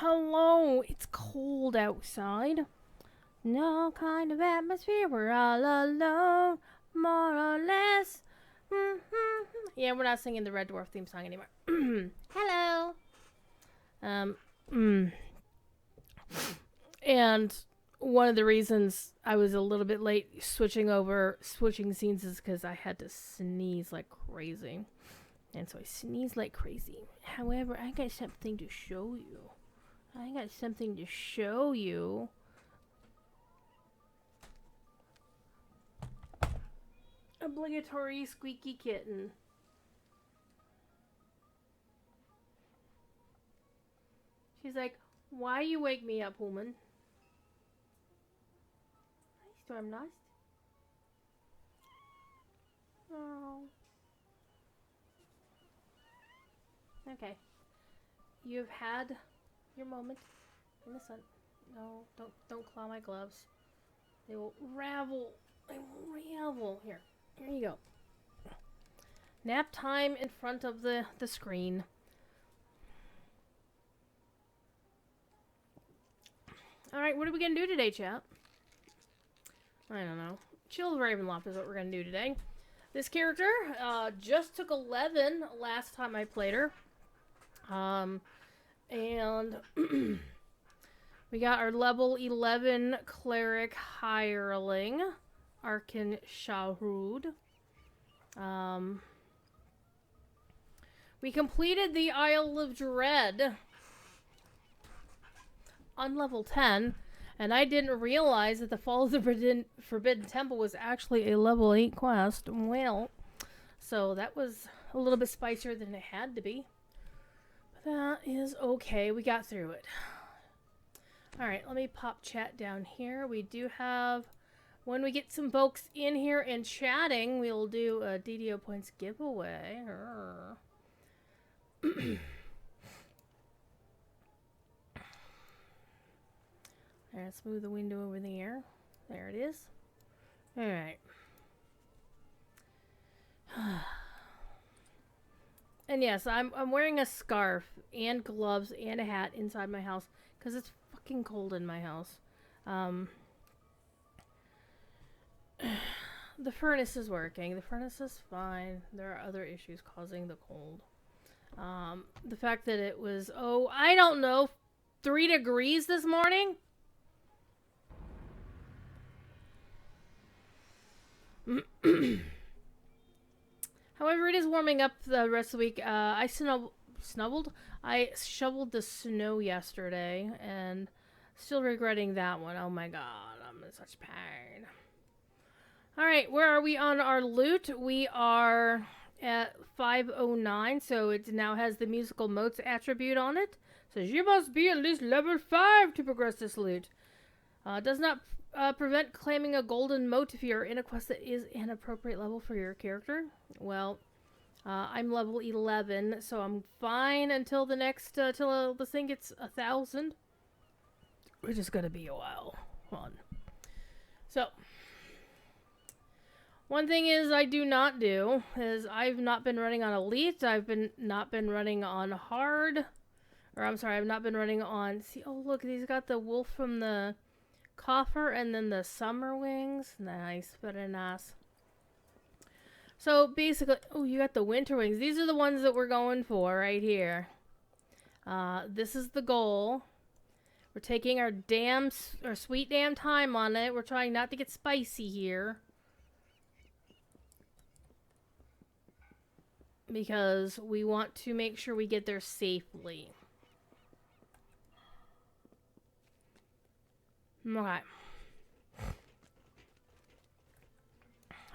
hello. It's cold outside. No kind of atmosphere. We're all alone, more or less. Yeah, we're not singing the Red Dwarf theme song anymore. Hello. Mm. And one of the reasons I was a little bit late switching scenes is because I had to sneeze like crazy. And so I sneezed like crazy. However, I got something to show you. Obligatory squeaky kitten. She's like, why you wake me up, woman? Hi, Stormnost. Oh. Okay. You've had your moment in the sun. No, don't claw my gloves. They will ravel. Here you go. Nap time in front of the screen. Alright, what are we going to do today, chat? I don't know. Chill of Ravenloft is what we're going to do today. This character just took 11 last time I played her. And we got our level 11 cleric hireling, Arkin Shahrud. We completed the Isle of Dread on level 10, and I didn't realize that the Fall of the Forbidden Temple was actually a level 8 quest. Well, so that was a little bit spicier than it had to be. But that is okay. We got through it. Alright, let me pop chat down here. We do have... When we get some folks in here and chatting, we'll do a DDO points giveaway. Let's move the window over there. There it is. Alright. And yes, I'm wearing a scarf and gloves and a hat inside my house because it's fucking cold in my house. The furnace is working. The furnace is fine. There are other issues causing the cold. The fact that it was, I don't know, 3 degrees this morning? However, it is warming up the rest of the week. I shoveled the snow yesterday, and still regretting that one. Oh my god, I'm in such pain. Alright, where are we on our loot? We are at 509, so it now has the musical motes attribute on it. Says you must be at least level 5 to progress this loot. Does not prevent claiming a golden mote if you're in a quest that is an appropriate level for your character. Well, I'm level 11, so I'm fine until the next, till this thing gets 1,000. Which is gonna be a while. Fun. So, one thing is I do not do is I've not been running on Elite. Not been running on Hard. Or I'm sorry, I've not been running on... See, oh look, he's got the wolf from the coffer and then the summer wings. Nice, very nice. So basically, oh, you got the winter wings. These are the ones that we're going for right here. This is the goal. We're taking our sweet damn time on it. We're trying not to get spicy here. Because we want to make sure we get there safely. Okay.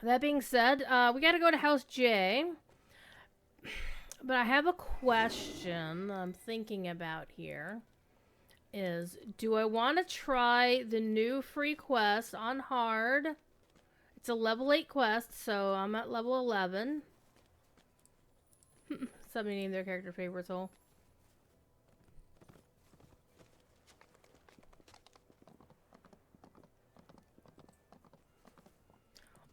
That being said, we gotta go to House J. But I have a question I'm thinking about here. Do I want to try the new free quest on Hard? It's a level 8 quest, so I'm at level 11. Somebody named their character favorite soul.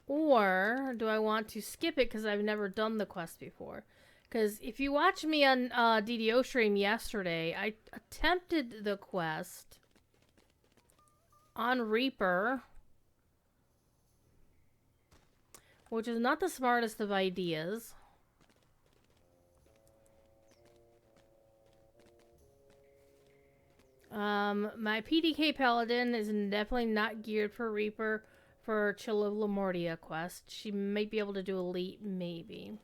Or do I want to skip it because I've never done the quest before? Because if you watch me on DDO stream yesterday, I attempted the quest on Reaper, which is not the smartest of ideas. My PDK Paladin is definitely not geared for Reaper for Chill of Lamortia quest. She might be able to do Elite, maybe.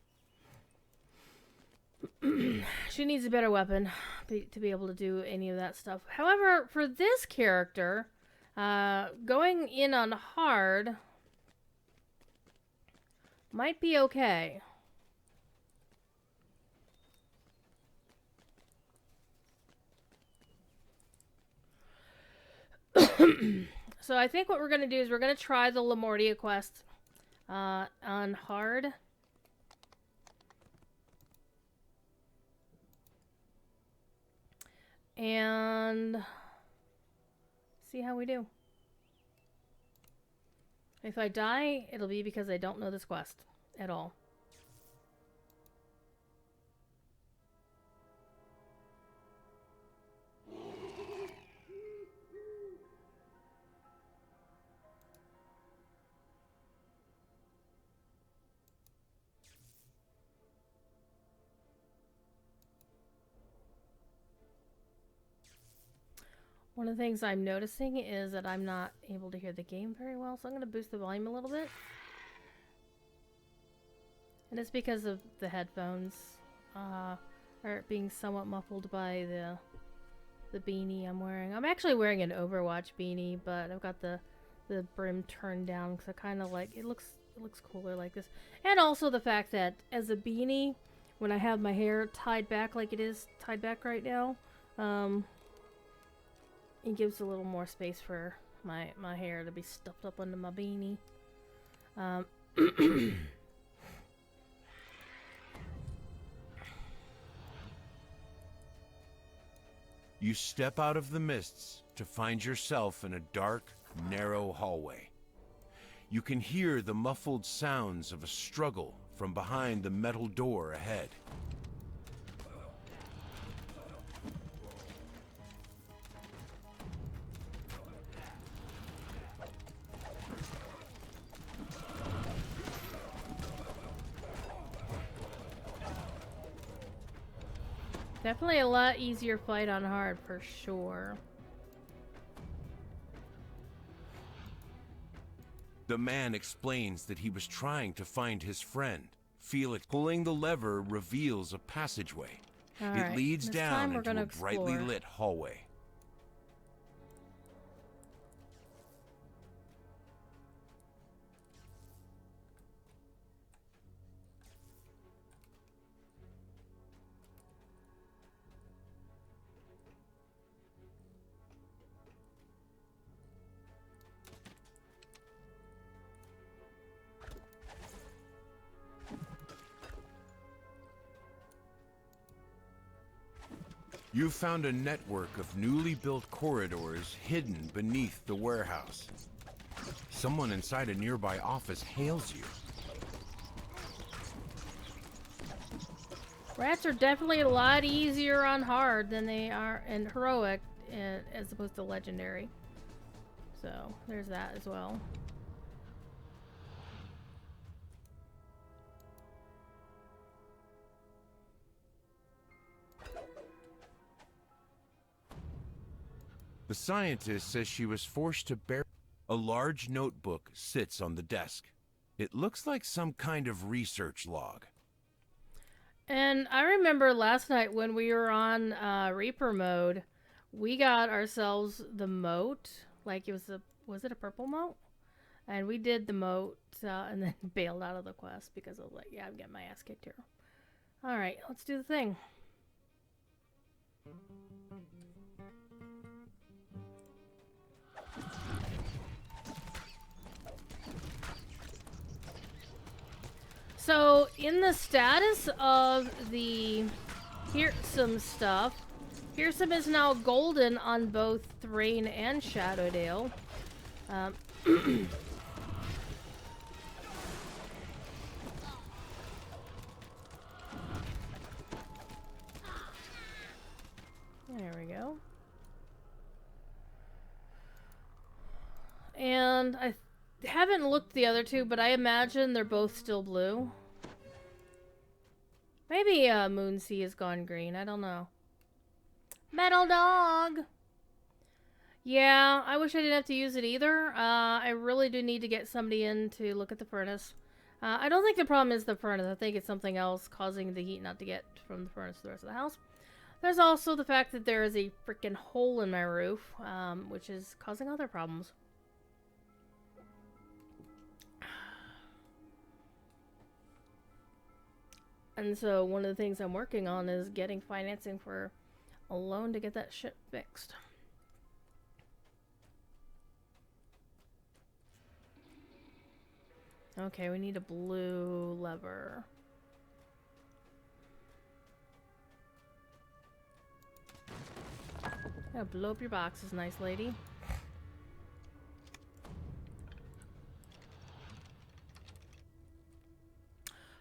She needs a better weapon to be able to do any of that stuff. However, for this character, going in on hard might be okay. So I think what we're going to do is we're going to try the Lamortia quest on hard. And see how we do. If I die, it'll be because I don't know this quest at all. One of the things I'm noticing is that I'm not able to hear the game very well, so I'm going to boost the volume a little bit. And it's because of the headphones are being somewhat muffled by the beanie I'm wearing. I'm actually wearing an Overwatch beanie, but I've got the brim turned down because I kind of like it looks cooler like this. And also the fact that as a beanie, when I have my hair tied back like it is tied back right now, it gives a little more space for my hair to be stuffed up under my beanie. You step out of the mists to find yourself in a dark, narrow hallway. You can hear the muffled sounds of a struggle from behind the metal door ahead. Definitely a lot easier fight on hard for sure. The man explains that he was trying to find his friend. Felix pulling the lever reveals a passageway. It leads down into a brightly lit hallway. You found a network of newly built corridors hidden beneath the warehouse. Someone inside a nearby office hails you. Rats are definitely a lot easier on hard than they are in heroic, as opposed to legendary. So there's that as well. The scientist says she was forced to bear. A large notebook sits on the desk. It looks like some kind of research log. And I remember last night when we were on Reaper mode, we got ourselves the moat. Like it was it a purple moat? And we did the moat and then bailed out of the quest because I was like, yeah, I'm getting my ass kicked here. All right, let's do the thing. So, in the status of the Fearsome stuff, Fearsome is now golden on both Thrain and Shadowdale. There we go. And I haven't looked the other two, but I imagine they're both still blue. Maybe Moonsea has gone green. I don't know. Metal Dog! Yeah, I wish I didn't have to use it either. I really do need to get somebody in to look at the furnace. I don't think the problem is the furnace. I think it's something else causing the heat not to get from the furnace to the rest of the house. There's also the fact that there is a freaking hole in my roof, which is causing other problems. And so one of the things I'm working on is getting financing for a loan to get that shit fixed. Okay, we need a blue lever. Yeah, blow up your boxes, nice lady.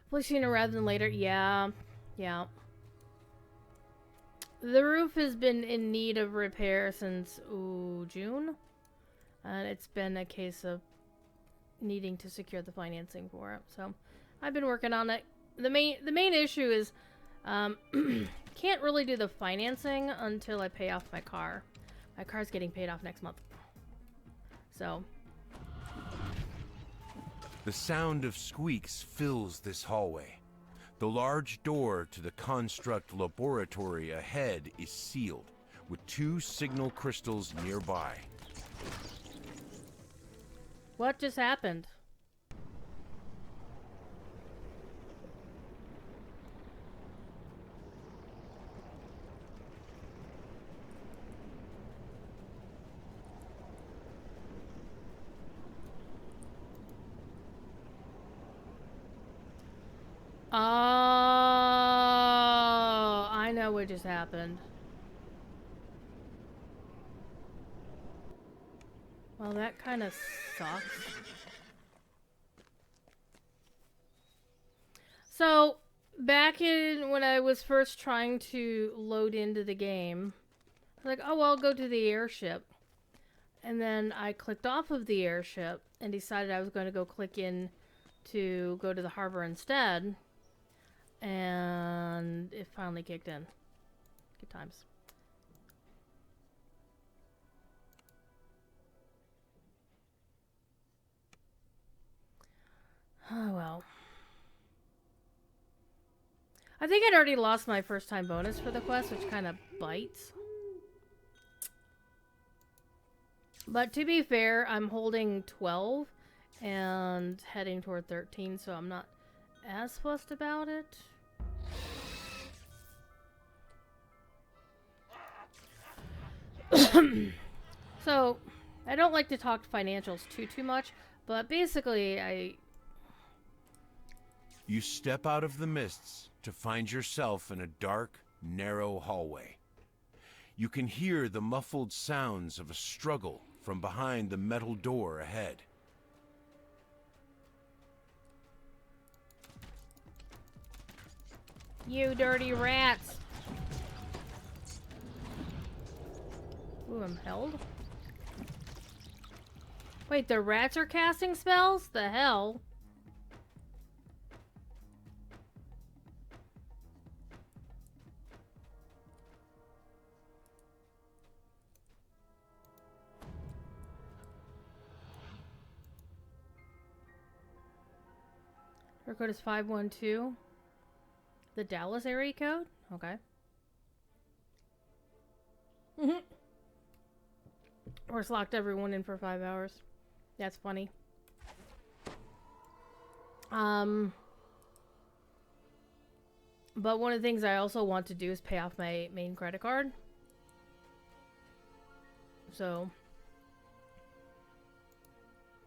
Hopefully sooner rather than later. Yeah. Yeah. The roof has been in need of repair since, June. And it's been a case of needing to secure the financing for it. So, I've been working on it. The main issue is, can't really do the financing until I pay off my car. My car's getting paid off next month. So... The sound of squeaks fills this hallway. The large door to the construct laboratory ahead is sealed, with 2 signal crystals nearby. What just happened? Oh, I know what just happened. Well, that kind of sucks. So, back in when I was first trying to load into the game, I was like, oh, well, I'll go to the airship. And then I clicked off of the airship and decided I was going to go click in to go to the harbor instead. And it finally kicked in. Good times. Oh, well. I think I'd already lost my first time bonus for the quest, which kind of bites. But to be fair, I'm holding 12 and heading toward 13, so I'm not as fussed about it. So, I don't like to talk financials too much, but basically You step out of the mists to find yourself in a dark, narrow hallway. You can hear the muffled sounds of a struggle from behind the metal door ahead. You dirty rats! Ooh, I'm held? Wait, the rats are casting spells? The hell? Our code is 512. The Dallas area code? Okay. Or it's locked everyone in for 5 hours. That's funny. But one of the things I also want to do is pay off my main credit card. So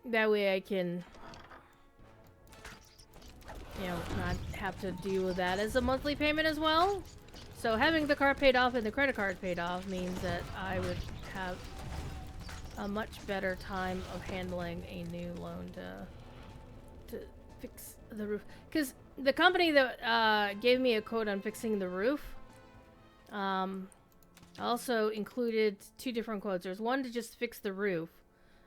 that way I can, you know, not have to deal with that as a monthly payment as well. So having the car paid off and the credit card paid off means that I would have a much better time of handling a new loan to fix the roof. Because the company that gave me a code on fixing the roof, I I also included 2 different quotes. There's one to just fix the roof,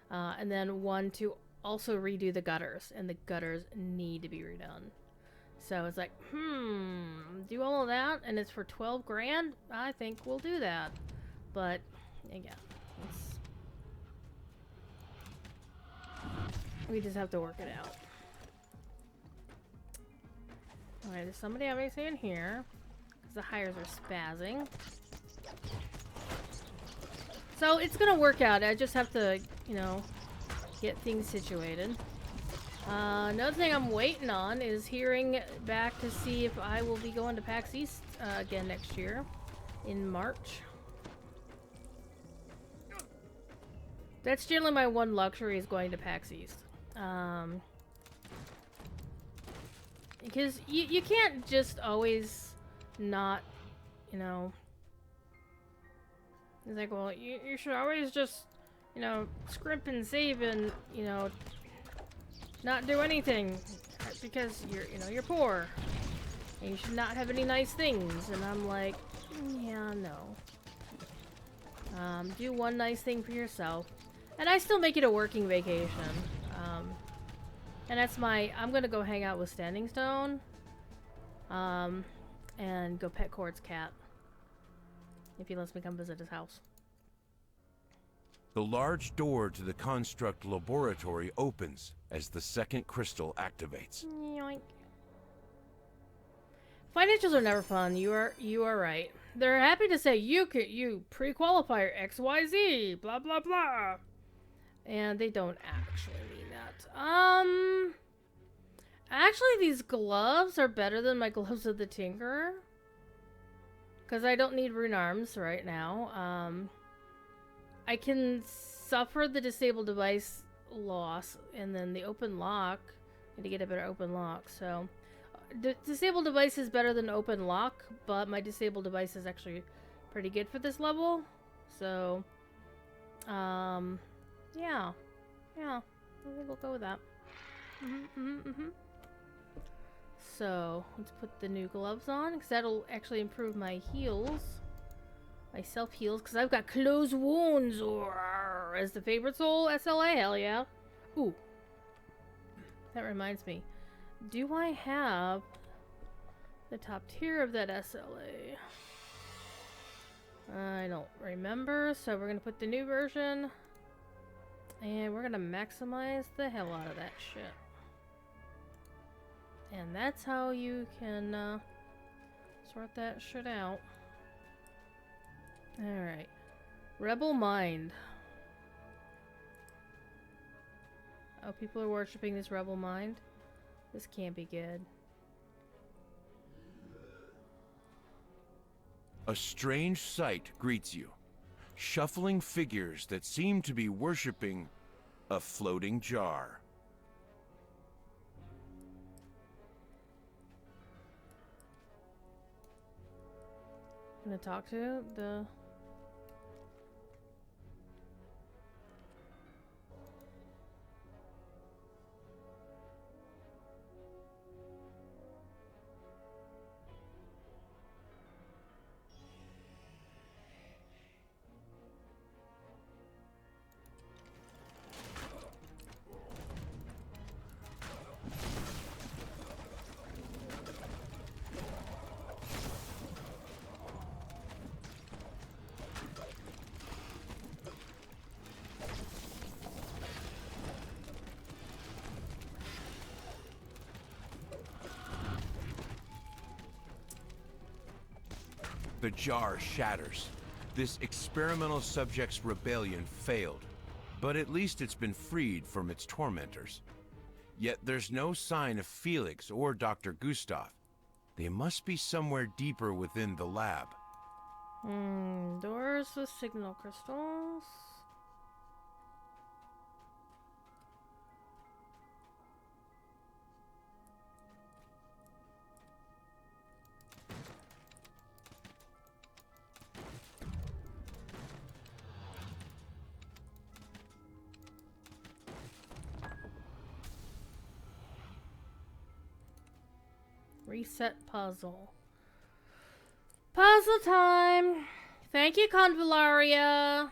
and then one to also redo the gutters, and the gutters need to be redone. So it's like, do all of that, and it's for 12 grand? I think we'll do that. But, again, we just have to work it out. Alright, does somebody have anything in here? Because the hires are spazzing. So it's gonna work out. I just have to, you know, get things situated. Another thing I'm waiting on is hearing back to see if I will be going to PAX East again next year in March. That's generally my one luxury, is going to PAX East. Because you can't just always not, you know... It's like, well, you should always just, you know, scrimp and save and, you know, not do anything because you're poor and you should not have any nice things. And I'm like, yeah, no. Do one nice thing for yourself, and I still make it a working vacation. And that's I'm gonna go hang out with Standing Stone, and go pet Cord's cat if he lets me come visit his house. The large door to the construct laboratory opens as the second crystal activates. Yoink. Financials are never fun. You are right. They're happy to say you pre-qualify XYZ, blah blah blah, and they don't actually mean that. Actually, these gloves are better than my gloves of the Tinkerer, because I don't need rune arms right now. I can suffer the disabled device loss, and then the open lock. I need to get a better open lock, so... Disabled device is better than open lock, but my disabled device is actually pretty good for this level. So, yeah. Yeah, I think we'll go with that. So, let's put the new gloves on, because that'll actually improve my heals. My self-heals, because I've got closed wounds, or as the favorite soul SLA, hell yeah. Ooh. That reminds me. Do I have the top tier of that SLA? I don't remember, so we're going to put the new version. And we're going to maximize the hell out of that shit. And that's how you can sort that shit out. Alright. Rebel Mind. Oh, people are worshipping this Rebel Mind. This can't be good. A strange sight greets you. Shuffling figures that seem to be worshipping a floating jar. I'm gonna talk to the... The jar shatters. This experimental subject's rebellion failed, but at least it's been freed from its tormentors. Yet there's no sign of Felix or Dr. Gustav. They must be somewhere deeper within the lab. Doors with signal crystals. Reset puzzle. Puzzle time! Thank you, Convallaria.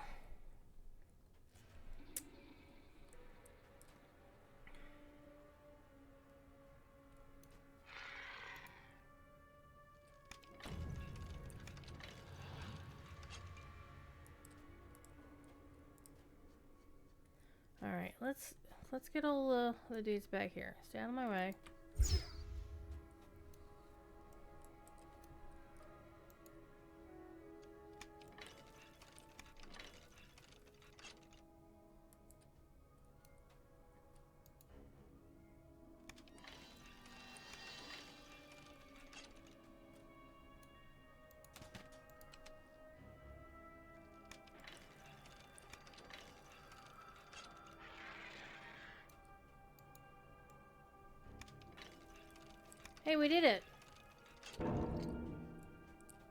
All right, let's get all the dudes back here. Stay out of my way. Hey, we did it.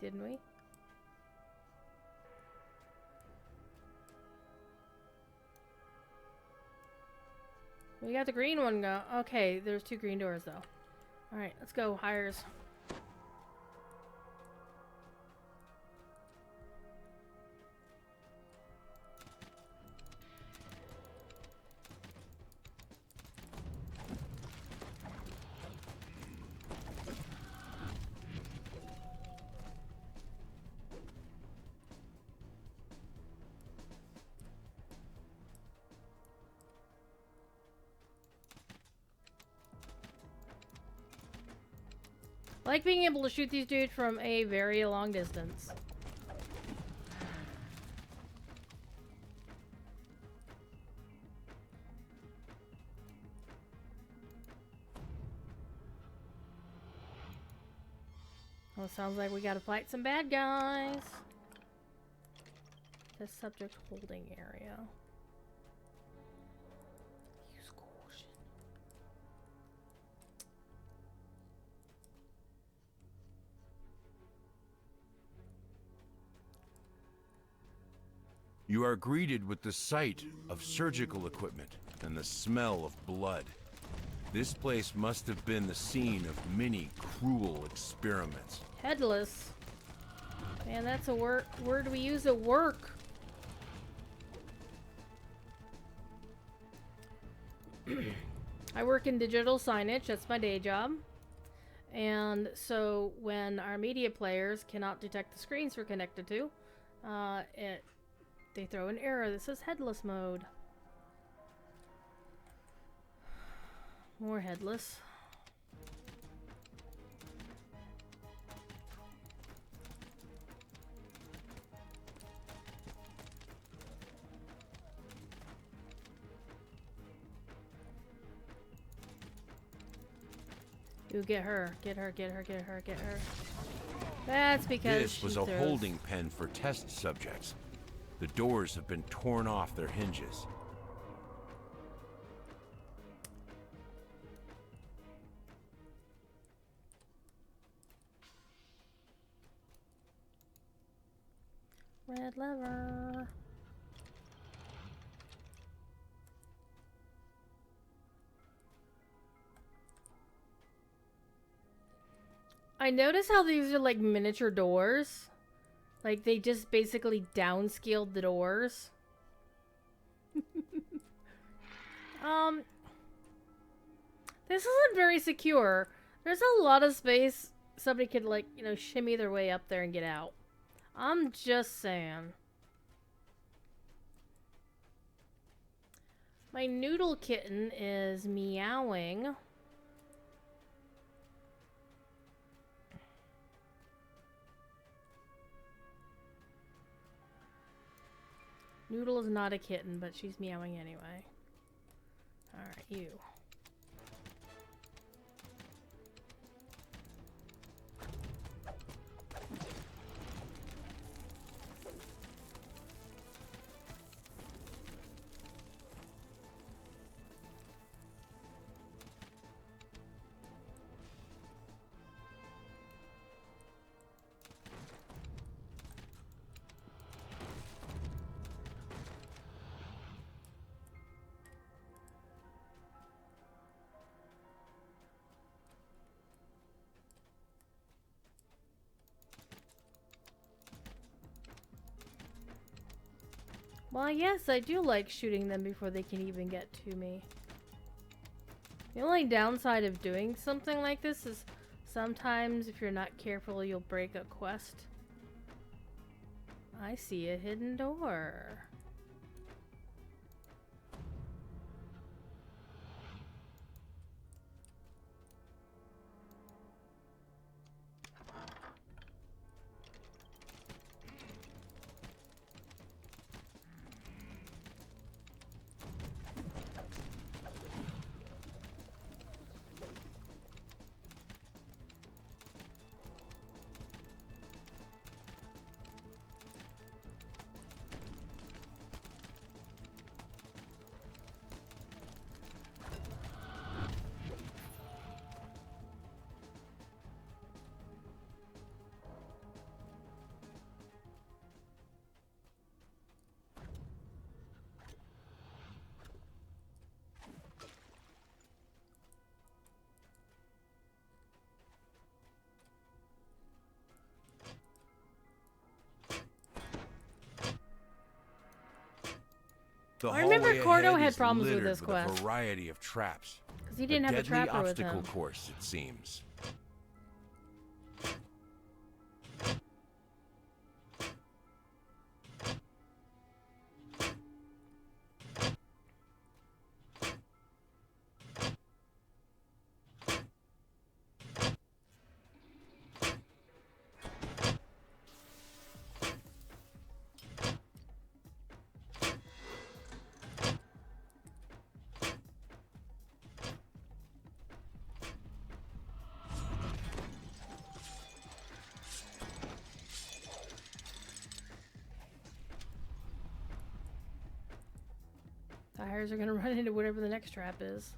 Didn't we? We got the green one go. Okay, there's 2 green doors though. Alright, let's go, hires. I like being able to shoot these dudes from a very long distance. Well, it sounds like we gotta fight some bad guys. This subject holding area. Use caution. You are greeted with the sight of surgical equipment and the smell of blood. This place must have been the scene of many cruel experiments. Headless. Man, that's a word we use at work. I work in digital signage. That's my day job. And so when our media players cannot detect the screens we're connected to, they throw an error that says headless mode. More headless. You get her. Get her, get her, get her, get her. That's because this was a holding pen for test subjects. The doors have been torn off their hinges. Red lever. I notice how these are like miniature doors. Like they just basically downscaled the doors. This isn't very secure. There's a lot of space somebody could like, you know, shimmy their way up there and get out. I'm just saying. My noodle kitten is meowing. Noodle is not a kitten, but she's meowing anyway. Alright, you. Well, yes, I do like shooting them before they can even get to me. The only downside of doing something like this is sometimes if you're not careful, you'll break a quest. I see a hidden door. The I remember hallway Cordo ahead had is problems with littered this a quest. variety of traps. Because he didn't have a deadly trapper with obstacle him. course, it seems. Tires are gonna run into whatever the next trap is.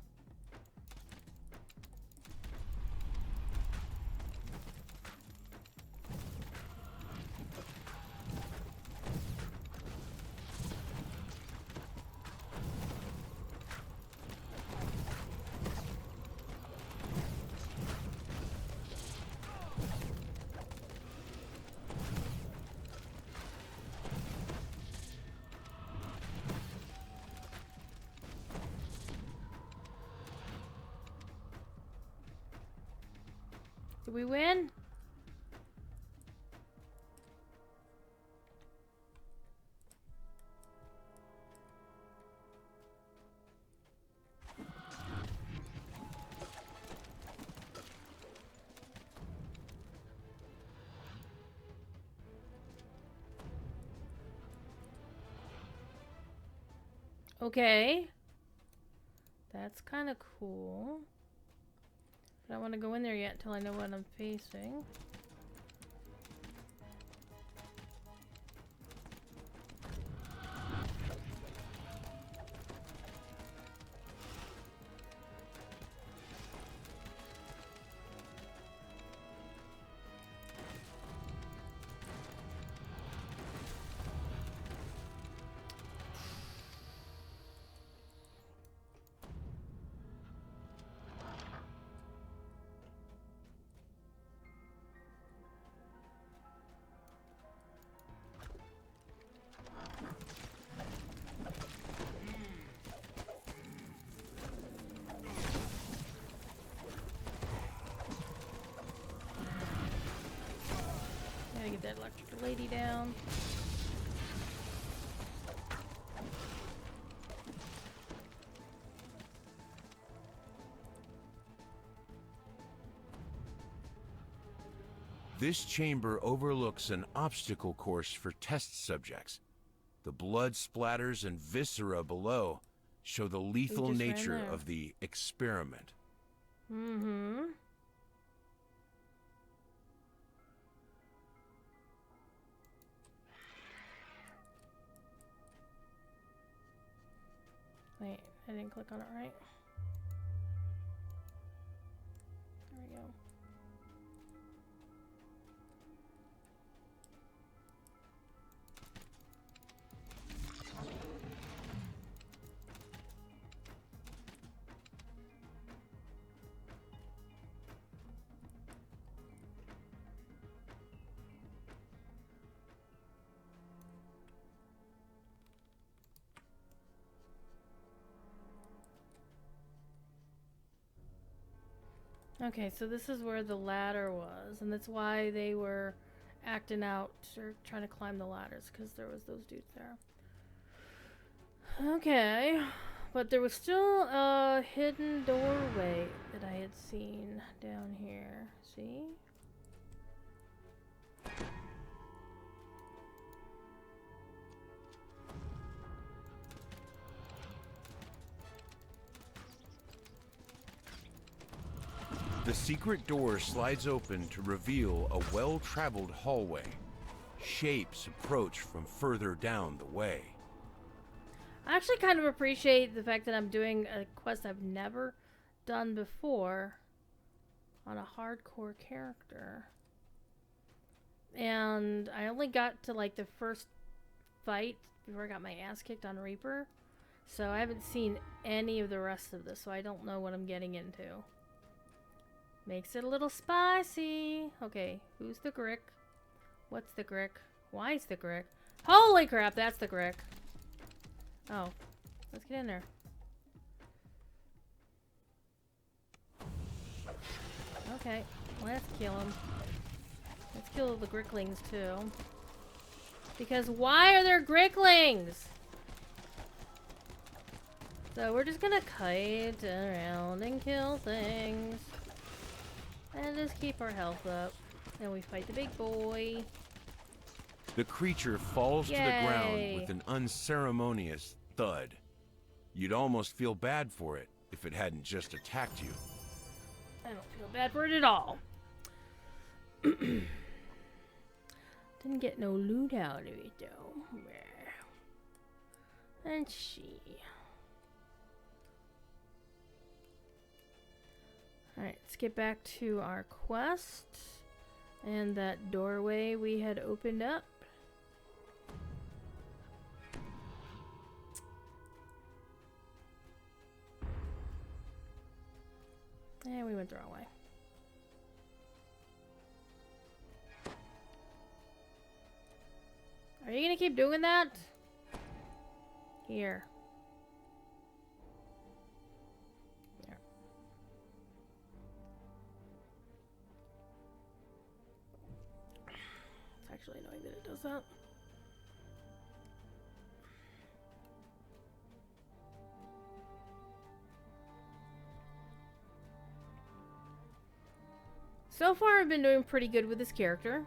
Did we win? Okay. That's kind of cool. I don't want to go in there yet until I know what I'm facing. Gotta get that electric lady down. This chamber overlooks an obstacle course for test subjects. The blood splatters and viscera below show the lethal just ran nature there. of the experiment. Mm-hmm. Wait, I didn't click on it right. There we go. Okay, so this is where the ladder was, and that's why they were acting out or trying to climb the ladders, because there was those dudes there. Okay, but there was still a hidden doorway that I had seen down here. See? The secret door slides open to reveal a well-traveled hallway. Shapes approach from further down the way. I actually kind of appreciate the fact that I'm doing a quest I've never done before on a hardcore character. And I only got to like the first fight before I got my ass kicked on Reaper. So I haven't seen any of the rest of this, so I don't know what I'm getting into. Makes it a little spicy. Okay, who's the Grick? What's the Grick? Why is the Grick? Holy crap, that's the Grick. Oh, let's get in there. Okay, let's kill him. Let's kill the Gricklings too. Because why are there Gricklings? So we're just gonna kite around and kill things. And just keep our health up. Then we fight the big boy. The creature falls Yay. to the ground with an unceremonious thud. You'd almost feel bad for it if it hadn't just attacked you. I don't feel bad for it at all. Didn't get no loot out of it though. Let's see. Alright, let's get back to our quest. And that doorway we had opened up. And we went the wrong way. Are you gonna keep doing that? Here. There. It's actually annoying that it does that. So far, I've been doing pretty good with this character.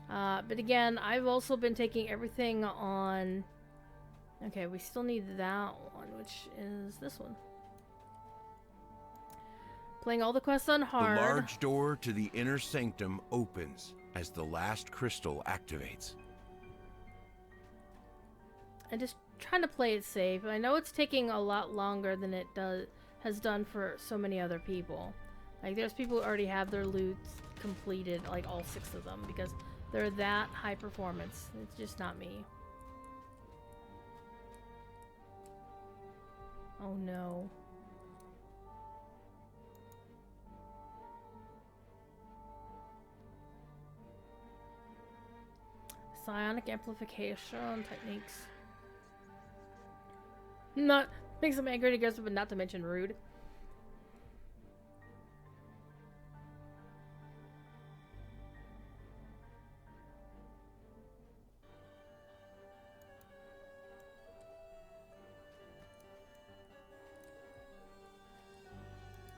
But again, I've also been taking everything on... Okay, we still need that one, which is this one. Playing all the quests on hard. The large door to the inner sanctum opens as the last crystal activates. I'm just trying to play it safe. I know it's taking a lot longer than it has done for so many other people. Like, there's people who already have their loots completed, like all 6 of them, because they're that high performance. It's just not me. Oh no. Psionic amplification techniques. Not makes them angry and aggressive, but not to mention rude.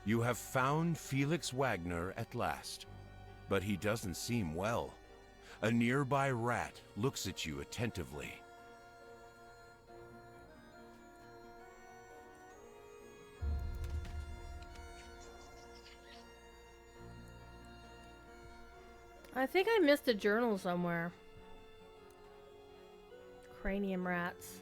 You have found Felix Wagner at last, but he doesn't seem well. A nearby rat looks at you attentively. I think I missed a journal somewhere. Cranium rats.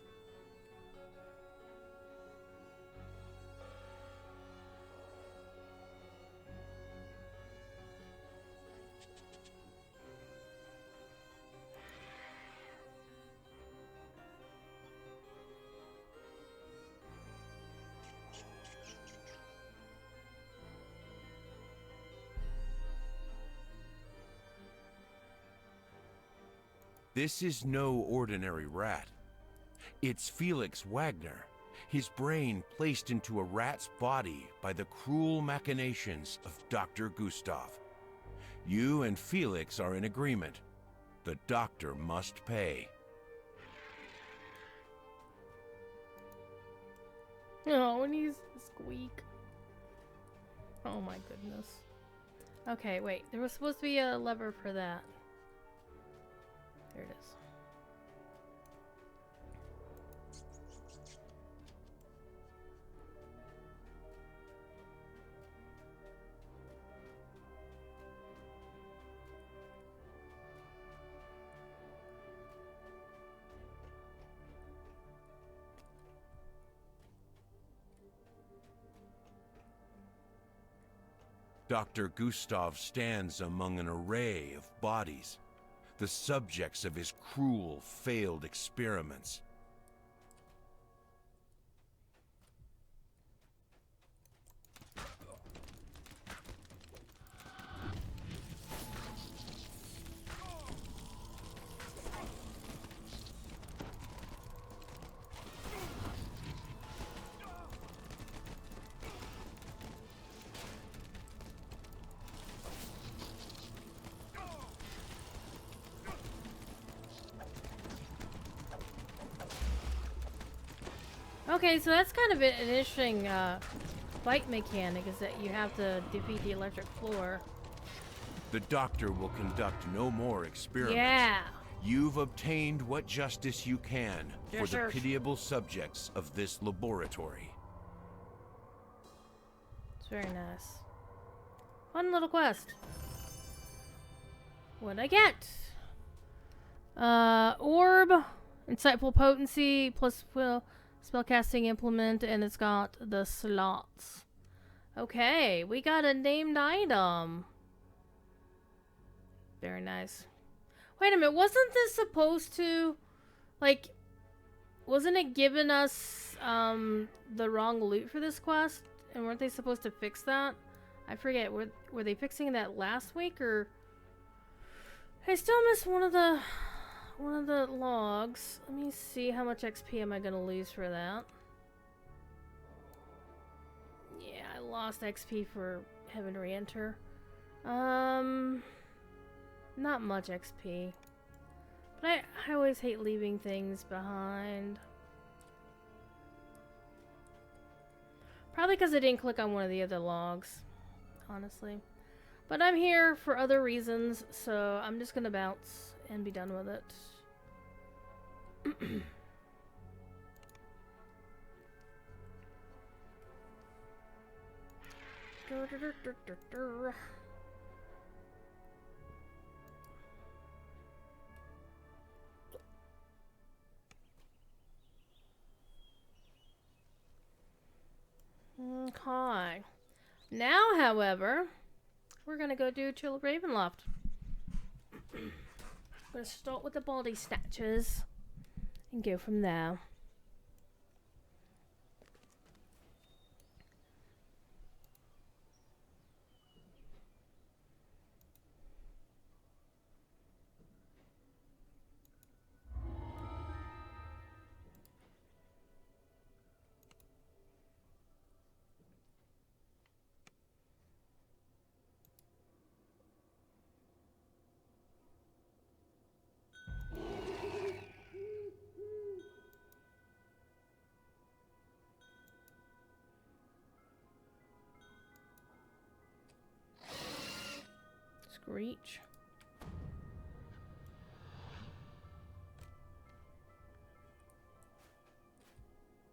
This is no ordinary rat. It's Felix Wagner, his brain placed into a rat's body by the cruel machinations of Dr. Gustav. You and Felix are in agreement. The doctor must pay. Oh, and he's squeak. Oh my goodness. Okay, wait. There was supposed to be a lever for that. There it is. Dr. Gustav stands among an array of bodies, the subjects of his cruel, failed experiments. Okay, so that's kind of an interesting fight mechanic, is that you have to defeat the electric floor. The doctor will conduct no more experiments. Yeah. You've obtained what justice you can for Yes, the sir. pitiable subjects of this laboratory. It's very nice. Fun little quest. What'd I get? Orb, insightful potency, plus spellcasting implement, and it's got the slots. Okay, we got a named item. Very nice. Wait a minute, wasn't this supposed to, like, wasn't it giving us the wrong loot for this quest? And weren't they supposed to fix that? I forget. Were they fixing that last week, or I still missed one of the logs. Let me see how much XP am I gonna lose for that. Yeah, I lost XP for having to re-enter. Not much XP. But I always hate leaving things behind. Probably because I didn't click on one of the other logs, honestly. But I'm here for other reasons, so I'm just gonna bounce and be done with it. Okay. Now, however, we're gonna go do Chill of Ravenloft. I'm gonna start with the body snatches and go from there. Screech.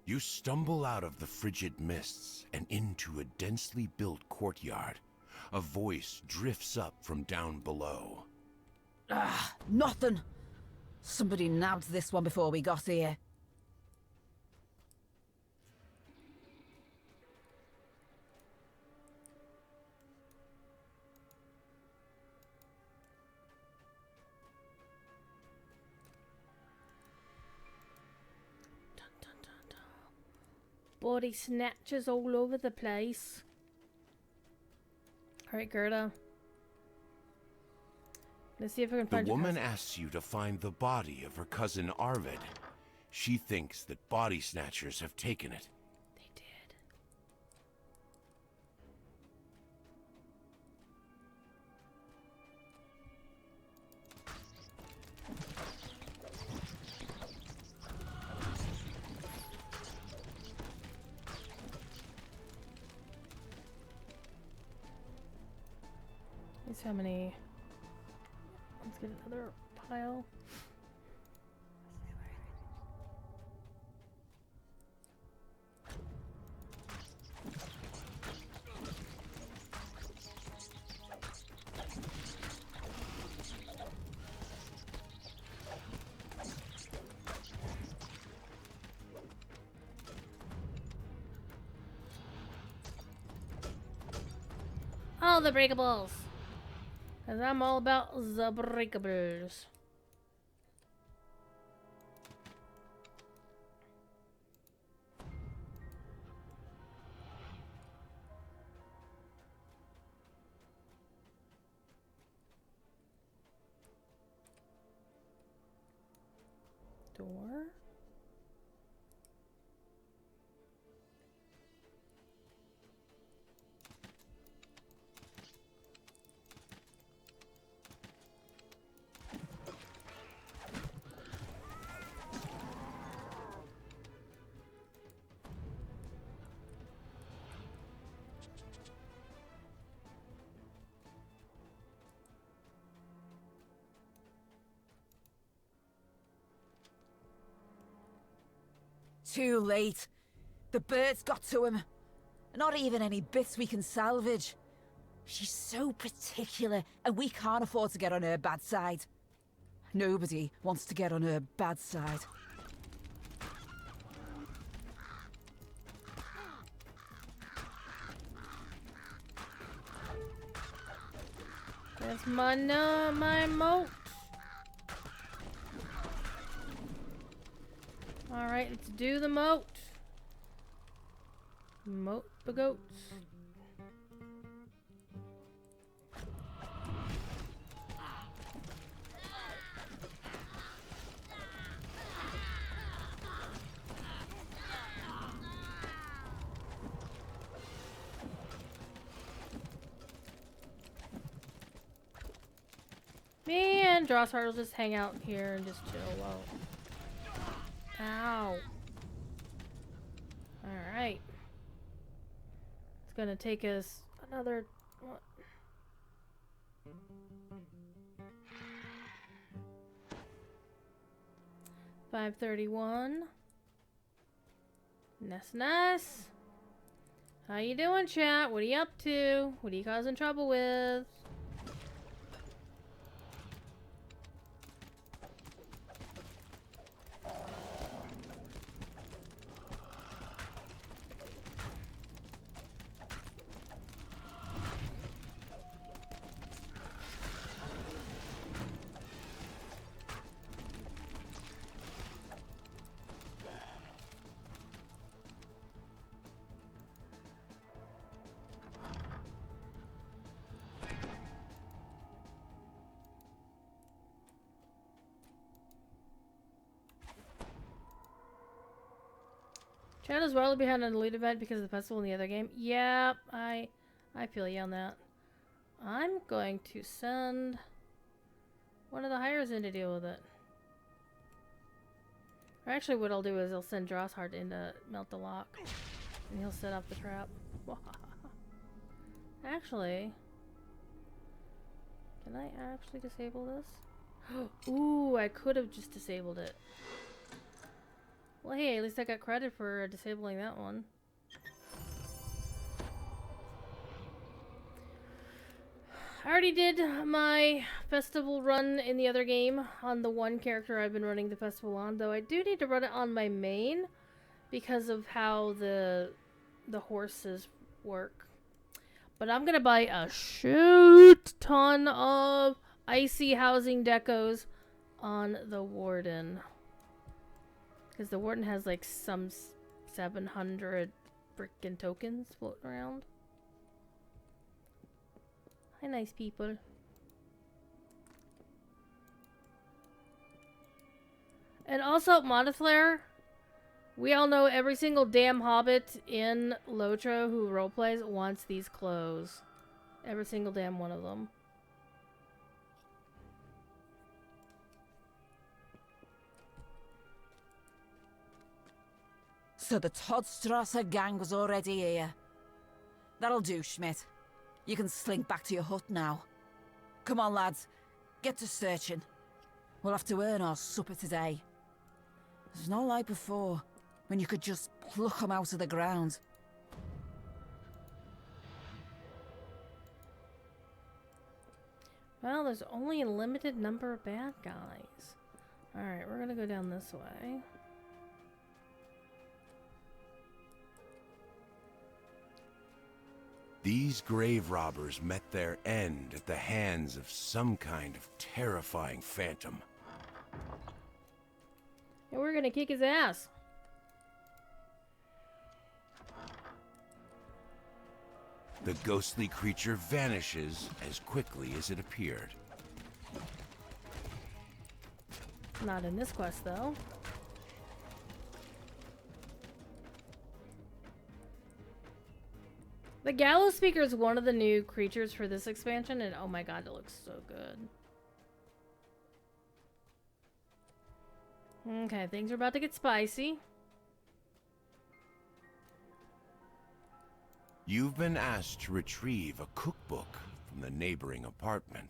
You stumble out of the frigid mists and into a densely built courtyard. A voice drifts up from down below. Ah, nothing. Somebody nabbed this one before we got here. Dun, dun, dun, dun. Body snatches all over the place. Alright, Gerda. Let's see if we can The find your woman cousin. asks you to find the body of her cousin Arvid. She thinks that body snatchers have taken it. They did. Let's see how many. Let's get another pile. Oh, the breakables! Because I'm all about the breakables. Door? Too late. The birds got to him. Not even any bits we can salvage. She's so particular, and we can't afford to get on her bad side. Nobody wants to get on her bad side. That's my moat. Alright, let's do the moat. Moat the goats. Me and Drossheart will just hang out here and just chill. Whoa. Ow. Alright. It's gonna take us another... What? $5.31. Nice. How you doing, chat? What are you up to? What are you causing trouble with? Chad is well behind on the Lute event because of the festival in the other game. Yeah, I feel you on that. I'm going to send one of the hires in to deal with it. Or actually what I'll do is I'll send Drossheart in to melt the lock. And he'll set up the trap. Actually, can I actually disable this? Ooh, I could have just disabled it. Well, hey, at least I got credit for disabling that one. I already did my festival run in the other game on the one character I've been running the festival on, though I do need to run it on my main because of how the horses work. But I'm gonna buy a shoot ton of icy housing decos on the Warden. Because the Warden has like some 700 frickin' tokens floating around. Hi, nice people. And also, Moniflare, we all know every single damn hobbit in Lotro who roleplays wants these clothes. Every single damn one of them. So the Toddstrasser gang was already here. That'll do, Schmidt. You can slink back to your hut now. Come on, lads. Get to searching. We'll have to earn our supper today. It's not like before, when you could just pluck them out of the ground. Well, there's only a limited number of bad guys. Alright, we're gonna go down this way. These grave robbers met their end at the hands of some kind of terrifying phantom. And we're gonna kick his ass. The ghostly creature vanishes as quickly as it appeared. Not in this quest, though. The Gallows Speaker is one of the new creatures for this expansion, and oh my god, it looks so good. Okay, things are about to get spicy. You've been asked to retrieve a cookbook from the neighboring apartment.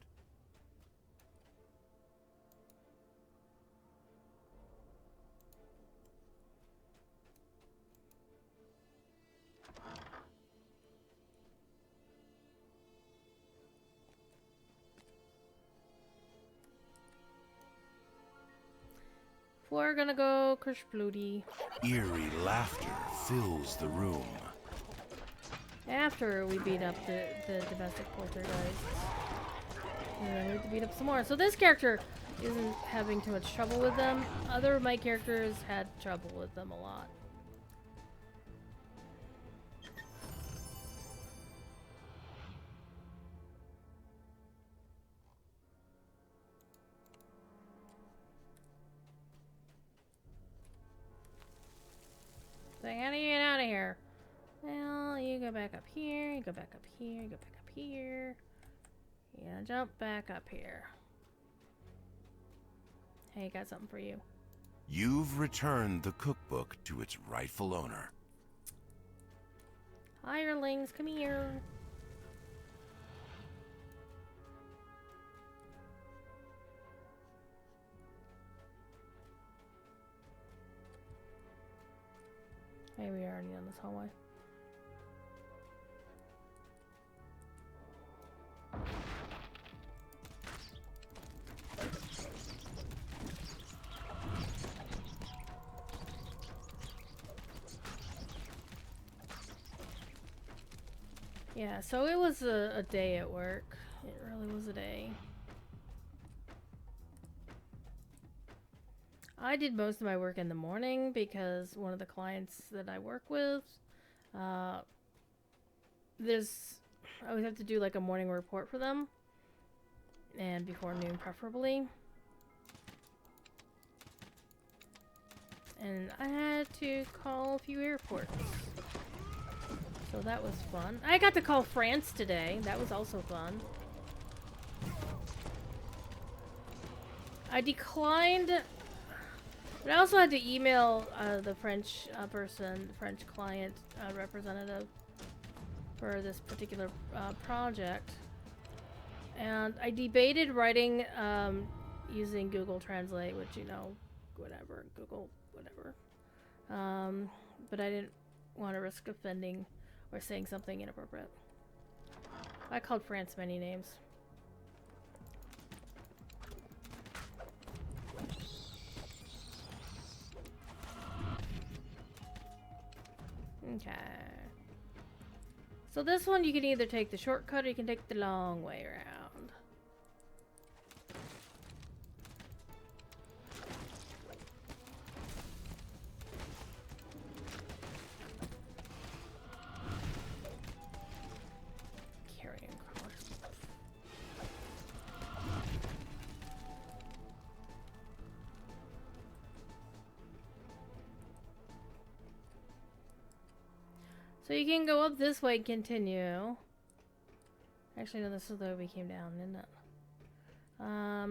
We're gonna go Kershbluty. Eerie laughter fills the room. After we beat up the domestic poltergeists. And then we have to beat up some more. So this character isn't having too much trouble with them. Other of my characters had trouble with them a lot. So how do you get out of here? Well, you go back up here, you go back up here, you go back up here. Yeah, jump back up here. Hey, got something for you. You've returned the cookbook to its rightful owner. Hirelings, come here. Hey, we are already on this hallway. Yeah, so it was a day at work. It really was a day. I did most of my work in the morning because one of the clients that I work with, I always have to do like a morning report for them, and before noon preferably. And I had to call a few airports. So that was fun. I got to call France today. That was also fun. I declined, but I also had to email the French French client representative for this particular project. And I debated writing using Google Translate, which, you know, whatever, Google, whatever. But I didn't want to risk offending or saying something inappropriate. I called France many names. Okay. So this one you can either take the shortcut or you can take the long way around. So you can go up this way and continue. Actually, no, this is the way we came down, isn't it?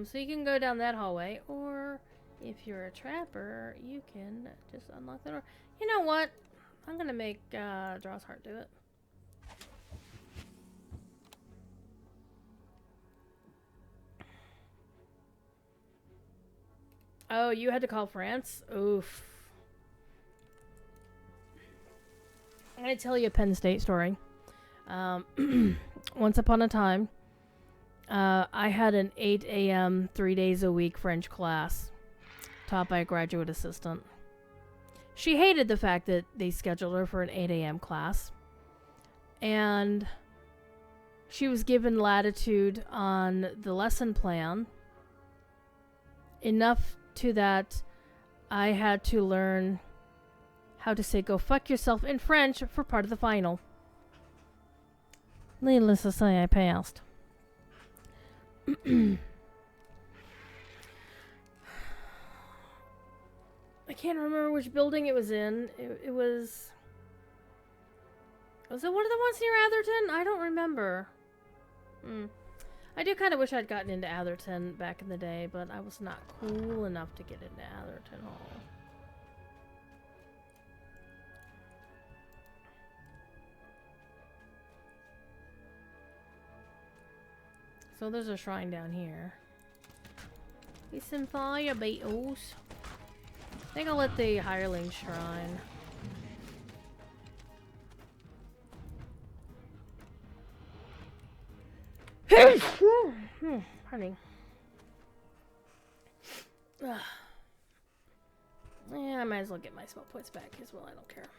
So you can go down that hallway, or if you're a trapper, you can just unlock the door. You know what? I'm gonna make Draw's Heart do it. Oh, you had to call France? Oof. I'm gonna tell you a Penn State story. Once upon a time, I had an 8 a.m. 3 days a week French class taught by a graduate assistant. She hated the fact that they scheduled her for an 8 a.m. class, and she was given latitude on the lesson plan, enough to that I had to learn how to say "go fuck yourself" in French for part of the final. Needless to say, I passed. I can't remember which building it was in. It was... Was it one of the ones near Atherton? I don't remember. I do kind of wish I'd gotten into Atherton back in the day, but I was not cool enough to get into Atherton Hall. So there's a shrine down here. Get some fire beetles. I think I'll let the hireling shrine. Honey. Yeah, I might as well get my spell points back as well. I don't care.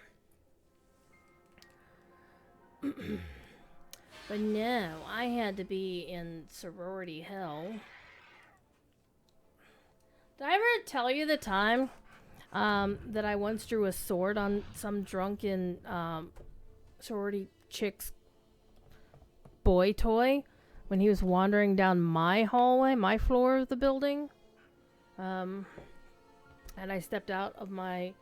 But no, I had to be in sorority hell. Did I ever tell you the time that I once drew a sword on some drunken sorority chick's boy toy when he was wandering down my hallway, my floor of the building? And I stepped out of my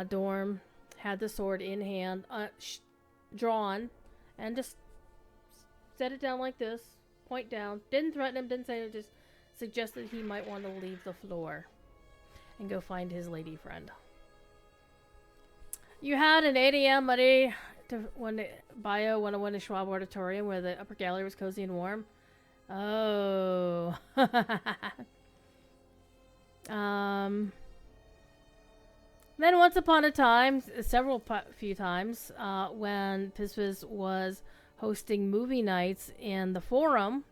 dorm, had the sword in hand, drawn, and just set it down like this, point down. Didn't threaten him, didn't say it, just suggested he might want to leave the floor and go find his lady friend. You had an 8 a.m. buddy to Bio 101 to Schwab Auditorium where the upper gallery was cozy and warm. Oh. Then once upon a time, few times, when Pispis was hosting movie nights in the Forum,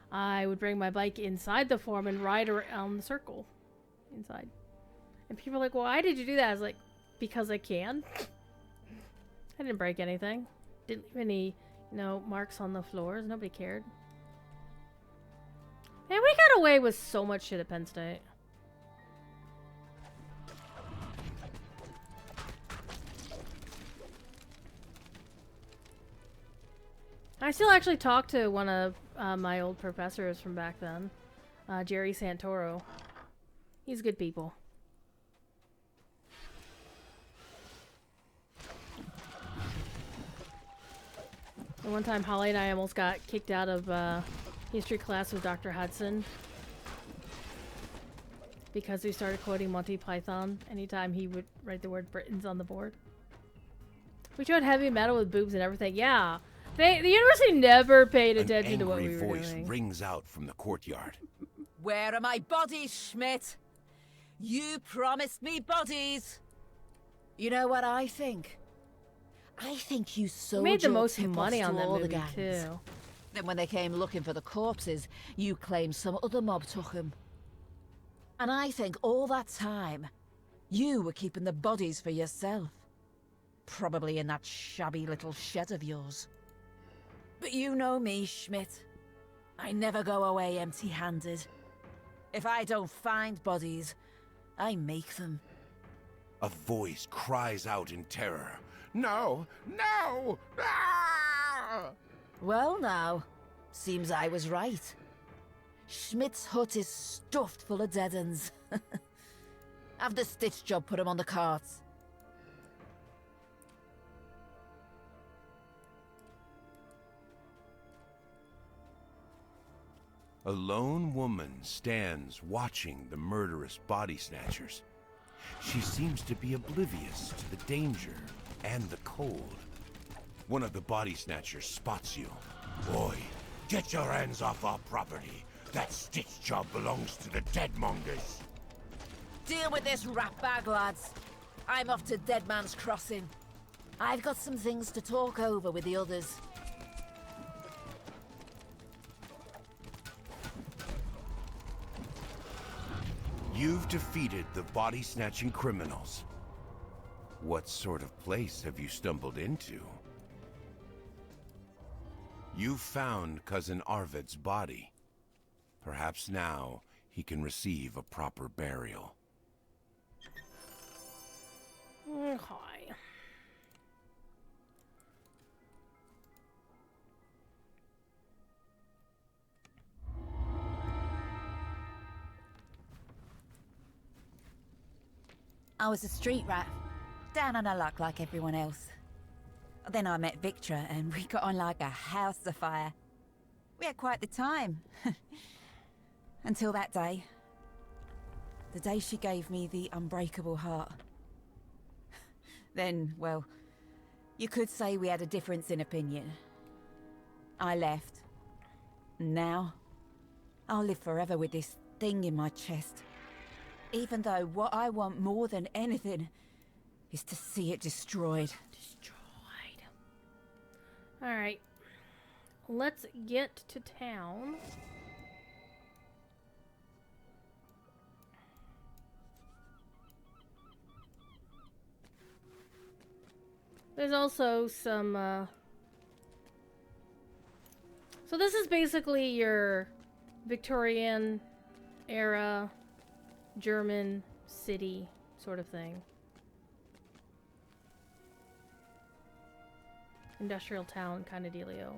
I would bring my bike inside the Forum and ride around the circle inside. And people were like, why did you do that? I was like, because I can. I didn't break anything. Didn't leave any, marks on the floors. Nobody cared. Man, we got away with so much shit at Penn State. I still actually talk to one of my old professors from back then, Jerry Santoro. He's good people. And one time Holly and I almost got kicked out of history class with Dr. Hudson because we started quoting Monty Python anytime he would write the word Britons on the board. We showed heavy metal with boobs and everything. Yeah. The university never paid attention to what we were doing. An angry voice rings out from the courtyard. Where are my bodies, Schmidt? You promised me bodies. You know what I think? I think you sold made the your most tip-offs money on to that all the movie gangs. too. Then when they came looking for the corpses, you claimed some other mob took them. And I think all that time, you were keeping the bodies for yourself. Probably in that shabby little shed of yours. But you know me, Schmidt. I never go away empty-handed. If I don't find bodies, I make them. A voice cries out in terror. No! No! Ah! Well now, seems I was right. Schmidt's hut is stuffed full of dead-ends. Have the stitch job put him on the carts. A lone woman stands watching the murderous body snatchers. She seems to be oblivious to the danger and the cold. One of the body snatchers spots you. Boy, get your hands off our property. That stitch job belongs to the Deadmongers. Deal with this rat bag, lads. I'm off to Dead Man's Crossing. I've got some things to talk over with the others. You've defeated the body-snatching criminals. What sort of place have you stumbled into? You've found Cousin Arvid's body. Perhaps now he can receive a proper burial. Hi. I was a street rat, down on her luck like everyone else. Then I met Victra and we got on like a house afire. We had quite the time. Until that day. The day she gave me the unbreakable heart. Then, well, you could say we had a difference in opinion. I left. Now, I'll live forever with this thing in my chest. Even though what I want more than anything is to see it destroyed. Destroyed. Alright. Let's get to town. There's also some, So this is basically your Victorian era German city sort of thing. Industrial town kind of dealio.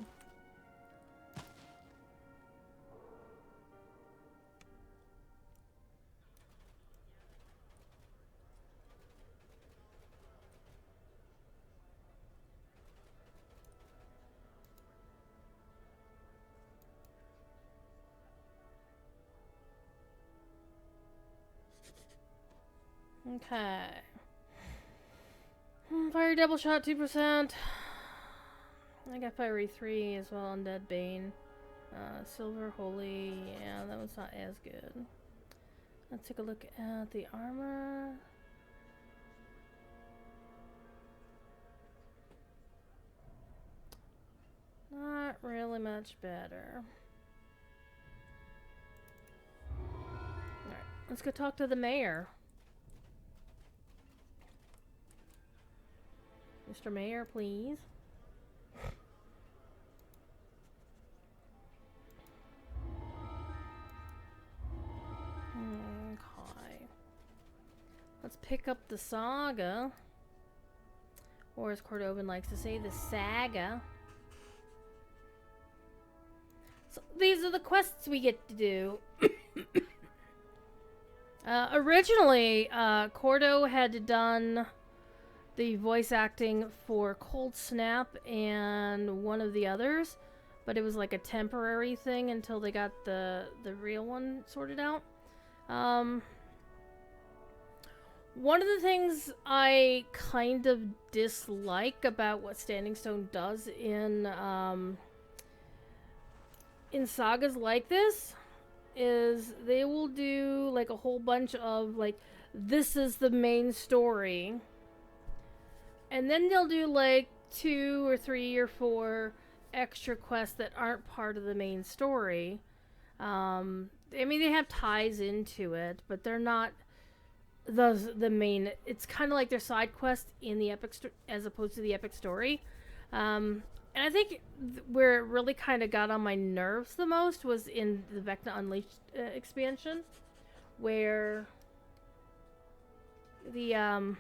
Okay. Fire double shot 2%. I got fiery 3 as well on Dead Bane. Silver holy, yeah, that was not as good. Let's take a look at the armor. Not really much better. Alright, let's go talk to the mayor. Mr. Mayor, please. Okay. Let's pick up the saga. Or as Cordovan likes to say, the saga. So these are the quests we get to do. Originally, Cordo had done the voice acting for Cold Snap and one of the others, but it was like a temporary thing until they got the real one sorted out. One of the things I kind of dislike about what Standing Stone does in sagas like this is they will do like a whole bunch of like, this is the main story. And then they'll do like 2 or 3 or 4 extra quests that aren't part of the main story. I mean, they have ties into it, but they're not the main. It's kind of like their side quest in the epic as opposed to the epic story. And I think where it really kind of got on my nerves the most was in the Vecna Unleashed expansion, where the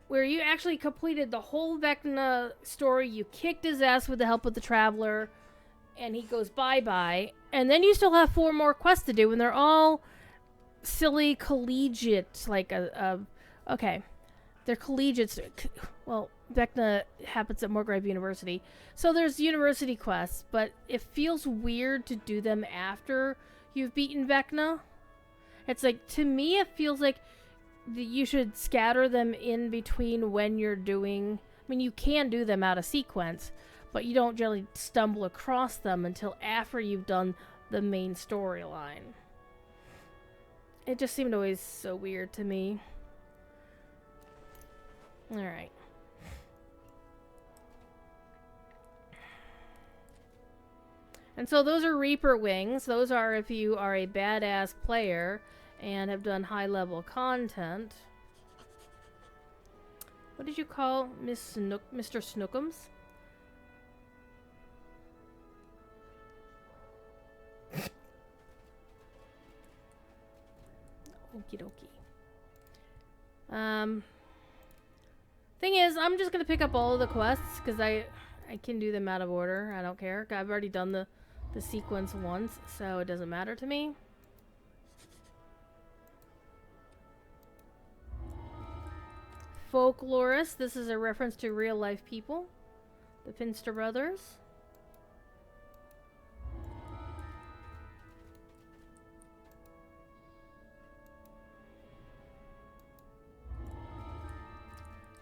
where you actually completed the whole Vecna story. You kicked his ass with the help of the Traveler, and he goes bye-bye. And then you still have 4 more quests to do, and they're all silly collegiate, like okay. they're collegiates. Well, Vecna happens at Morgrave University. So there's university quests, but it feels weird to do them after you've beaten Vecna. It's like, to me, it feels like you should scatter them in between when you're doing... I mean, you can do them out of sequence, but you don't generally stumble across them until after you've done the main storyline. It just seemed always so weird to me. Alright. And so those are Reaper Wings. Those are if you are a badass player and have done high-level content. What did you call Mr. Snookums? Okie dokie. Thing is, I'm just gonna pick up all of the quests because I can do them out of order. I don't care. I've already done the sequence once, so it doesn't matter to me. Folklorist. This is a reference to real life people. The Finster brothers.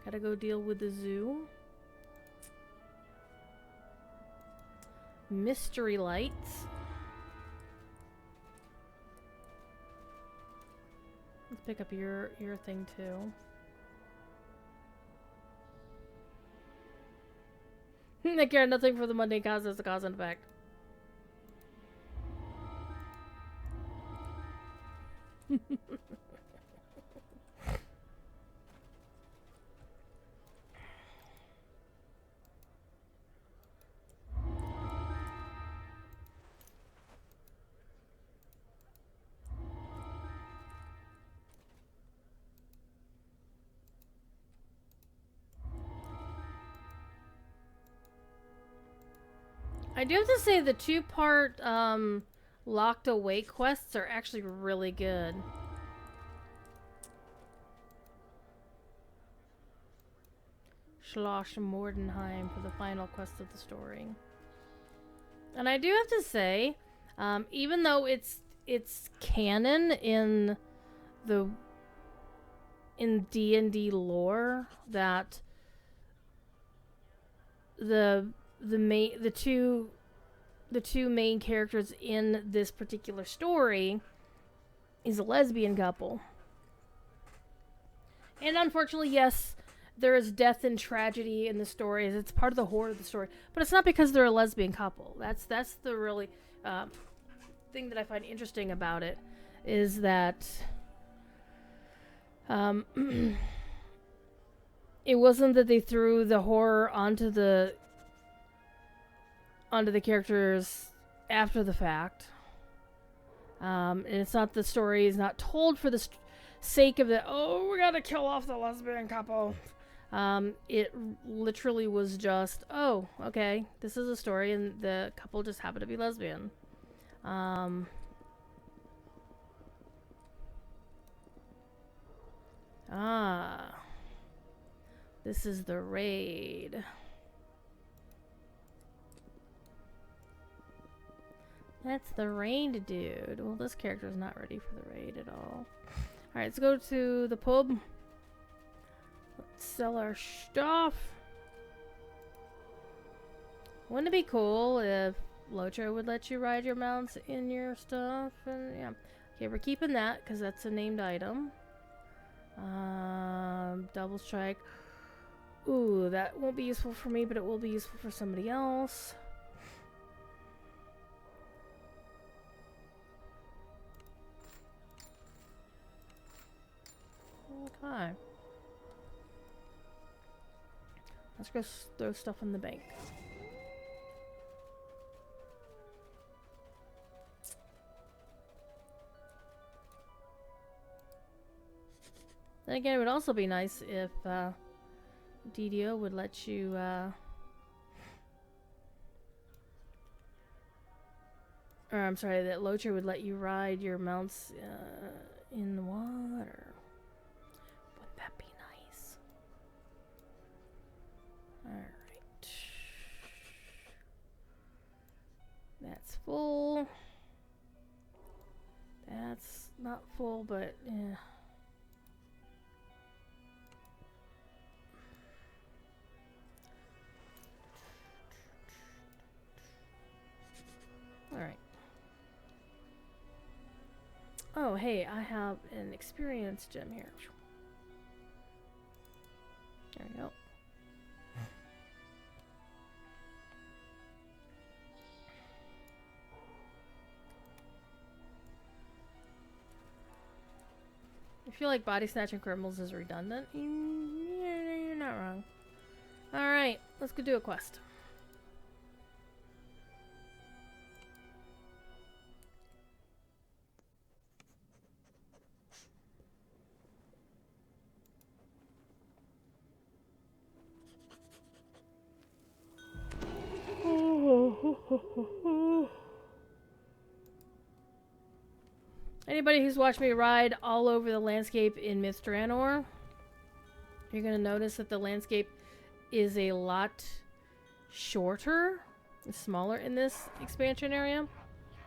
Gotta go deal with the zoo. Mystery lights. Let's pick up your thing too. I care nothing for the mundane causes, the cause and effect. I do have to say the two-part locked away quests are actually really good. Schloss Mordenheim for the final quest of the story. And I do have to say, even though it's canon in D&D lore that the two main characters in this particular story is a lesbian couple. And unfortunately, yes, there is death and tragedy in the story. It's part of the horror of the story. But it's not because they're a lesbian couple. That's the really thing that I find interesting about it, is that it wasn't that they threw the horror onto the characters after the fact. And it's not, the story is not told for the sake of the, oh, we gotta kill off the lesbian couple. It literally was just, oh, okay, this is a story and the couple just happened to be lesbian. This is the raid. That's the raid, dude. Well, this character's not ready for the raid at all. Alright, let's go to the pub. Let's sell our stuff. Wouldn't it be cool if Locho would let you ride your mounts in your stuff? And yeah. Okay, we're keeping that because that's a named item. Double strike. Ooh, that won't be useful for me, but it will be useful for somebody else. Okay. Let's go throw stuff in the bank. Then again, it would also be nice if DDO would let you or I'm sorry, that Locher would let you ride your mounts in the water. Wouldn't that be nice? not full, but yeah. Alright. Oh, hey, I have an experience gem here. There we go. I feel like body snatching criminals is redundant. Yeah, you're not wrong. Alright, let's go do a quest. Anybody who's watched me ride all over the landscape in Mithranor, you're going to notice that the landscape is a lot shorter and smaller in this expansion area,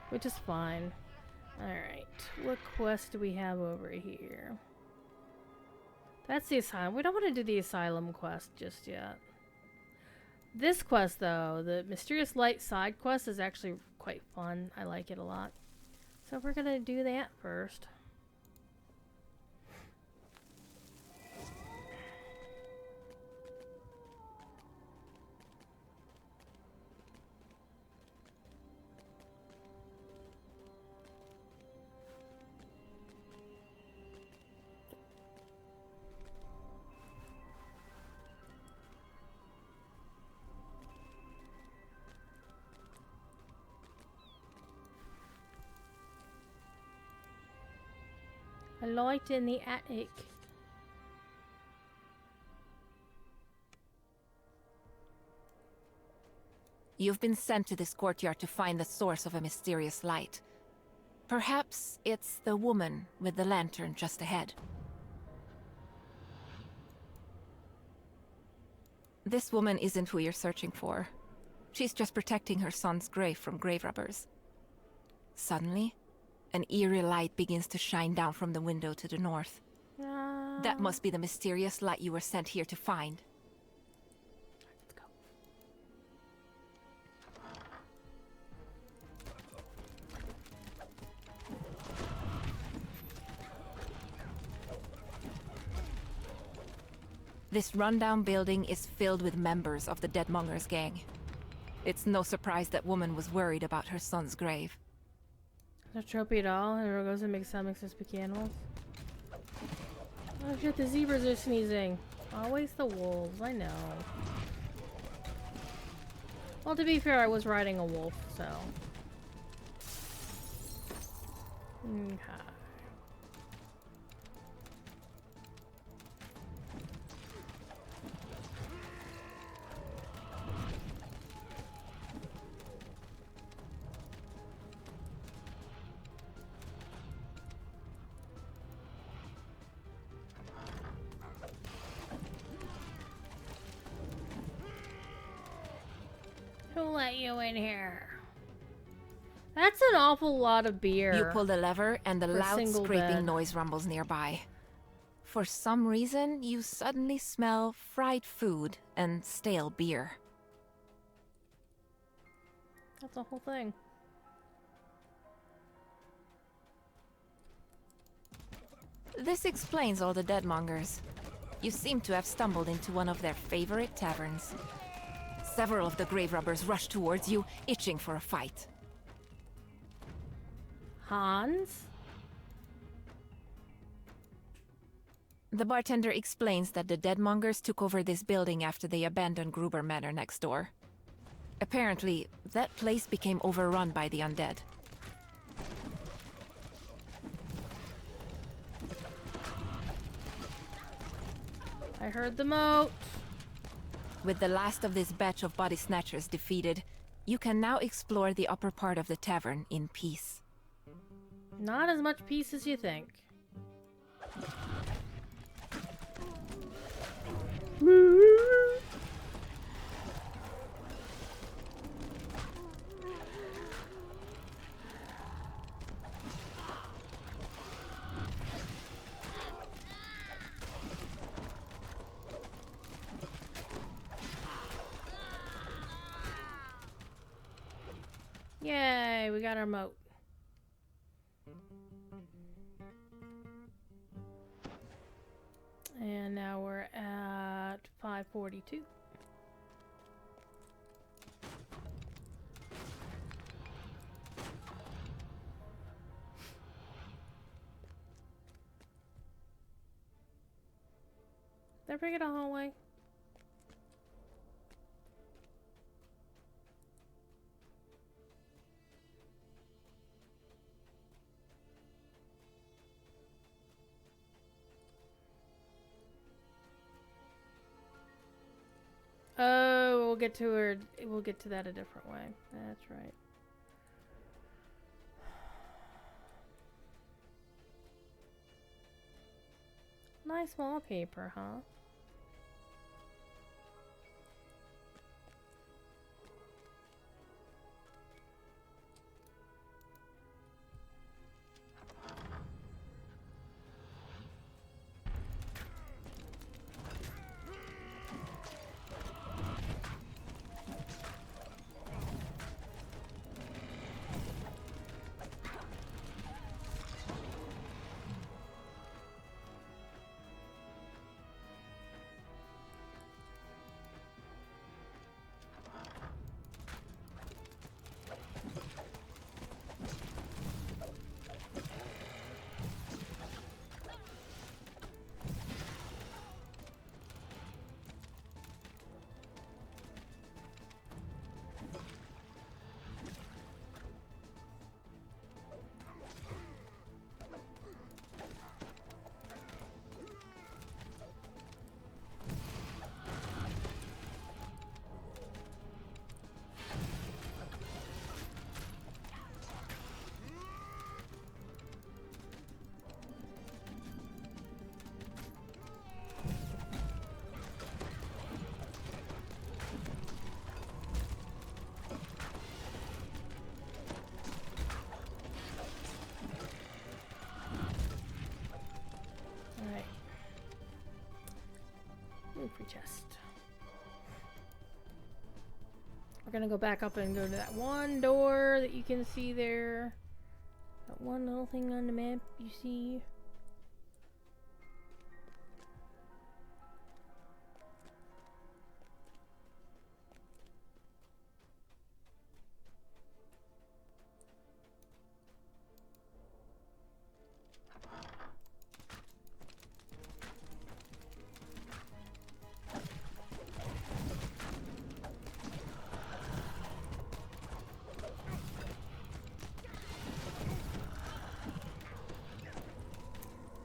which is fine. Alright, what quest do we have over here? That's the asylum. We don't want to do the asylum quest just yet. This quest, though, the Mysterious Light side quest, is actually quite fun. I like it a lot. So we're gonna do that first. A light in the attic. You've been sent to this courtyard to find the source of a mysterious light. Perhaps it's the woman with the lantern just ahead. This woman isn't who you're searching for. She's just protecting her son's grave from grave robbers. Suddenly, an eerie light begins to shine down from the window to the north. That must be the mysterious light you were sent here to find. Let's go. This rundown building is filled with members of the Deadmongers gang. It's no surprise that woman was worried about her son's grave. No trophy at all, and goes and makes some spooky animals. Oh shit, the zebras are sneezing. Always the wolves, I know. Well, to be fair, I was riding a wolf, so. Okay. Who let you in here? That's an awful lot of beer. You pull the lever and the For a loud single scraping bed. noise rumbles nearby. For some reason, you suddenly smell fried food and stale beer. That's the whole thing. This explains all the Deadmongers. You seem to have stumbled into one of their favorite taverns. Several of the grave robbers rush towards you, itching for a fight. Hans? The bartender explains that the Deadmongers took over this building after they abandoned Gruber Manor next door. Apparently, that place became overrun by the undead. I heard the moat. With the last of this batch of body snatchers defeated, you can now explore the upper part of the tavern in peace. Not as much peace as you think. Yay, we got our moat. And now we're at 542. Did I bring it a hallway? Oh, we'll get to her. We'll get to that a different way. That's right. Nice wallpaper, huh? Free chest. We're gonna go back up and go to that one door that you can see there. That one little thing on the map you see.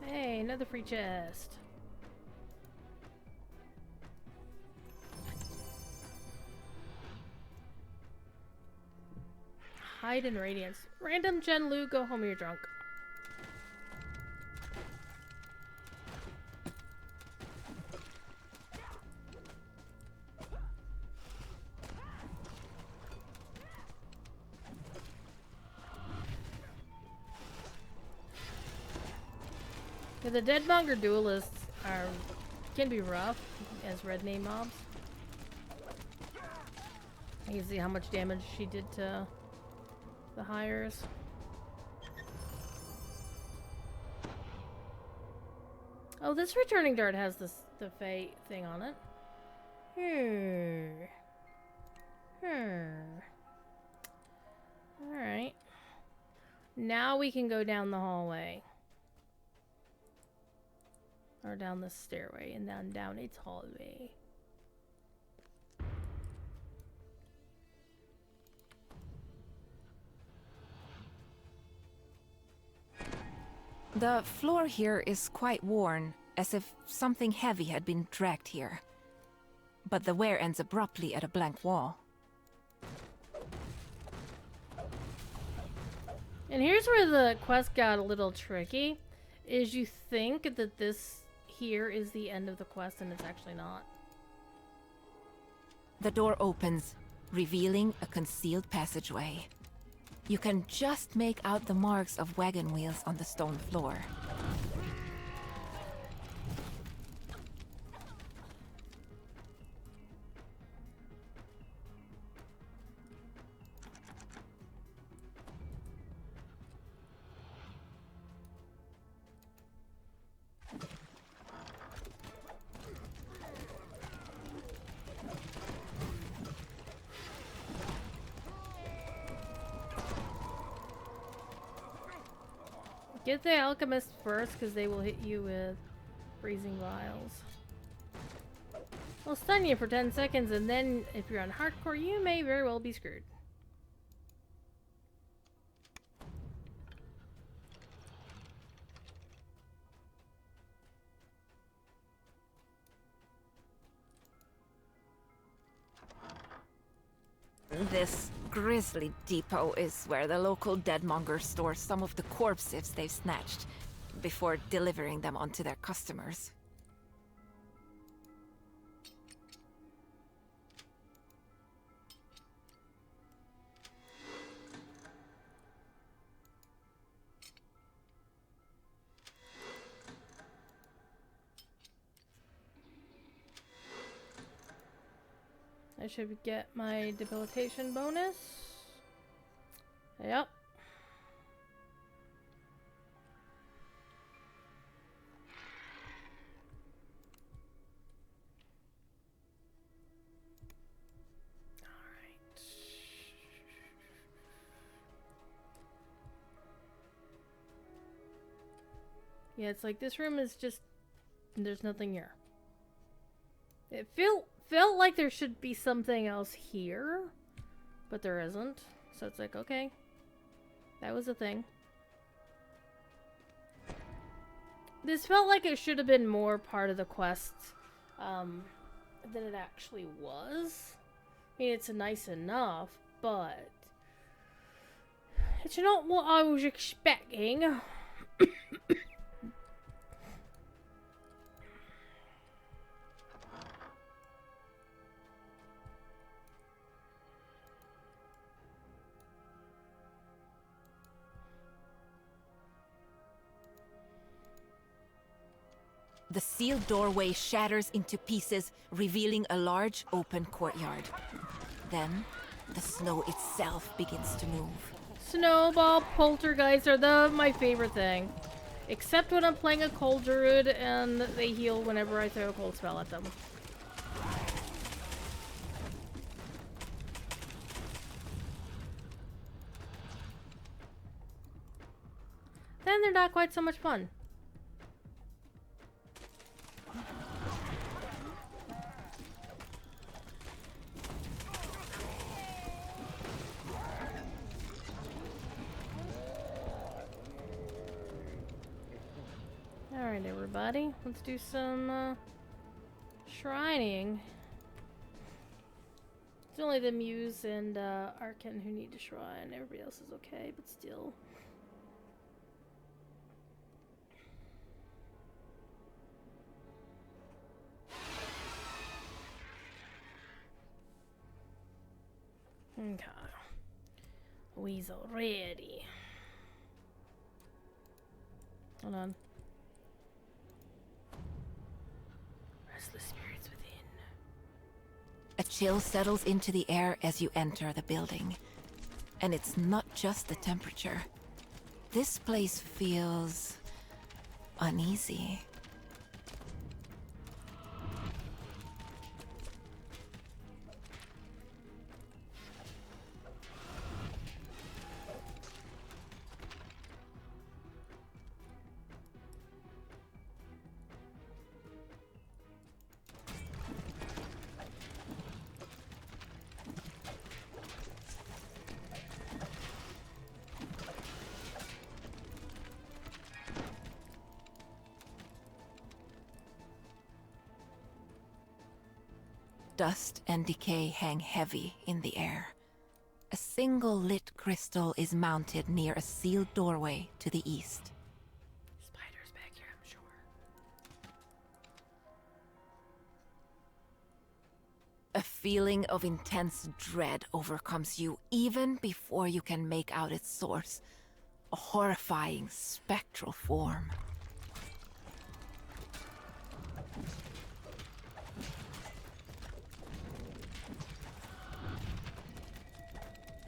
Hey, another free chest. Hide in radiance. Random gen loot, go home, you're drunk. Yeah, the dead monger duelists can be rough as red name mobs. You can see how much damage she did to the hires. Oh, this returning dart has the fate thing on it. Alright. Now we can go down the hallway. Or down the stairway and then down its hallway. The floor here is quite worn, as if something heavy had been dragged here. But the wear ends abruptly at a blank wall. And here's where the quest got a little tricky, is you think that this here is the end of the quest and it's actually not. The door opens, revealing a concealed passageway. You can just make out the marks of wagon wheels on the stone floor. Get the alchemist first, because they will hit you with freezing vials. They'll stun you for 10 seconds, and then if you're on hardcore, you may very well be screwed. This grisly depot is where the local deadmongers store some of the corpses they've snatched before delivering them onto their customers. I should get my debilitation bonus. Yep. Alright. Yeah, it's like this room is just... there's nothing here. It felt like there should be something else here, but there isn't. So it's like, okay, that was a thing. This felt like it should have been more part of the quest than it actually was. I mean, it's nice enough, but it's not what I was expecting. The sealed doorway shatters into pieces, revealing a large open courtyard. Then, the snow itself begins to move. Snowball poltergeists are my favorite thing. Except when I'm playing a cold druid and they heal whenever I throw a cold spell at them. Then they're not quite so much fun. Alright, everybody. Let's do some shrining. It's only the Muse and Arkan who need to shrine. Everybody else is okay, but still. Okay. Weasel ready. Hold on. Restless spirits within. A chill settles into the air as you enter the building. And it's not just the temperature. This place feels uneasy. Dust and decay hang heavy in the air. A single lit crystal is mounted near a sealed doorway to the east. Spiders back here, I'm sure. A feeling of intense dread overcomes you even before you can make out its source. A horrifying spectral form.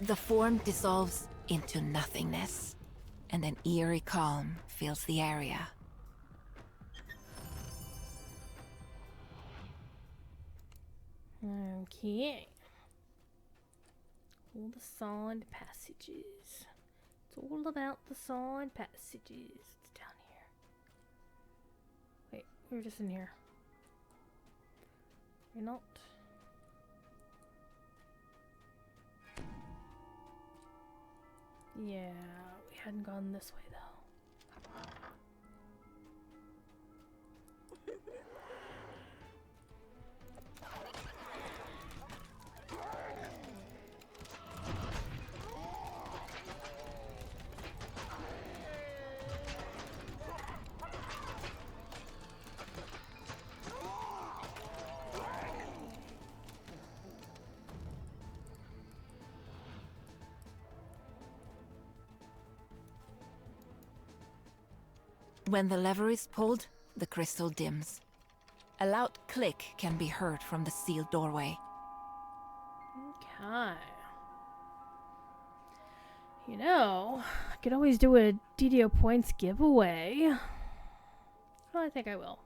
The form dissolves into nothingness, and an eerie calm fills the area. Okay. All the solid passages. It's all about the side passages. It's down here. Wait, we were just in here. You're not. Yeah, we hadn't gone this way though. When the lever is pulled, the crystal dims. A loud click can be heard from the sealed doorway. Okay. You know, I could always do a DDO points giveaway. Well, I think I will.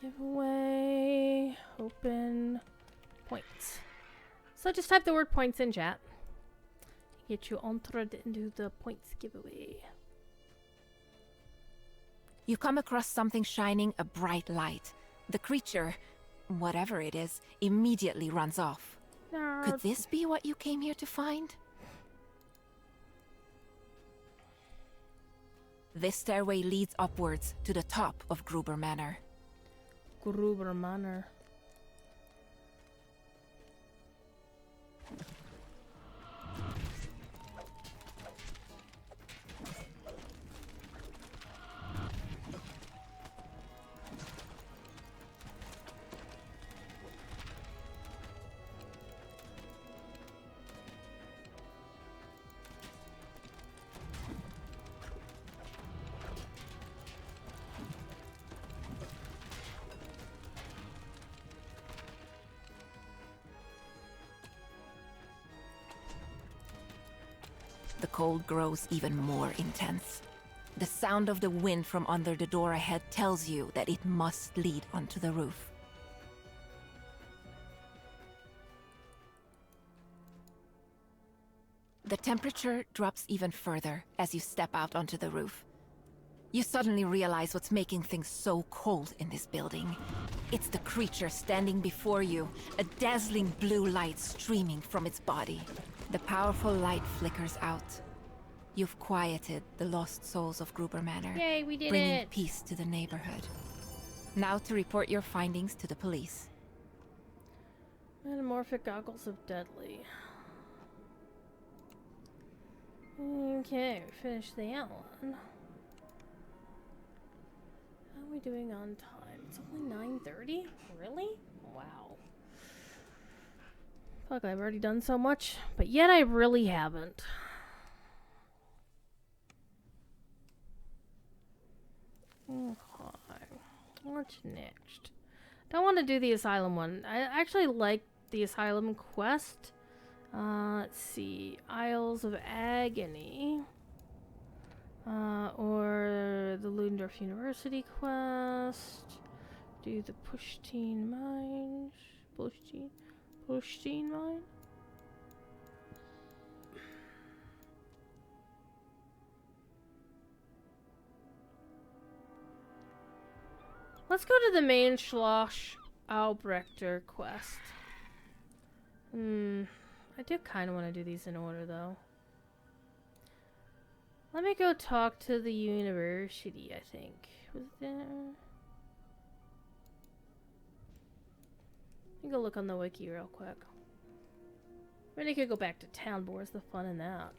Giveaway, open, points. So just type the word points in chat. Get you entered into the points giveaway. You come across something shining a bright light. The creature, whatever it is, immediately runs off. Could this be what you came here to find? This stairway leads upwards to the top of Gruber Manor. Gruber Manor. The cold grows even more intense. The sound of the wind from under the door ahead tells you that it must lead onto the roof. The temperature drops even further as you step out onto the roof. You suddenly realize what's making things so cold in this building. It's the creature standing before you, a dazzling blue light streaming from its body. The powerful light flickers out. You've quieted the lost souls of Gruber Manor, Yay, we did bringing it! peace to the neighborhood. Now to report your findings to the police. Metamorphic goggles of deadly. Okay, we finished that one. How are we doing on time? It's only 9:30? Really? Wow. Fuck, I've already done so much, but yet I really haven't. Okay. What's next? Don't want to do the asylum one. I actually like the asylum quest. Let's see. Isles of Agony. Or the Ludendorff University quest. Do the Pushteen Mine. Pushteen Mine? Let's go to the main Schloss Albrechter quest. I do kind of want to do these in order, though. Let me go talk to the university, I think. Was there... Let me go look on the wiki real quick. Maybe I could go back to town, but where's the fun in that?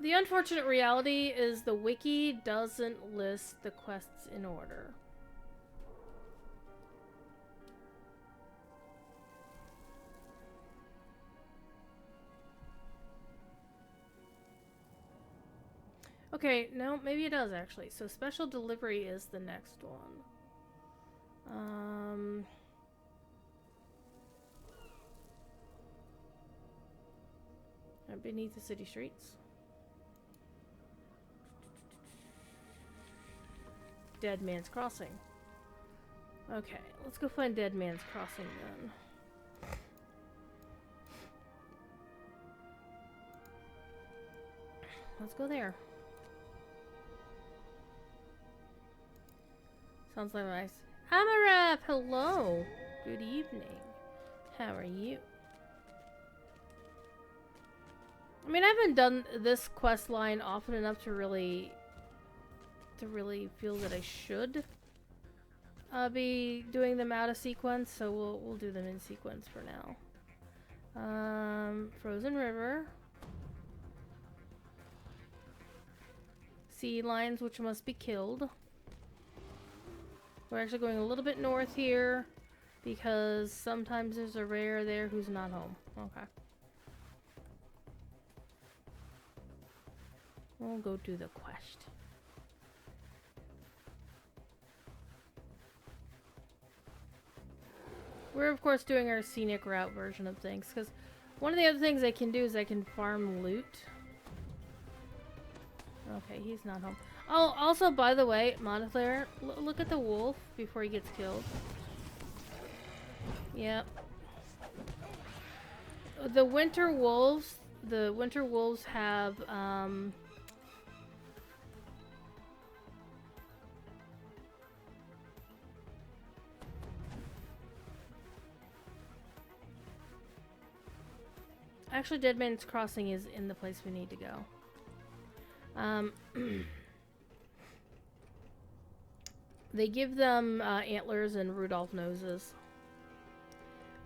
The unfortunate reality is the wiki doesn't list the quests in order. Okay, no, maybe it does actually. So special delivery is the next one. Beneath the city streets. Dead Man's Crossing. Okay, let's go find Dead Man's Crossing then. Let's go there. Sounds like nice. Amarap, hello. Good evening. How are you? I mean, I haven't done this quest line often enough to really feel that I should be doing them out of sequence, so we'll do them in sequence for now. Frozen River. Sea lions, which must be killed. We're actually going a little bit north here because sometimes there's a rare there who's not home. Okay. We'll go do the quest. We're of course doing our scenic route version of things because one of the other things I can do is I can farm loot. Okay, he's not home. Oh, also, by the way, Monoclair, look at the wolf before he gets killed. Yep. The winter wolves have, actually, Dead Man's Crossing is in the place we need to go. They give them antlers and Rudolph noses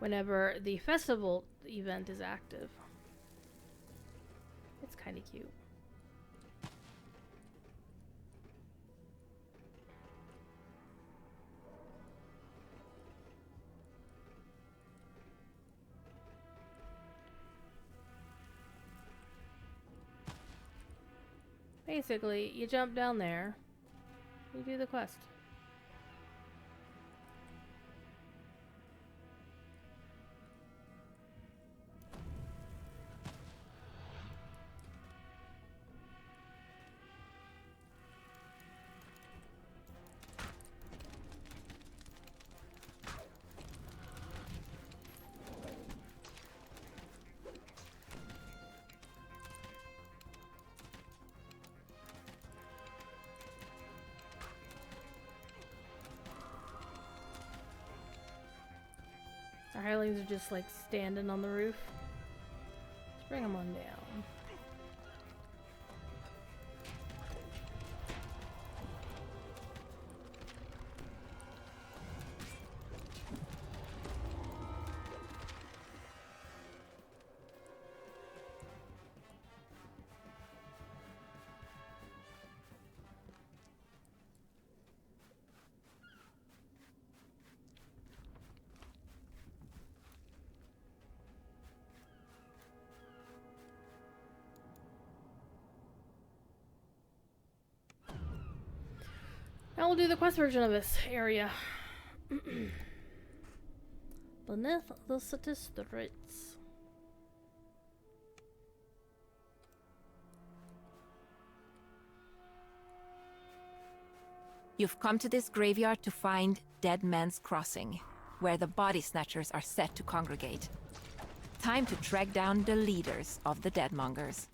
whenever the festival event is active. It's kind of cute. Basically, you jump down there, you do the quest. Our hirelings are just like standing on the roof. Let's bring them on down. Now we'll do the quest version of this area. Beneath the city streets. You've come to this graveyard to find Dead Man's Crossing, where the body snatchers are set to congregate. Time to track down the leaders of the Deadmongers.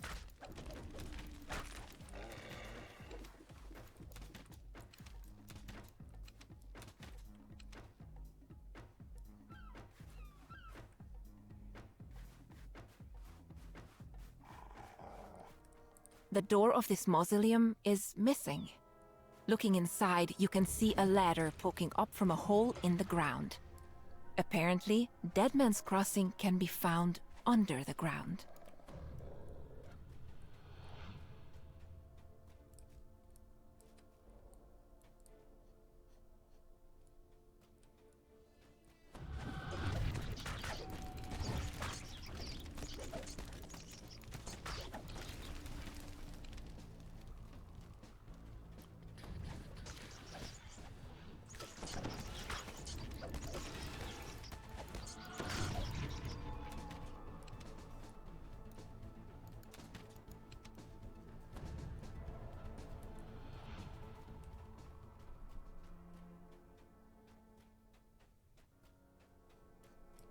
The door of this mausoleum is missing. Looking inside, you can see a ladder poking up from a hole in the ground. Apparently, Dead Man's Crossing can be found under the ground.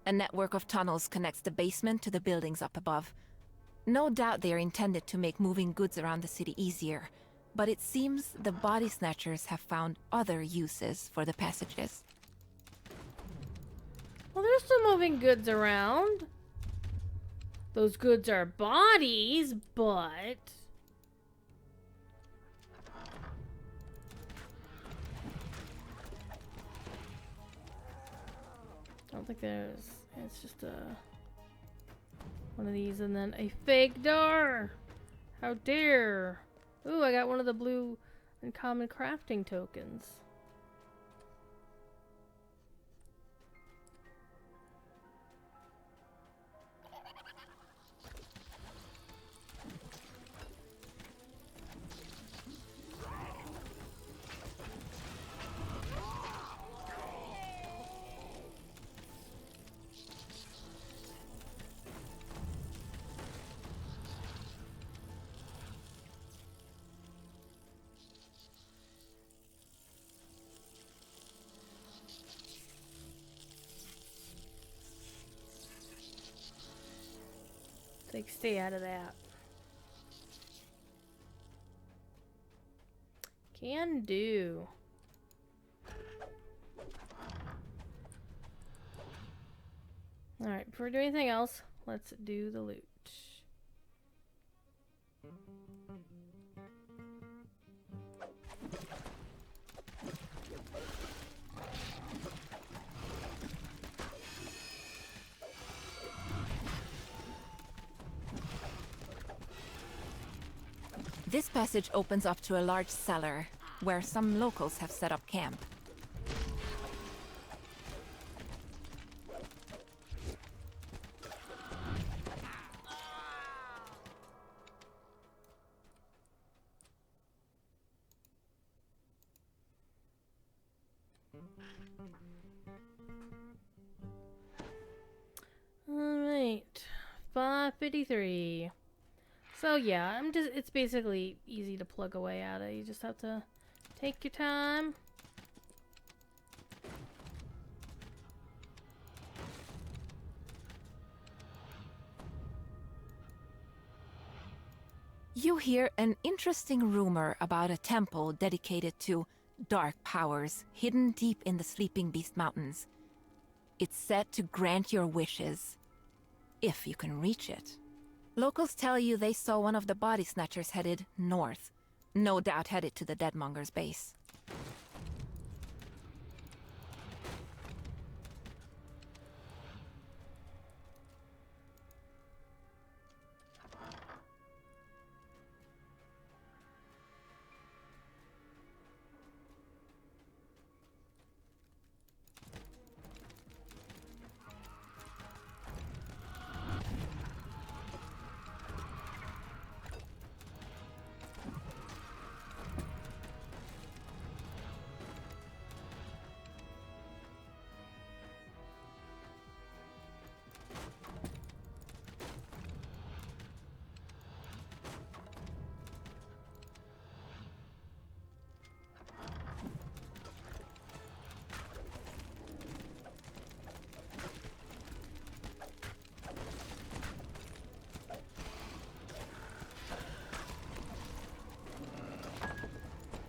A network of tunnels connects the basement to the buildings up above. No doubt they are intended to make moving goods around the city easier, but it seems the body snatchers have found other uses for the passages. Well, there's some moving goods around. Those goods are bodies, but... I don't think there's... It's just a... one of these and then a fake door! How dare! Ooh, I got one of the blue uncommon crafting tokens. Like, stay out of that. Can do. Alright, before we do anything else, let's do the loot. This passage opens up to a large cellar, where some locals have set up camp. Alright, 553. So yeah, it's basically easy to plug away at it. You just have to take your time. You hear an interesting rumor about a temple dedicated to dark powers hidden deep in the Sleeping Beast Mountains. It's said to grant your wishes, if you can reach it. Locals tell you they saw one of the body snatchers headed north, no doubt headed to the Deadmonger's base.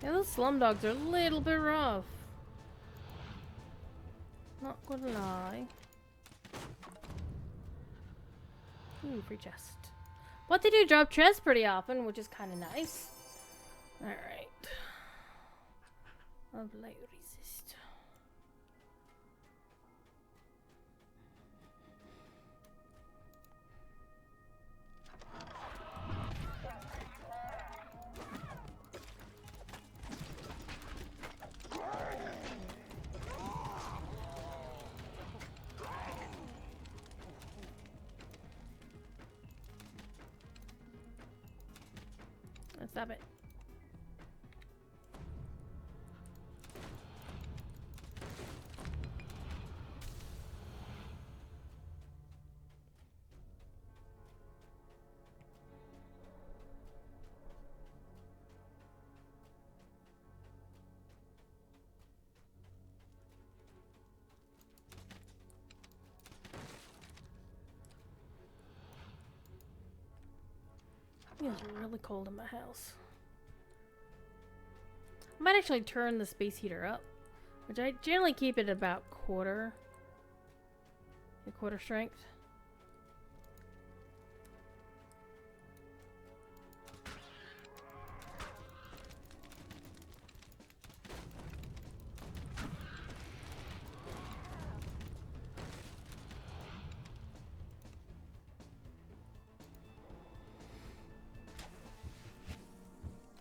Yeah, those slum dogs are a little bit rough. Not gonna lie. Ooh, free chest. But they do drop chests pretty often, which is kind of nice. Alright. Of light resist. Let's stop it. It's really cold in my house. I might actually turn the space heater up, which I generally keep it about quarter strength.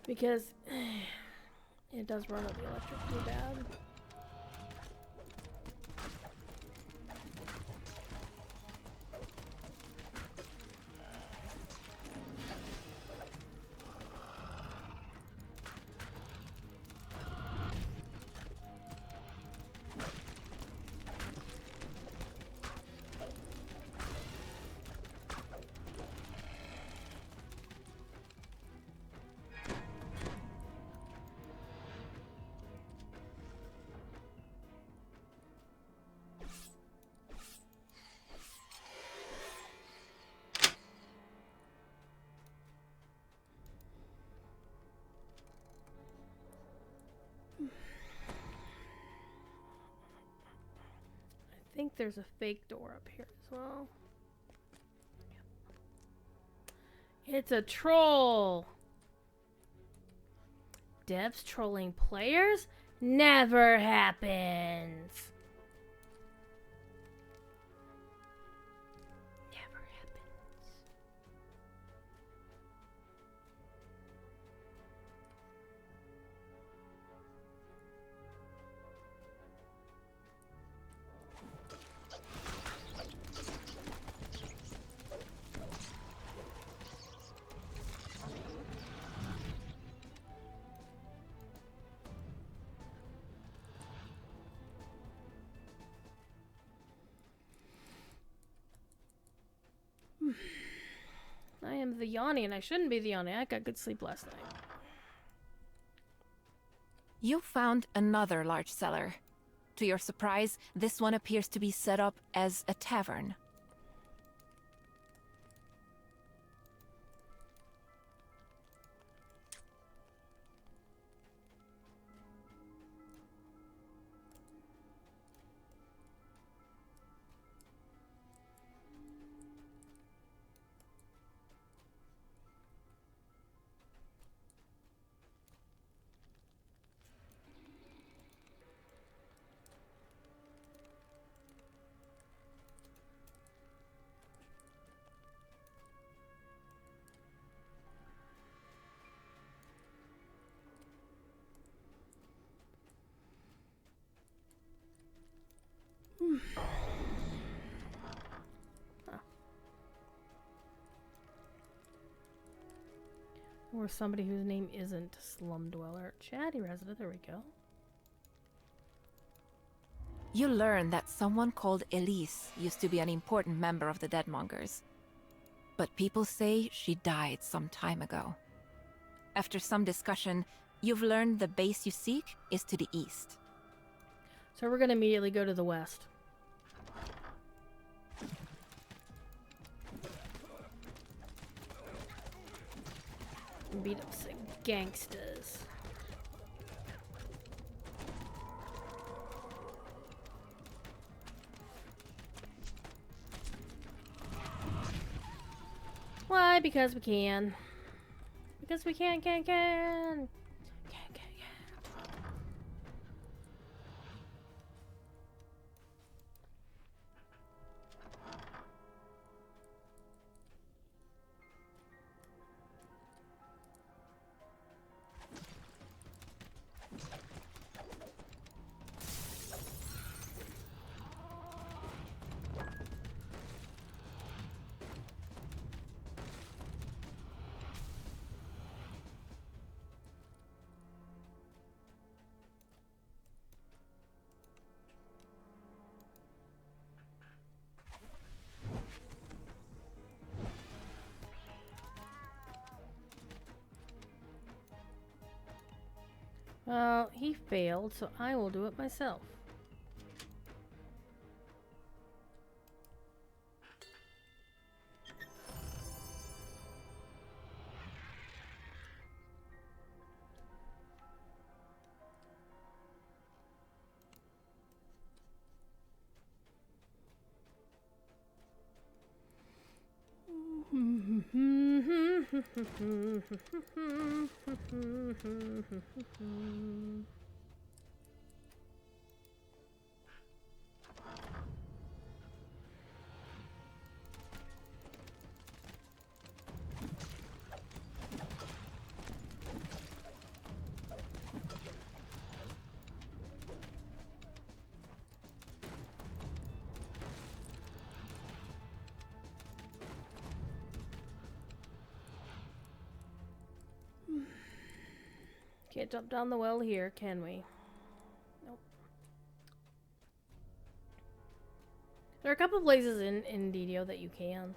Because it does run up the electric pretty bad. I think there's a fake door up here as well. It's a troll! Devs trolling players? Never happens! Never happens. I am the Yanni, and I shouldn't be the Yanni. I got good sleep last night. You found another large cellar. To your surprise, this one appears to be set up as a tavern. Or somebody whose name isn't Slum Dweller. Chatty Resident, there we go. You learn that someone called Elise used to be an important member of the Deadmongers. But people say she died some time ago. After some discussion, you've learned the base you seek is to the east. So we're gonna immediately go to the west. And beat up some gangsters. Why? Because we can. Because we can. Well, he failed, so I will do it myself. Can't jump down the well here, can we? Nope. There are a couple places in Didio that you can.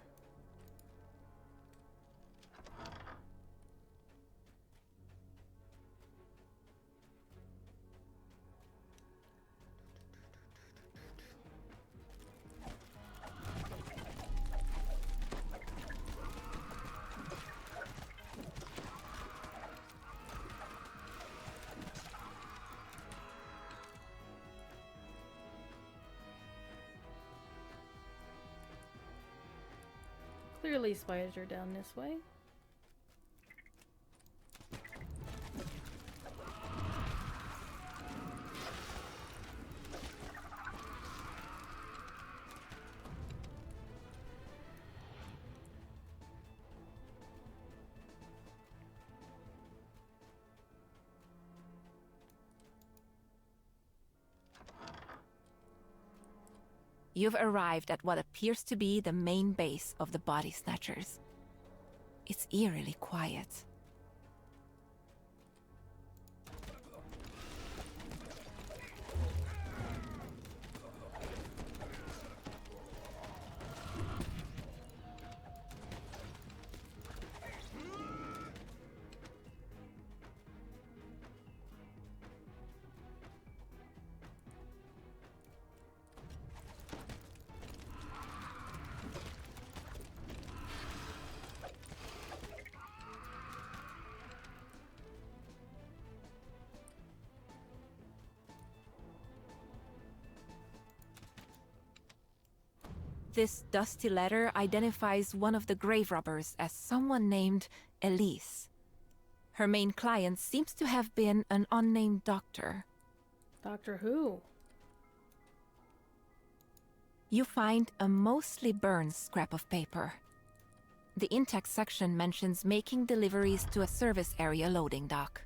Clearly spiders are down this way. You've arrived at what appears to be the main base of the Body Snatchers. It's eerily quiet. This dusty letter identifies one of the grave robbers as someone named Elise. Her main client seems to have been an unnamed doctor. Doctor Who? You find a mostly burned scrap of paper. The in-text section mentions making deliveries to a service area loading dock.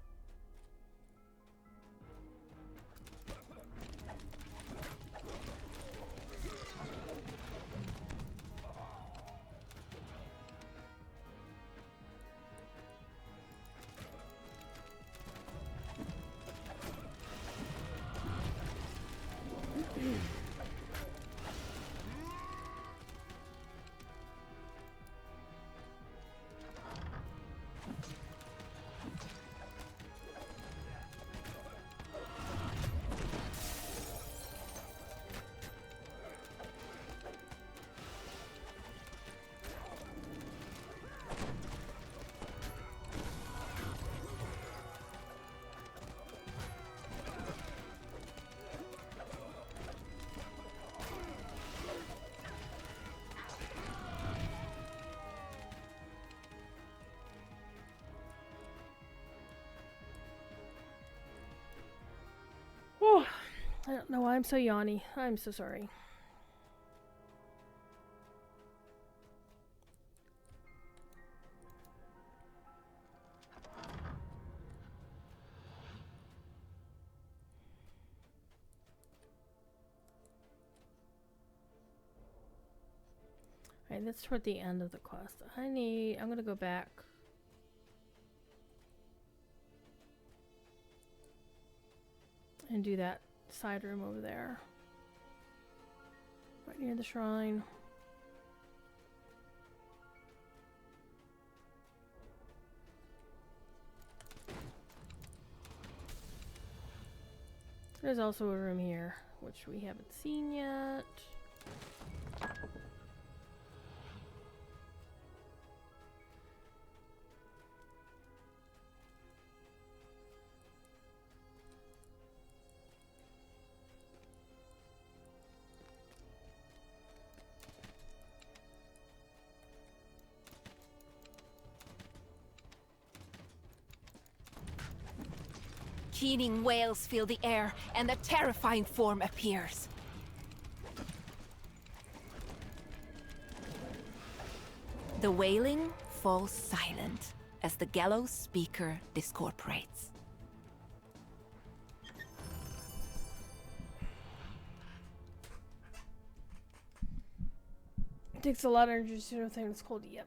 Oh, I don't know why I'm so yawny. I'm so sorry. Alright, that's toward the end of the quest. I'm gonna go back. And do that side room over there. Right near the shrine. There's also a room here, which we haven't seen yet. keening wails fill the air, and a terrifying form appears. The wailing falls silent as the gallows speaker discorporates. It takes a lot of energy to do a thing that's cold. Yep.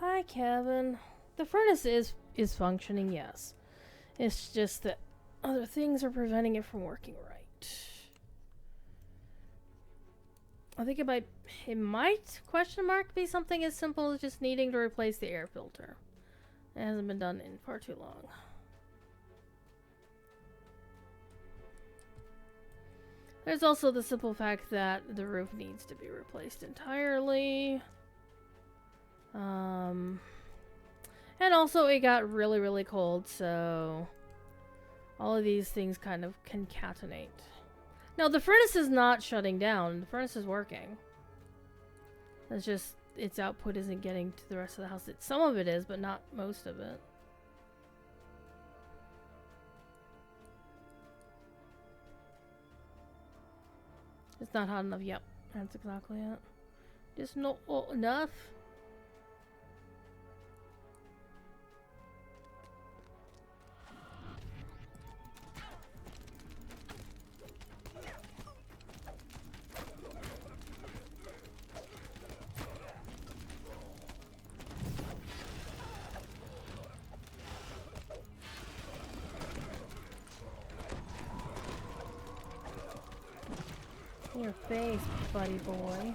Hi, Kevin. The furnace is functioning, yes. It's just that other things are preventing it from working right. I think it might, question mark, be something as simple as just needing to replace the air filter. It hasn't been done in far too long. There's also the simple fact that the roof needs to be replaced entirely. And also it got really, really cold, so all of these things kind of concatenate. No, the furnace is not shutting down. The furnace is working. It's just its output isn't getting to the rest of the house. Some of it is, but not most of it. It's not hot enough. Yep, that's exactly it. Just not hot enough. Your face, buddy boy.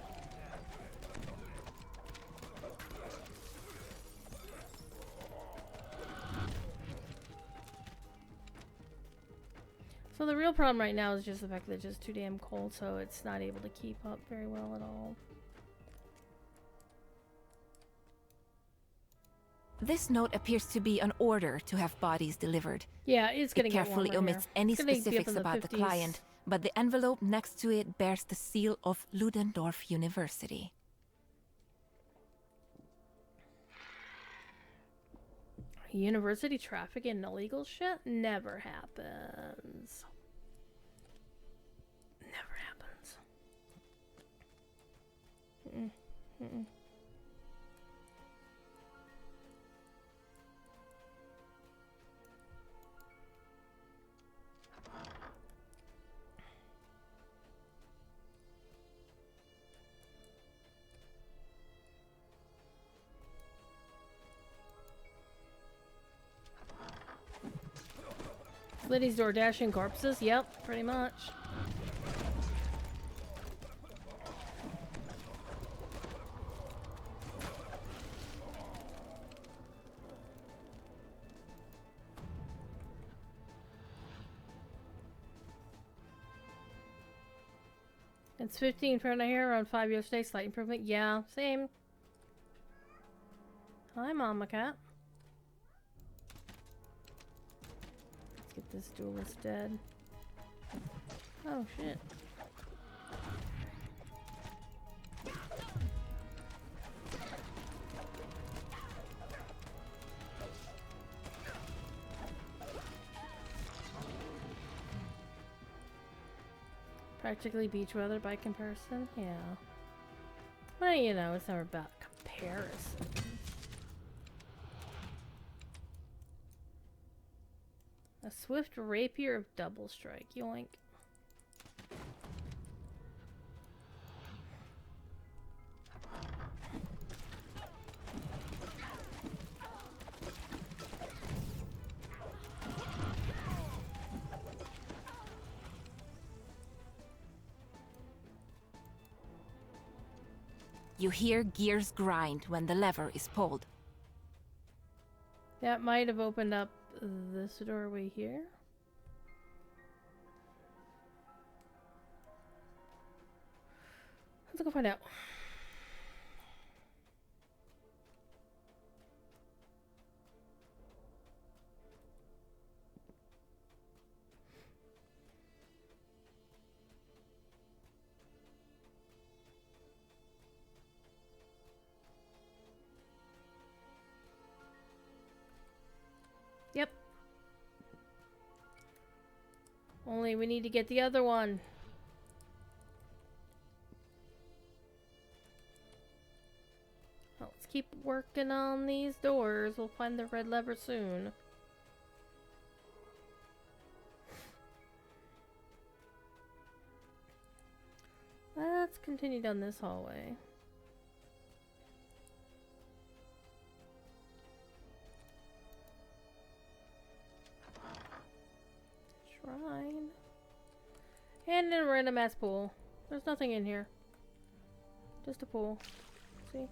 So the real problem right now is just the fact that it's just too damn cold, so it's not able to keep up very well at all. This note appears to be an order to have bodies delivered. Yeah, it's gonna It get carefully warmer omits here. any It's gonna be up specifics in the about the 50s. client, but the envelope next to it bears the seal of Ludendorff University. University traffic and illegal shit never happens. Never happens. Mm-mm. Liddy's door dashing corpses? Yep, pretty much. It's 15 Fahrenheit here, around 5 yesterday, slight improvement. Yeah, same. Hi, Mama Cat. Let's get this duelist dead. Oh, shit. Practically beach weather by comparison? Yeah. Well, you know, it's never about comparison. A swift rapier of double strike. Yoink. You hear gears grind when the lever is pulled. That might have opened up this doorway here. Let's go find out. Yep. Only we need to get the other one. Well, let's keep working on these doors. We'll find the red lever soon. Let's continue down this hallway. Shrine. And a random ass pool. There's nothing in here. Just a pool. See?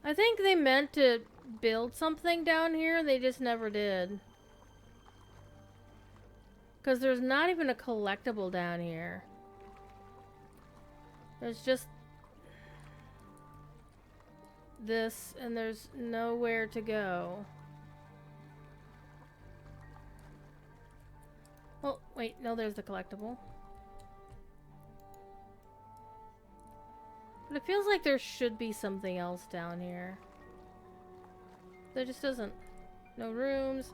I think they meant to build something down here. They just never did. Because there's not even a collectible down here. There's just this, and there's nowhere to go. Oh, wait, no, there's the collectible. But it feels like there should be something else down here. There just isn't. No rooms,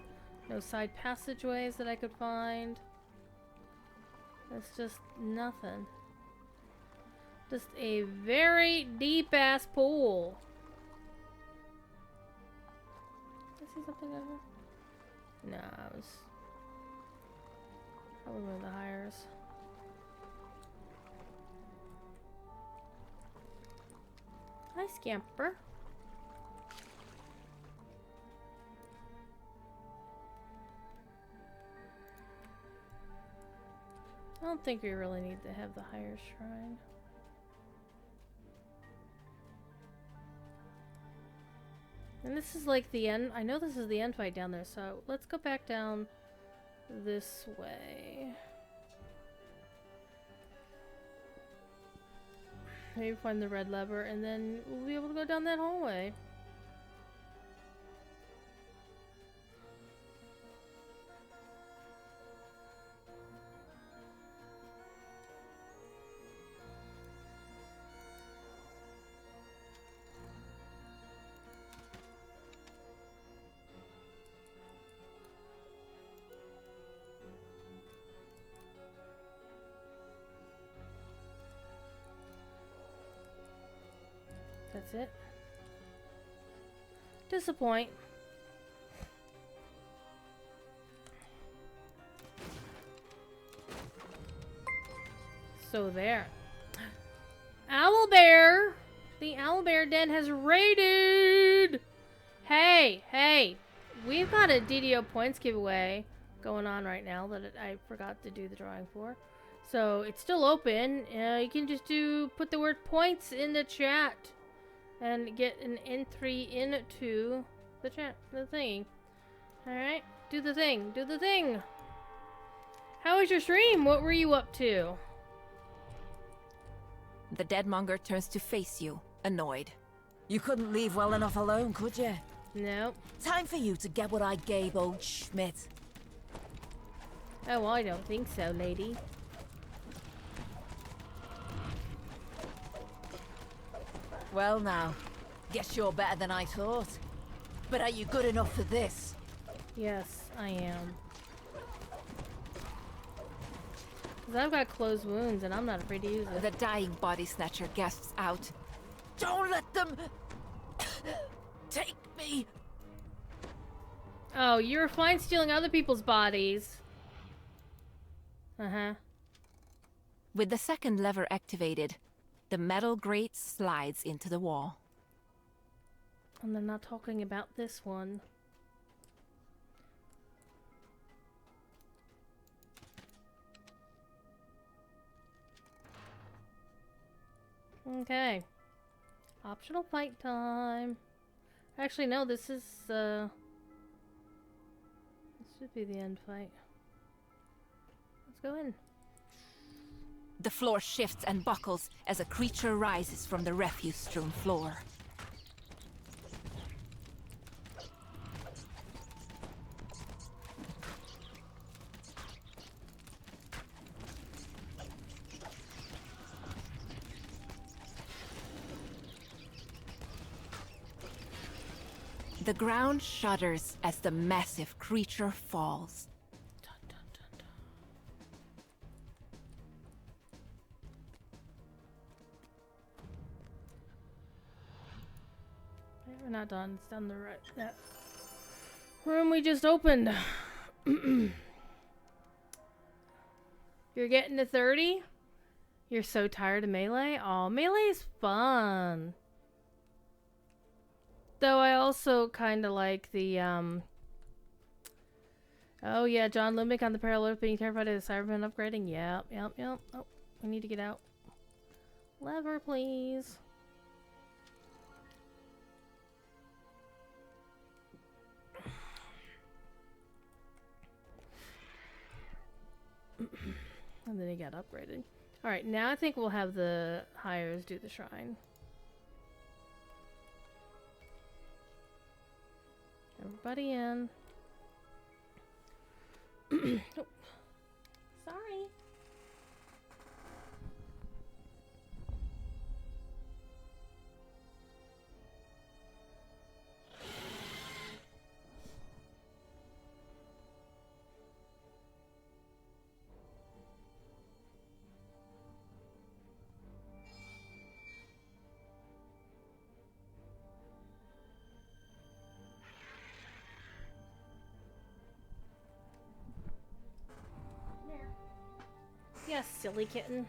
no side passageways that I could find. It's just nothing. Just a very deep-ass pool. Did I see something over here? No, I was... probably one of the hires. Hi, Scamper. I don't think we really need to have the higher shrine. And this is like the end. I know this is the end fight down there, so let's go back down this way. Maybe find the red lever, and then we'll be able to go down that hallway. That's it. Disappoint. So there. Owlbear! The Owlbear Den has raided! Hey, hey! We've got a DDO points giveaway going on right now that I forgot to do the drawing for. So it's still open. You can just put the word points in the chat and get an entry into the chat, the thingy. Alright, do the thing, do the thing! How was your stream? What were you up to? The Deadmonger turns to face you, annoyed. You couldn't leave well enough alone, could you? Nope. Time for you to get what I gave old Schmidt. Oh, I don't think so, lady. Well now, guess you're better than I thought. But are you good enough for this? Yes, I am. Because I've got closed wounds and I'm not afraid to use it. The dying body snatcher gasps out. Don't let them take me. Oh, you're fine stealing other people's bodies. Uh-huh. With the second lever activated, the metal grate slides into the wall. And they're not talking about this one. Okay. Optional fight time. Actually, no, this is, this should be the end fight. Let's go in. The floor shifts and buckles as a creature rises from the refuse-strewn floor. The ground shudders as the massive creature falls. Dun, dun, dun, dun. not done. It's down the right. That room we just opened. You're getting to 30? You're so tired of Melee? Aw, Melee's fun. Though I also kind of like the, Oh, yeah, John Lumick on the parallel being terrified of the Cybermen upgrading. Yep. Oh, we need to get out. Lever, please. And then he got upgraded. Alright, now I think we'll have the hires do the shrine. Everybody in. Oh. Sorry. Yes, silly kitten.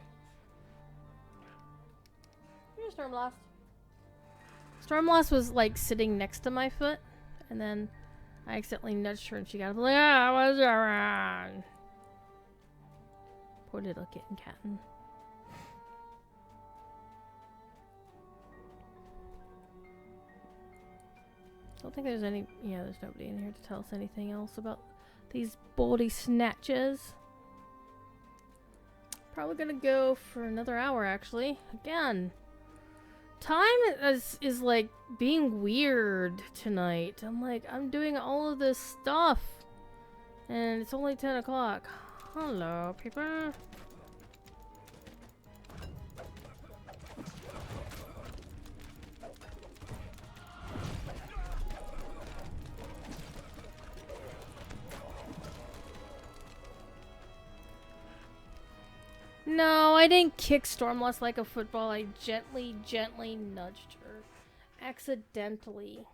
Here's Stormlost. Stormlost was like sitting next to my foot, and then I accidentally nudged her and she got up like, ah, what's wrong? Poor little kitten cattin. I don't think there's any, yeah, there's nobody in here to tell us anything else about these body snatches. Probably gonna go for another hour, actually. Again, time is like being weird tonight. I'm like, I'm doing all of this stuff, and it's only 10 o'clock. Hello, people. No, I didn't kick Stormlost like a football. I gently nudged her. Accidentally.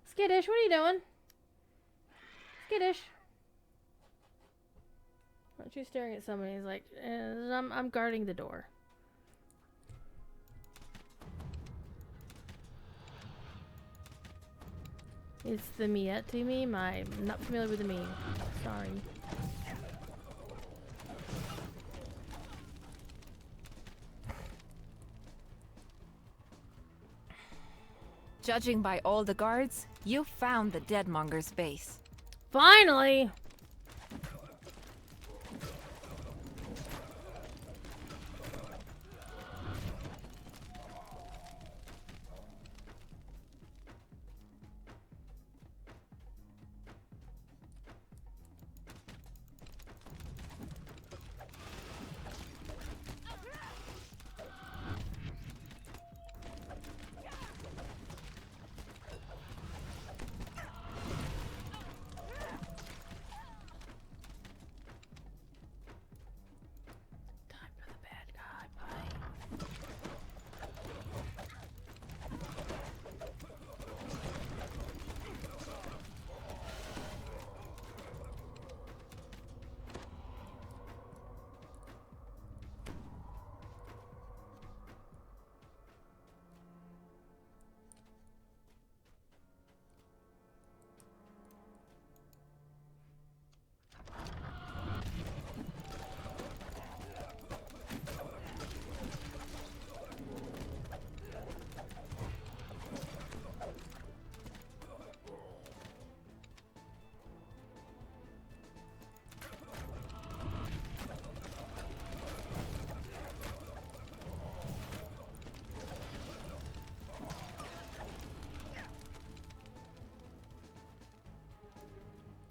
Skittish, what are you doing? Skittish. Oh, she's staring at somebody. He's like, I'm guarding the door. It's the Miette meme. I'm not familiar with the meme. Sorry. Judging by all the guards, you found the Deadmonger's base. Finally!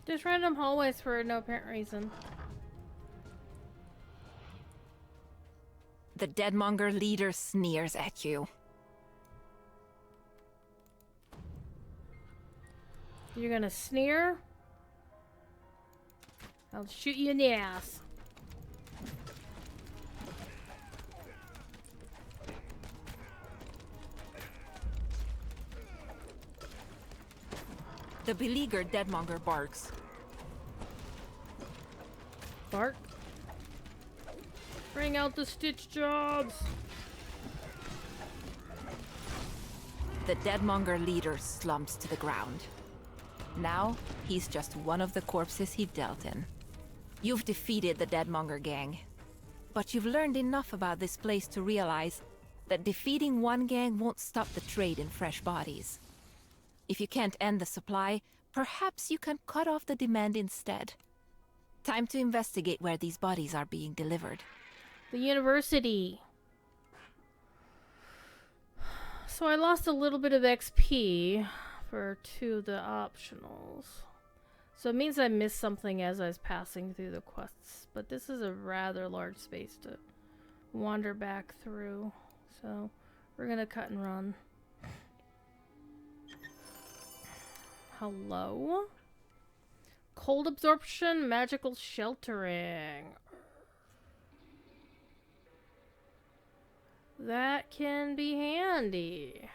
Just random hallways for no apparent reason. The Deadmonger leader sneers at you. You're gonna sneer? I'll shoot you in the ass. The beleaguered deadmonger barks. Bark. Bring out the stitch jobs. The deadmonger leader slumps to the ground. Now, he's just one of the corpses he dealt in. You've defeated the deadmonger gang. But you've learned enough about this place to realize that defeating one gang won't stop the trade in fresh bodies. If you can't end the supply, perhaps you can cut off the demand instead. Time to investigate where these bodies are being delivered. The university. So I lost a little bit of XP for 2 of the optionals. So it means I missed something as I was passing through the quests. But this is a rather large space to wander back through. So we're gonna cut and run. Hello? Cold absorption, magical sheltering. That can be handy.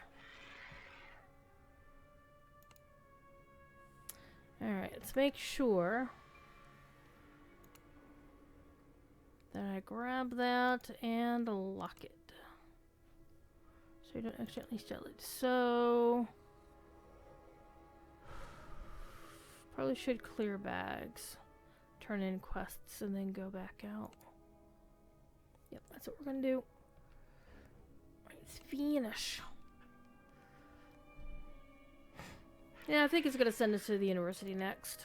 Alright, let's make sure that I grab that and lock it. So you don't accidentally sell it. So probably should clear bags, turn in quests, and then go back out. Yep, that's what we're gonna do. Let's finish. Yeah, I think it's gonna send us to the university next.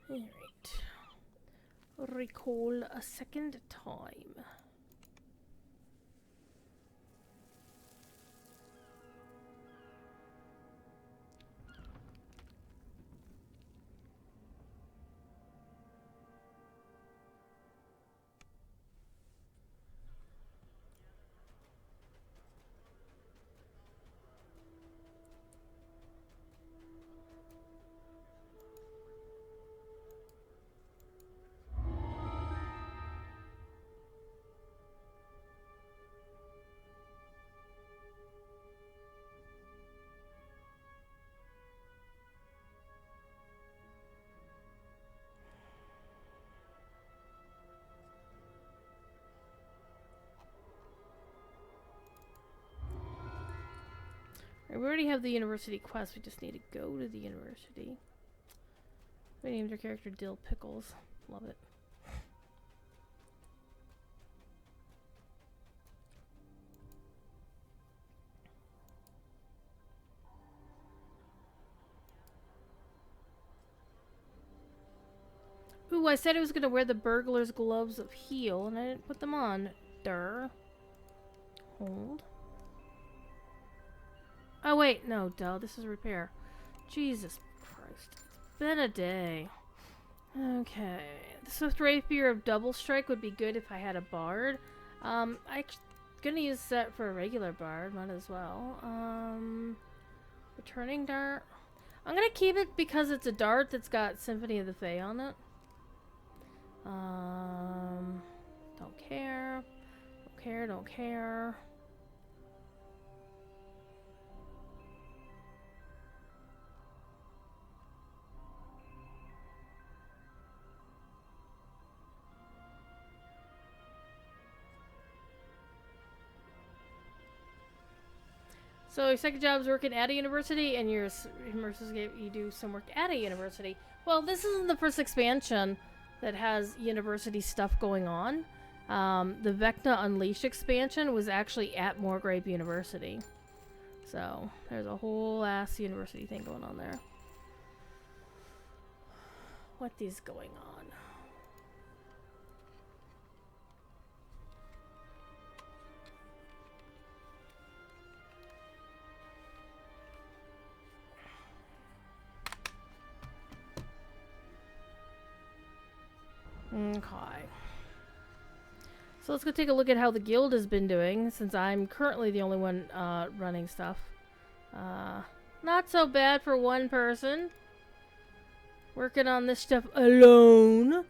Alright. Recall a second time. We already have the university quest, we just need to go to the university. We named our character Dill Pickles. Love it. Ooh, I said I was gonna wear the burglar's gloves of heal, and I didn't put them on. Durr. Hold. Oh wait, no, duh, this is repair. Jesus Christ. It's been a day. Okay. The Swift Rapier of Double Strike would be good if I had a bard. I'm gonna use that for a regular bard, might as well. Returning dart. I'm gonna keep it because it's a dart that's got Symphony of the Fae on it. Don't care. Don't care, don't care. So your second job is working at a university, and your immersive game you do some work at a university. Well, this isn't the first expansion that has university stuff going on. The Vecna Unleashed expansion was actually at Moorgrave University. So there's a whole ass university thing going on there. What is going on? Okay. So let's go take a look at how the guild has been doing, since I'm currently the only one running stuff. Not so bad for one person. working on this stuff alone.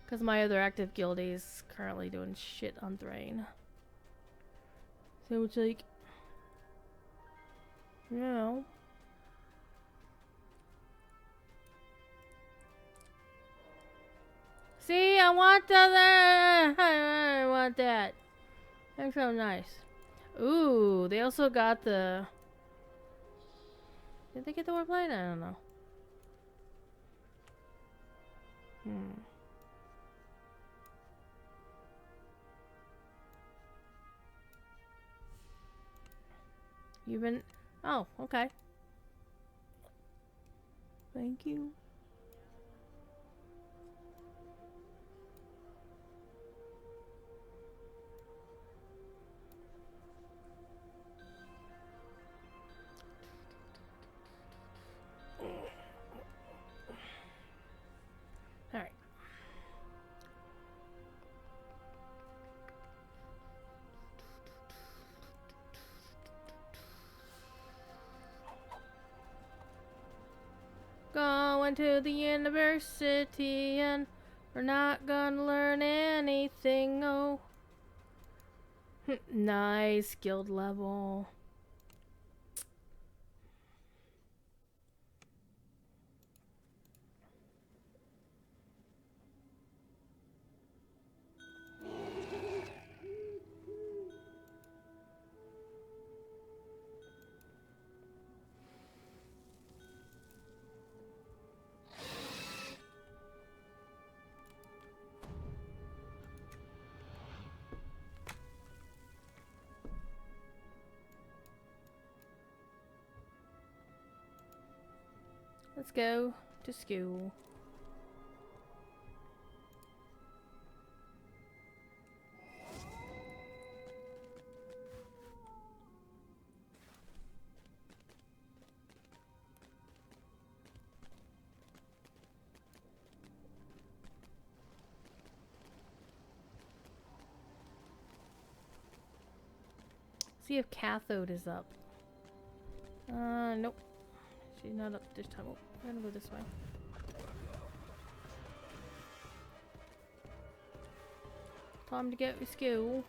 Because my other active guildie is currently doing shit on Thrain. So it's like, you know. See, I want the other. I want that. That's so nice. Ooh, they also got the. Did they get the warplane? I don't know. You've been. Oh, okay. Thank you. Alright. Going to the university and we're not gonna learn anything. Oh. Nice guild level. Let's go to school. See if Cathode is up. Nope. She's not up this time. Oh, I'm gonna go this way. Time to go to school.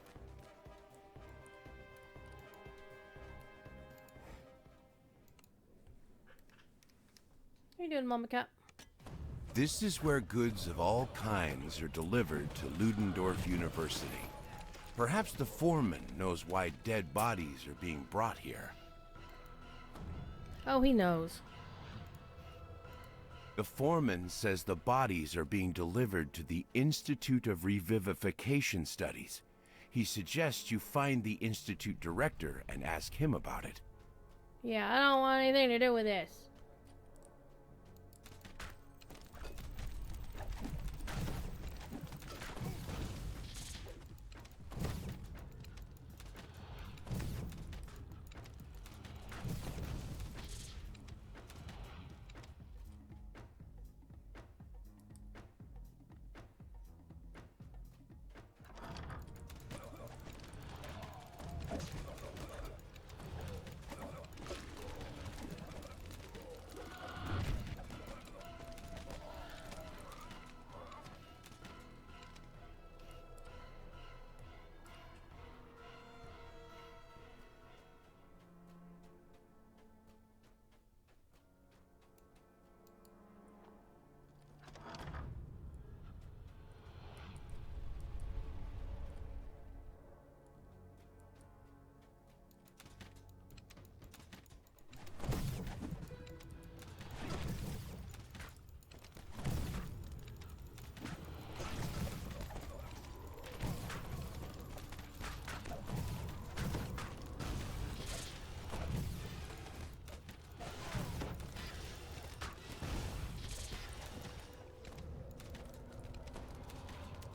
How you doing, Mama Cat? This is where goods of all kinds are delivered to Ludendorff University. Perhaps the foreman knows why dead bodies are being brought here. Oh, he knows. The foreman says the bodies are being delivered to the Institute of Revivification Studies. He suggests you find the Institute director and ask him about it. Yeah, I don't want anything to do with this.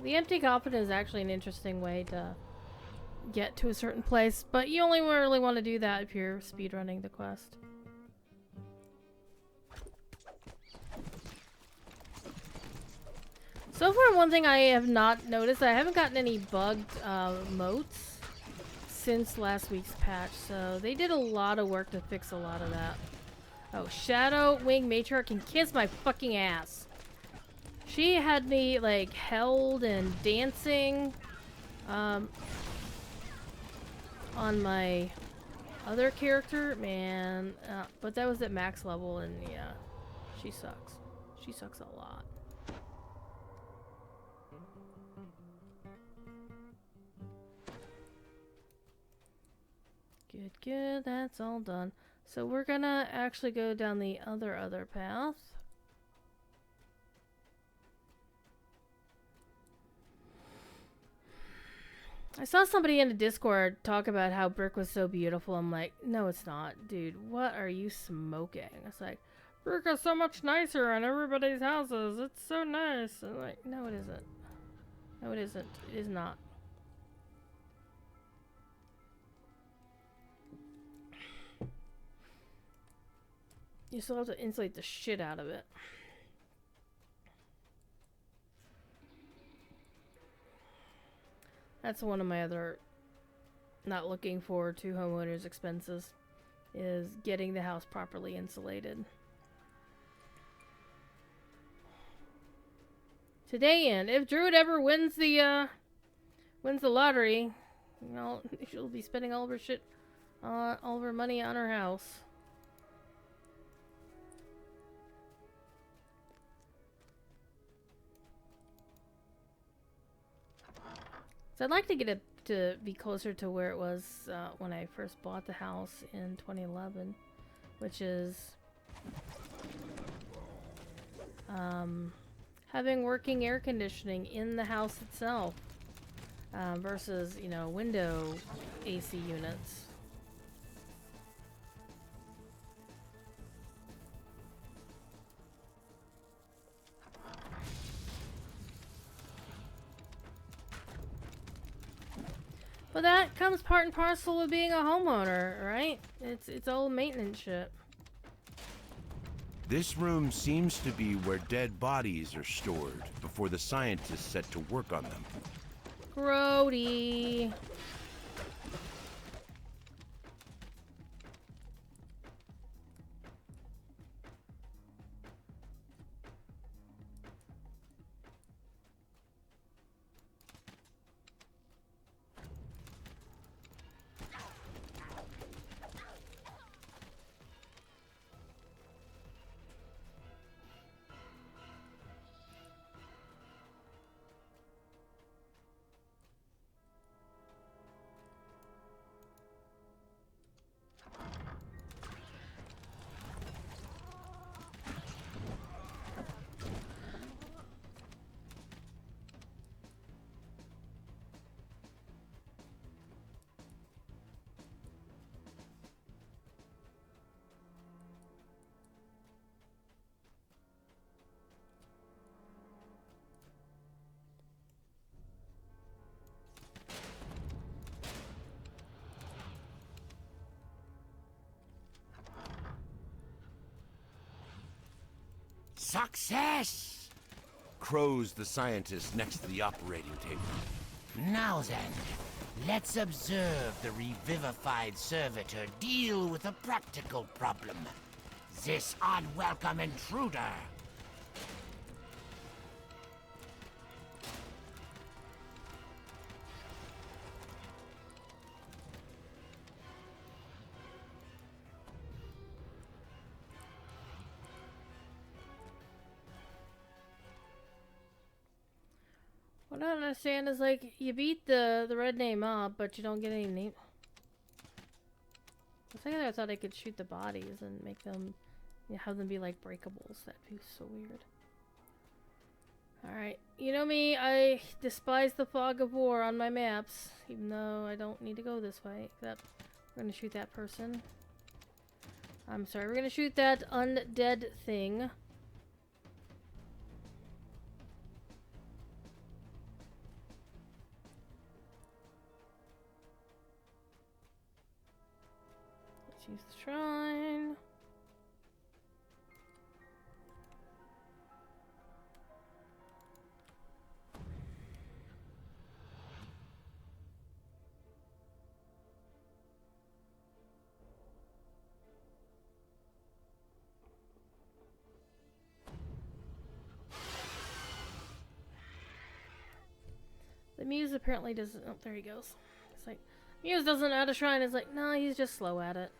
The empty coffin is actually an interesting way to get to a certain place, but you only really want to do that if you're speedrunning the quest. So far, one thing I have not noticed, I haven't gotten any bugged motes since last week's patch, so they did a lot of work to fix a lot of that. Oh, Shadow Wing Matriarch can kiss my fucking ass. She had me, like, held and dancing, on my other character, man. But that was at max level, and yeah, she sucks. She sucks a lot. Good, good, that's all done. So we're gonna actually go down the other path. I saw somebody in the Discord talk about how Brick was so beautiful. I'm like, no, it's not. Dude, what are you smoking? It's like, Brick is so much nicer in everybody's houses. It's so nice. I'm like, no, it isn't. No, it isn't. It is not. You still have to insulate the shit out of it. That's one of my other not looking forward to homeowners expenses, is getting the house properly insulated. Today in, if Druid ever wins the lottery, you know, she'll be spending all of her shit, all of her money on her house. So I'd like to get it to be closer to where it was when I first bought the house in 2011, which is having working air conditioning in the house itself versus, you know, window AC units. But that comes part and parcel of being a homeowner, right? It's all maintenance shit. This room seems to be where dead bodies are stored before the scientists set to work on them. Grody. Success! Crows the scientist next to the operating table. Now then, let's observe the revivified servitor deal with a practical problem. This unwelcome intruder. What I don't understand is, like, you beat the red name up, but you don't get any name. For a second I thought I could shoot the bodies and make them, you know, have them be like breakables. That'd be so weird. Alright, you know me, I despise the fog of war on my maps, even though I don't need to go this way, except we're gonna shoot that person. I'm sorry, we're gonna shoot that undead thing. Let's use the shrine. Muse apparently doesn't... Oh, there he goes. It's like, Muse doesn't know how to shrine. It's like, no, he's just slow at it.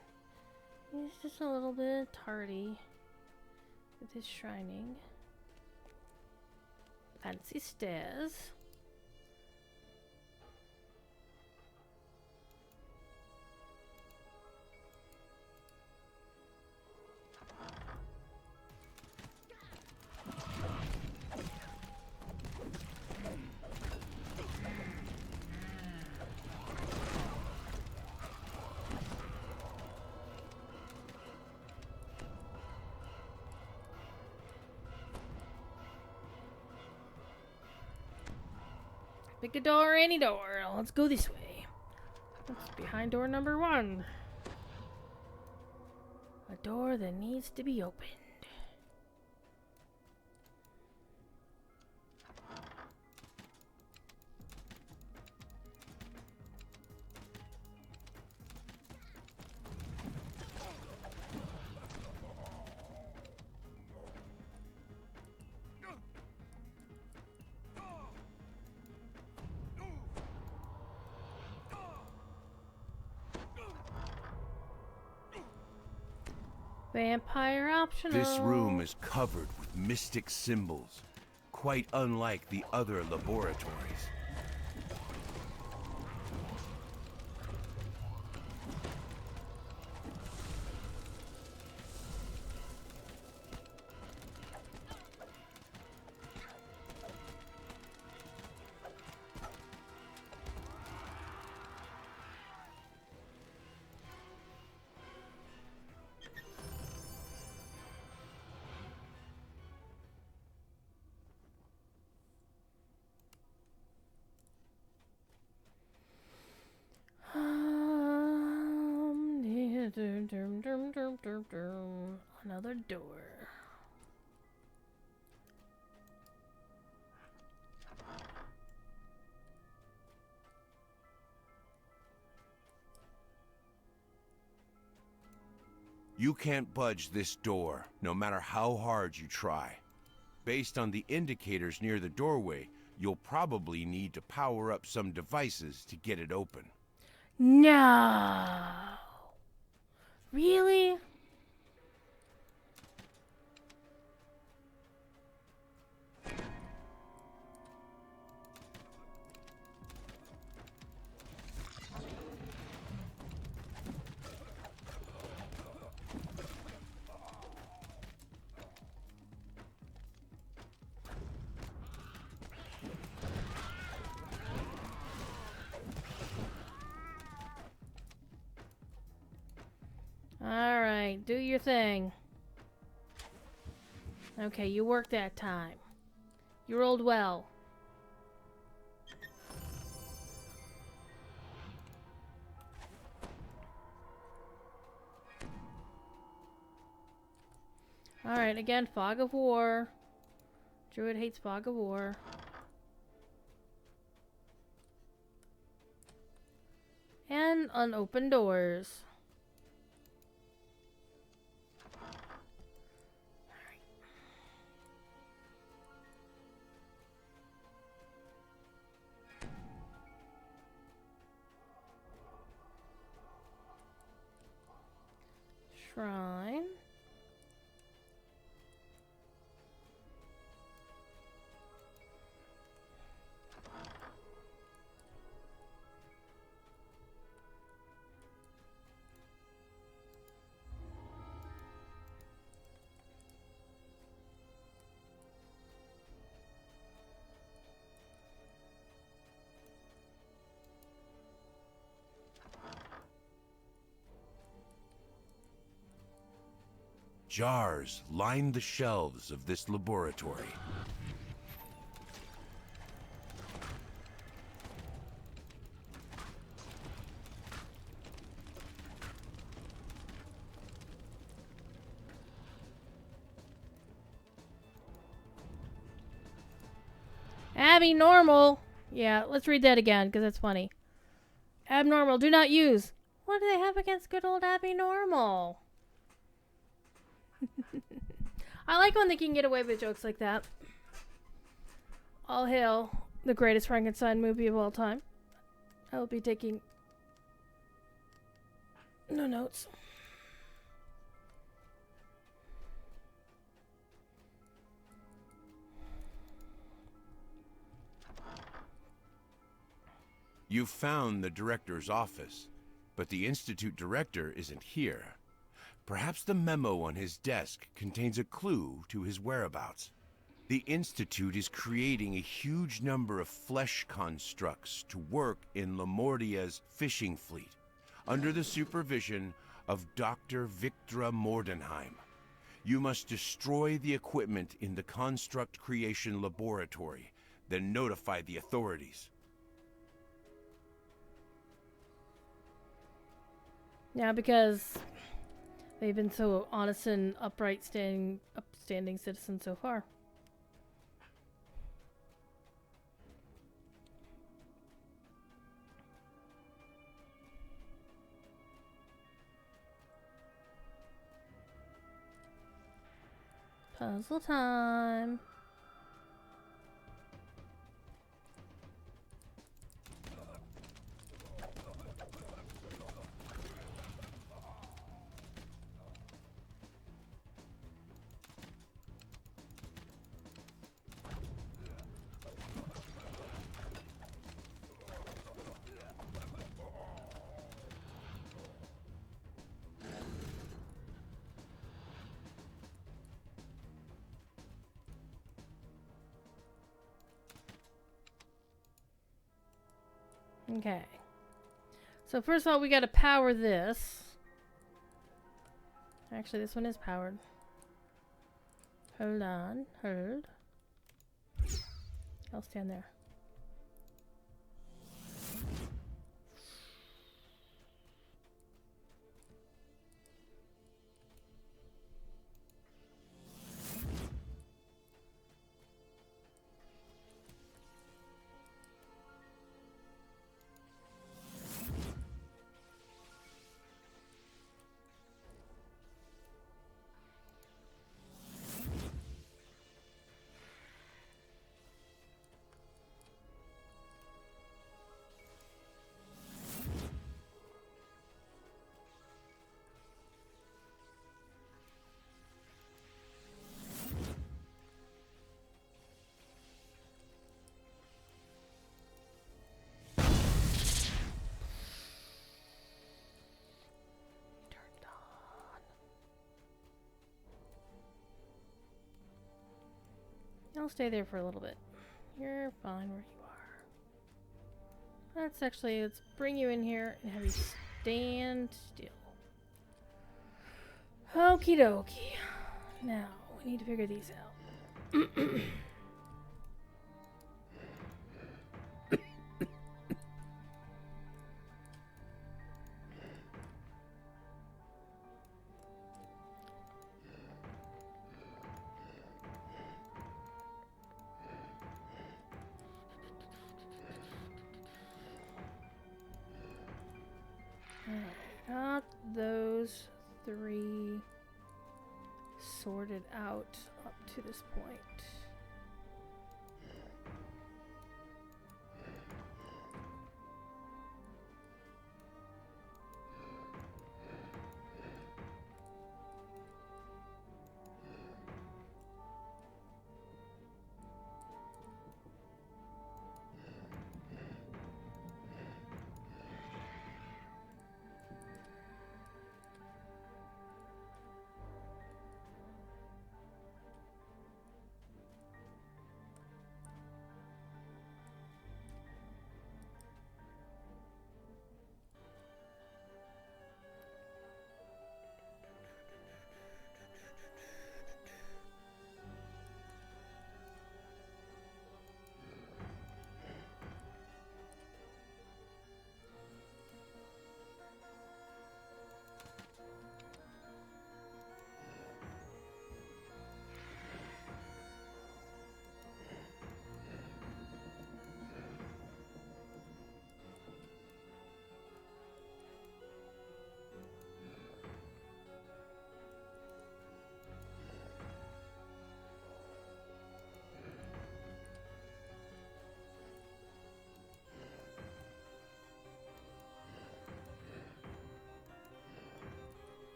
He's just a little bit tardy with his shrining. Fancy stairs. Pick a door, any door. Let's go this way. What's behind door number 1? A door that needs to be opened. Vampire optional. This room is covered with mystic symbols, quite unlike the other laboratories. Another door. You can't budge this door, no matter how hard you try. Based on the indicators near the doorway, you'll probably need to power up some devices to get it open. No. Really? Alright, do your thing. Okay, you worked that time. You rolled well. Alright, again, Fog of War. Druid hates Fog of War. And unopened doors. Shrine. Jars line the shelves of this laboratory. Abnormal. Yeah, let's read that again because that's funny. Abnormal. Do not use. What do they have against good old abnormal? I like when they can get away with jokes like that. All hail the greatest Frankenstein movie of all time. I will be taking no notes. You've found the director's office, but the Institute director isn't here. Perhaps the memo on his desk contains a clue to his whereabouts. The Institute is creating a huge number of flesh constructs to work in Lamordia's fishing fleet, under the supervision of Dr. Victra Mordenheim. You must destroy the equipment in the construct creation laboratory, then notify the authorities. Yeah, because they've been so honest and upstanding citizens so far. Puzzle time. Okay. So first of all, we gotta power this. Actually, this one is powered. Hold on. Hold. I'll stand there. I'll stay there for a little bit. You're fine where you are. Let's bring you in here and have you stand still. Okie dokie. Now, we need to figure these out. Got those three sorted out up to this point.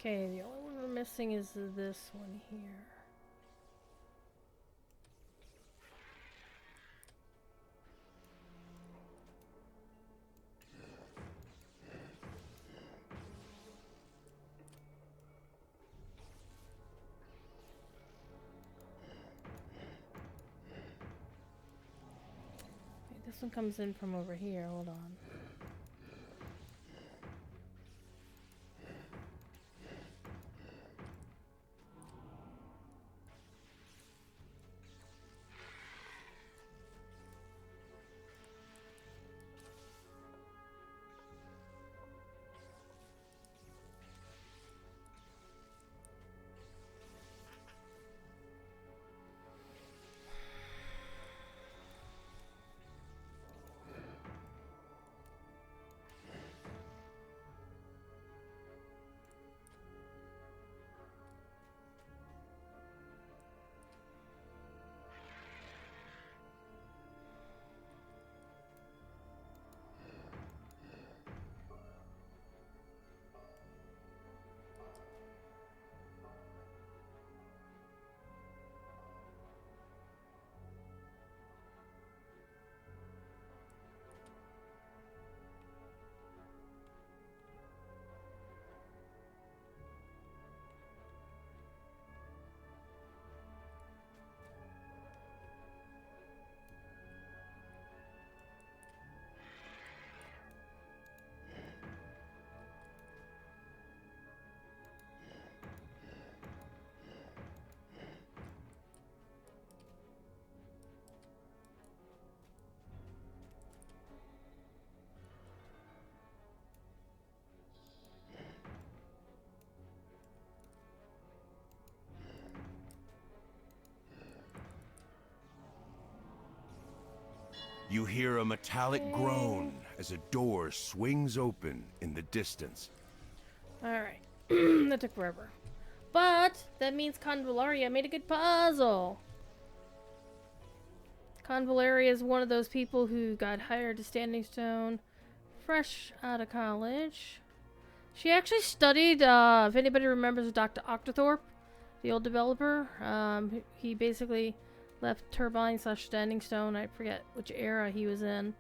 Okay, the only one we're missing is this one here. Okay, this one comes in from over here. Hold on. You hear a metallic groan as a door swings open in the distance. Alright. That took forever. But that means Convallaria made a good puzzle. Convallaria is one of those people who got hired to Standing Stone fresh out of college. She actually studied, if anybody remembers Dr. Octothorpe, the old developer. He basically left Turbine / Standing Stone. I forget which era he was in.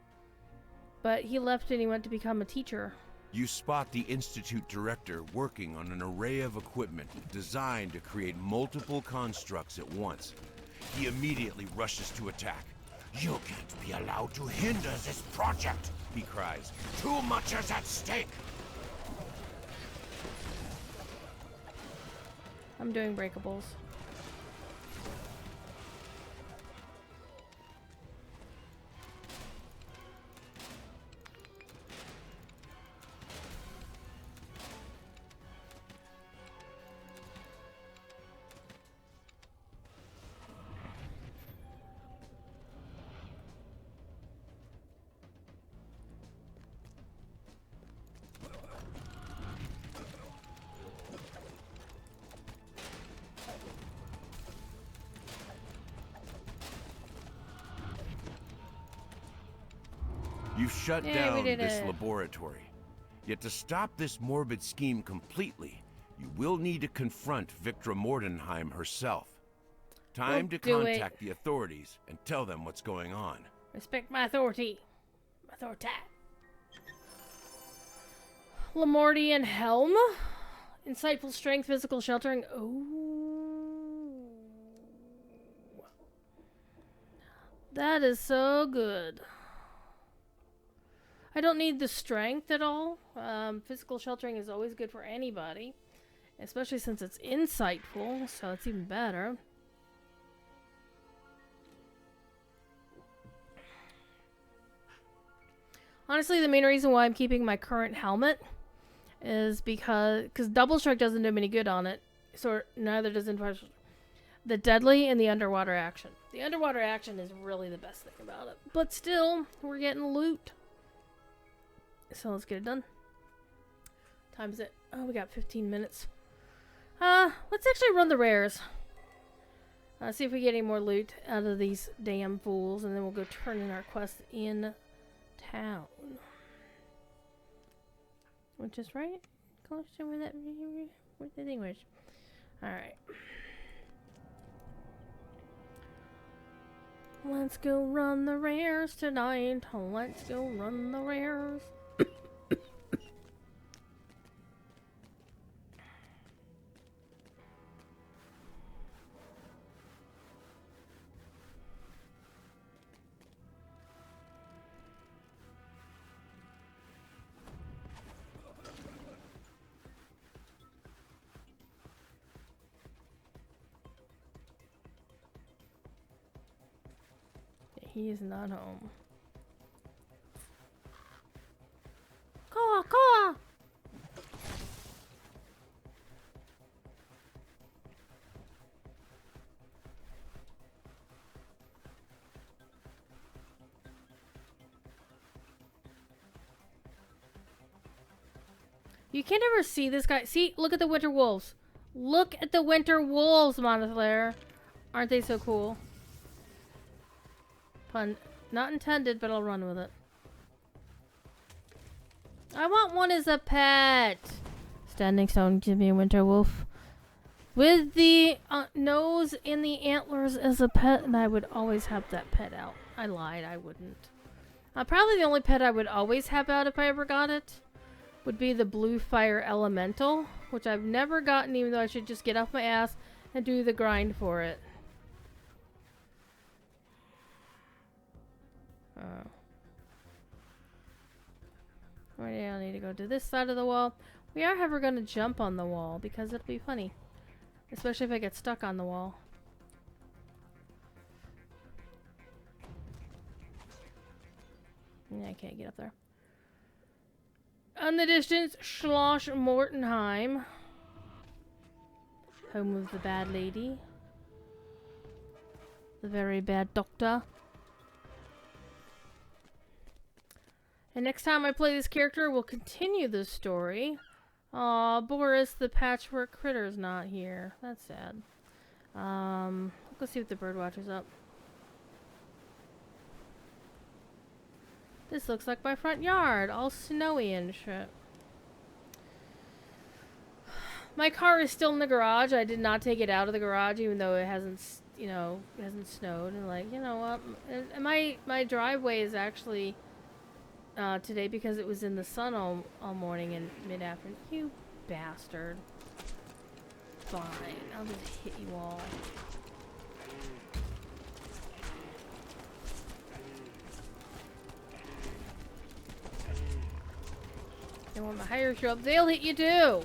But he left and he went to become a teacher. You spot the Institute director working on an array of equipment designed to create multiple constructs at once. He immediately rushes to attack. You can't be allowed to hinder this project, He cries. Too much is at stake. I'm doing breakables. You've shut Yay, we down did this it. laboratory. Yet to stop this morbid scheme completely, you will need to confront Victra Mordenheim herself. Time to do it. contact the authorities and tell them what's going on. Respect my authority. Authority. Lamortian Helm. Insightful strength, physical sheltering. Oh. That is so good. I don't need the strength at all. Physical sheltering is always good for anybody. Especially since it's insightful, so it's even better. Honestly, the main reason why I'm keeping my current helmet is because double strike doesn't do me any good on it. So neither does the deadly and the underwater action. The underwater action is really the best thing about it. But still, we're getting loot. So let's get it done. Time is it? Oh, we got 15 minutes. Let's actually run the rares. See if we get any more loot out of these damn fools, and then we'll go turn in our quest in town. Which is right close to where that Where's the thing? Alright. Let's go run the rares tonight. Let's go run the rares. He is not home. Koa, Koa! You can't ever see this guy. See, look at the winter wolves. Look at the winter wolves, Monothlair. Aren't they so cool? Pun not intended, but I'll run with it. I want one as a pet. Standing stone, give me a winter wolf. With the nose and the antlers as a pet, and I would always have that pet out. I lied, I wouldn't. Probably the only pet I would always have out if I ever got it would be the blue fire elemental, which I've never gotten, even though I should just get off my ass and do the grind for it. Right, yeah, I need to go to this side of the wall. We are, however, going to jump on the wall because it'll be funny. Especially if I get stuck on the wall. Yeah, I can't get up there. In the distance, Schloss Mortenheim. Home of the bad lady. The very bad doctor. And next time I play this character, we'll continue the story. Aw, Boris, the patchwork critter's not here. That's sad. Let's go see if the birdwatcher's up. This looks like my front yard, all snowy and shit. My car is still in the garage. I did not take it out of the garage, even though it hasn't, you know, it hasn't snowed. And like, you know what? And my driveway is actually today because it was in the sun all morning and mid-afternoon. You bastard. Fine, I'll just hit you all. And when the hires show up, they'll hit you too!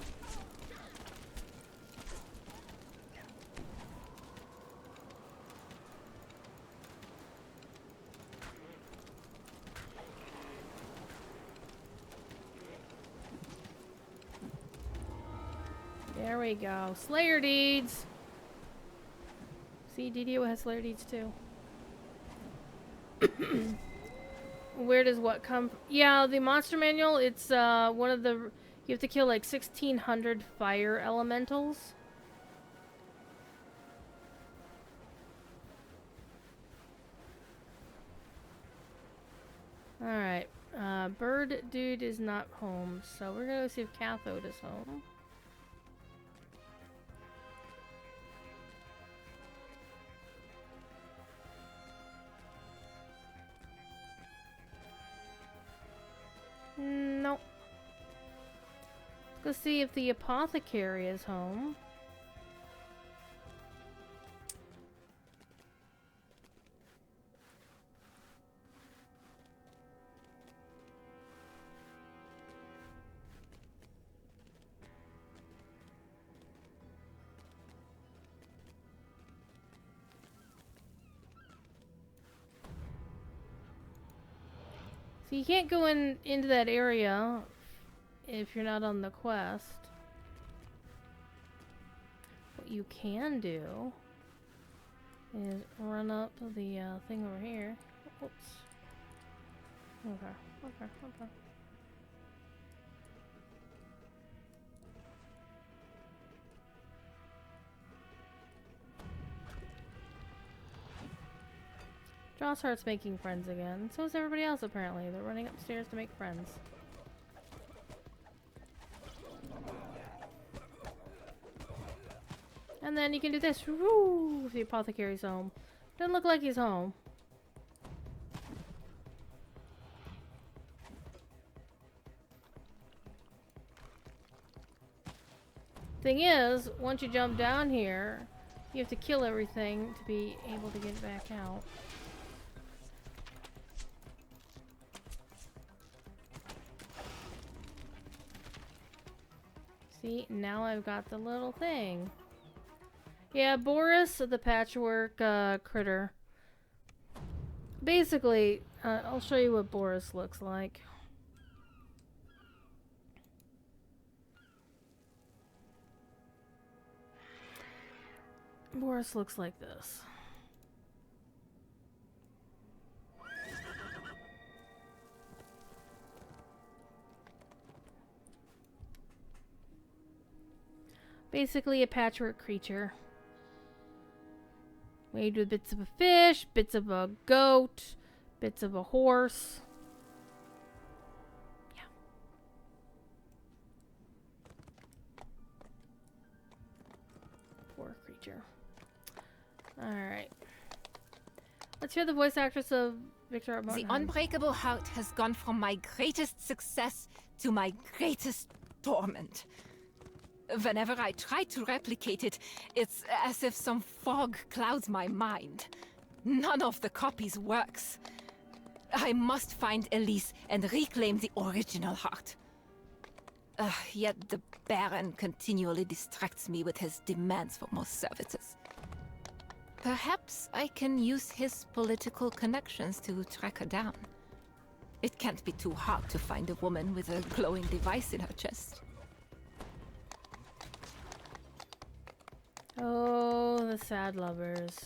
There we go. Slayer deeds! See, DDO has Slayer deeds too. Where does what come from? Yeah, the monster manual, it's one of the... You have to kill like 1,600 fire elementals. Alright. Bird dude is not home, so we're gonna go see if Cathode is home. Nope. Let's go see if the apothecary is home. So you can't go into that area if you're not on the quest. What you can do is run up the thing over here. Oops. Okay. Joss starts making friends again. So is everybody else, apparently. They're running upstairs to make friends. And then you can do this. Woo! The apothecary's home. Doesn't look like he's home. Thing is, once you jump down here, you have to kill everything to be able to get back out. See, now I've got the little thing. Yeah, Boris, the patchwork critter. Basically, I'll show you what Boris looks like. Boris looks like this. Basically a patchwork creature. Made with bits of a fish, bits of a goat, bits of a horse. Yeah. Poor creature. Alright. Let's hear the voice actress of Victor The Martin. unbreakable heart has gone from my greatest success to my greatest torment. Whenever I try to replicate it, it's as if some fog clouds my mind. None of the copies works. I must find Elise and reclaim the original heart. Yet the Baron continually distracts me with his demands for more services. Perhaps I can use his political connections to track her down. It can't be too hard to find a woman with a glowing device in her chest. Oh, the sad lovers.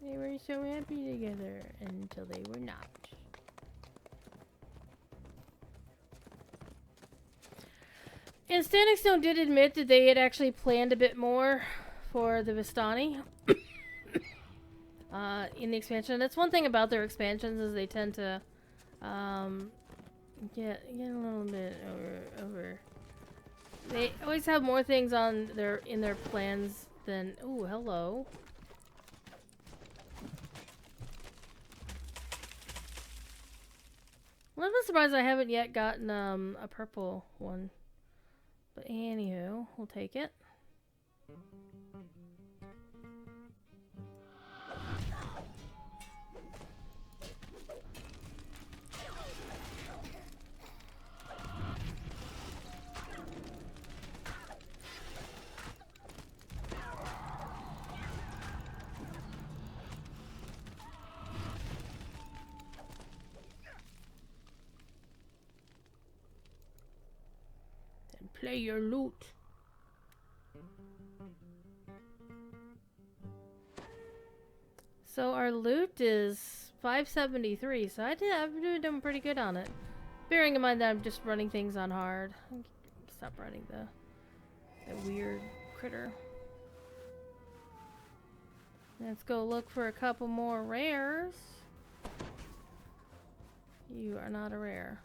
They were so happy together until they were not. And Standing Stone did admit that they had actually planned a bit more for the Vistani in the expansion. That's one thing about their expansions is they tend to get a little bit over. They always have more things on in their plans than. Ooh, hello. Well, I'm surprised I haven't yet gotten a purple one. But anywho, we'll take it. Play your lute. So our loot is 573, so I've been doing pretty good on it. Bearing in mind that I'm just running things on hard. Stop running the weird critter. Let's go look for a couple more rares. You are not a rare.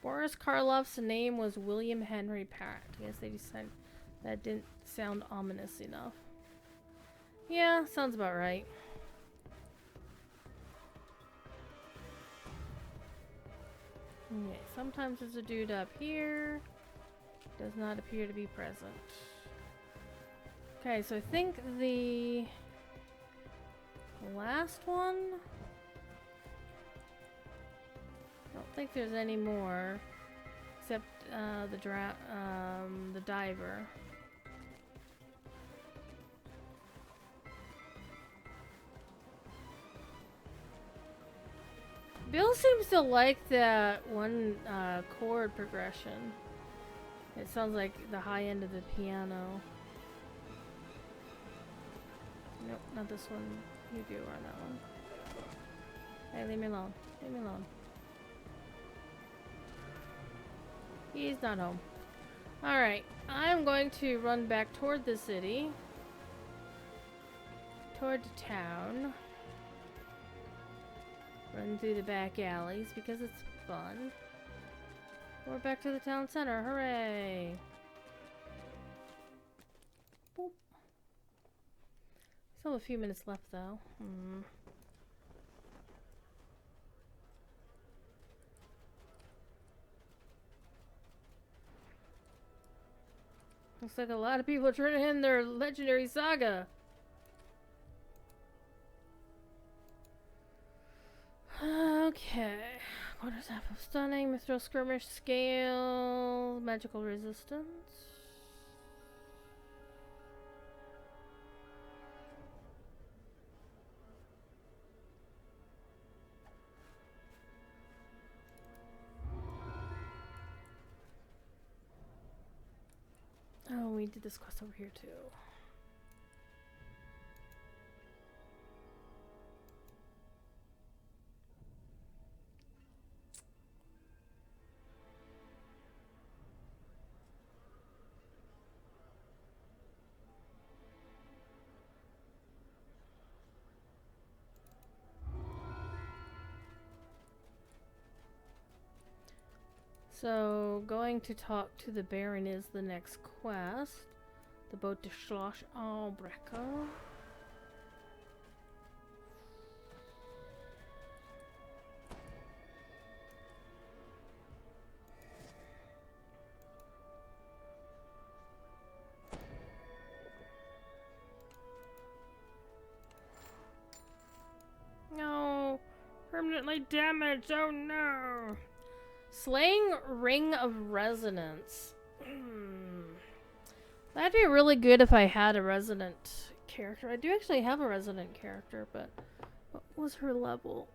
Boris Karloff's name was William Henry Parrott. I guess they decided that didn't sound ominous enough. Yeah, sounds about right. Okay, sometimes there's a dude up here. Does not appear to be present. Okay, so I think the last one. I don't think there's any more, except the diver. Bill seems to like that one chord progression. It sounds like the high end of the piano. Nope, not this one. You do on that one. Hey, leave me alone. Leave me alone. He's not home. Alright, I'm going to run back toward the city. Toward the town. Run through the back alleys because it's fun. We're back to the town center. Hooray! Boop. Still have a few minutes left though. Looks like a lot of people are turning in their legendary saga. Okay. Quarters half of stunning, mithril skirmish scale, magical resistance. Oh, we did this quest over here too. So, going to talk to the Baron is the next quest. The boat to Schloss Albrecht. No! Permanently damaged! Oh no! Slaying Ring of Resonance. That'd be really good if I had a Resonant character. I do actually have a Resonant character, but what was her level?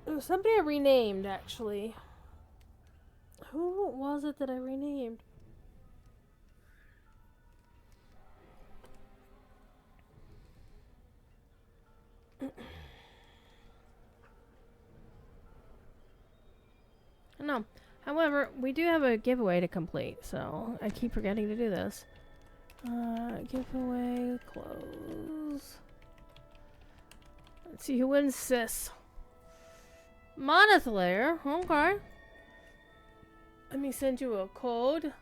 It was somebody I renamed, actually. Who was it that I renamed? No. However, we do have a giveaway to complete, so I keep forgetting to do this. Giveaway, close. Let's see who wins this. Monothlayer, okay. Let me send you a code.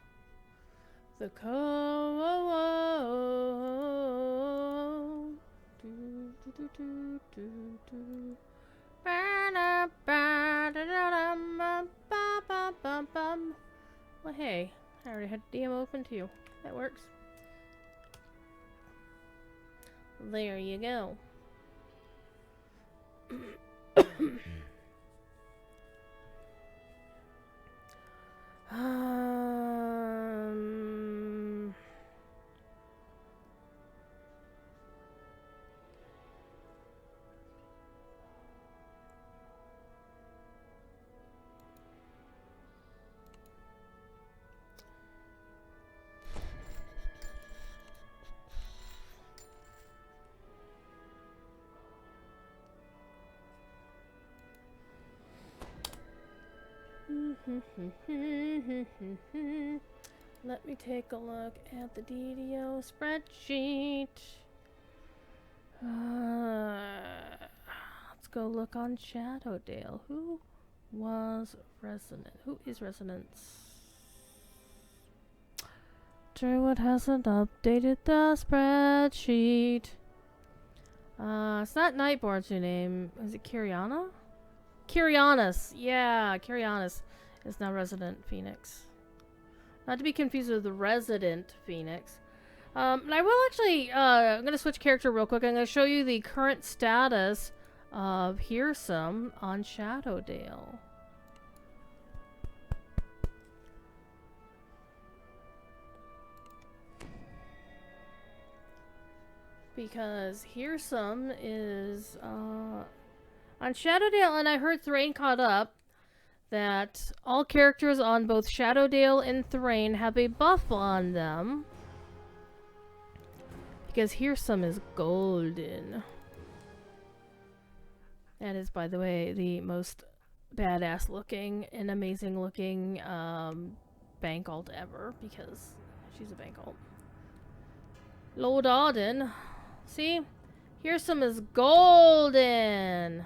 The code. Well, hey, I already had DM open too. That works. There you go. Let me take a look at the DDO spreadsheet. Let's go look on Shadowdale. Who was Resonant? Who is Resonance? Druid hasn't updated the spreadsheet. It's not Nightborn's new name. Is it Kiriana? Kirianis. Yeah, Kirianis is now Resident Phoenix. Not to be confused with the Resident Phoenix. And I will actually, I'm going to switch character real quick. I'm going to show you the current status of Hearsome on Shadowdale. Because Hearsome is, on Shadowdale, and I heard Thrain caught up. that all characters on both Shadowdale and Thrain have a buff on them. Because Hearsome is golden. That is, by the way, the most badass looking and amazing looking bank alt ever, because she's a bank alt. Lord Arden. See? Hearsome is golden!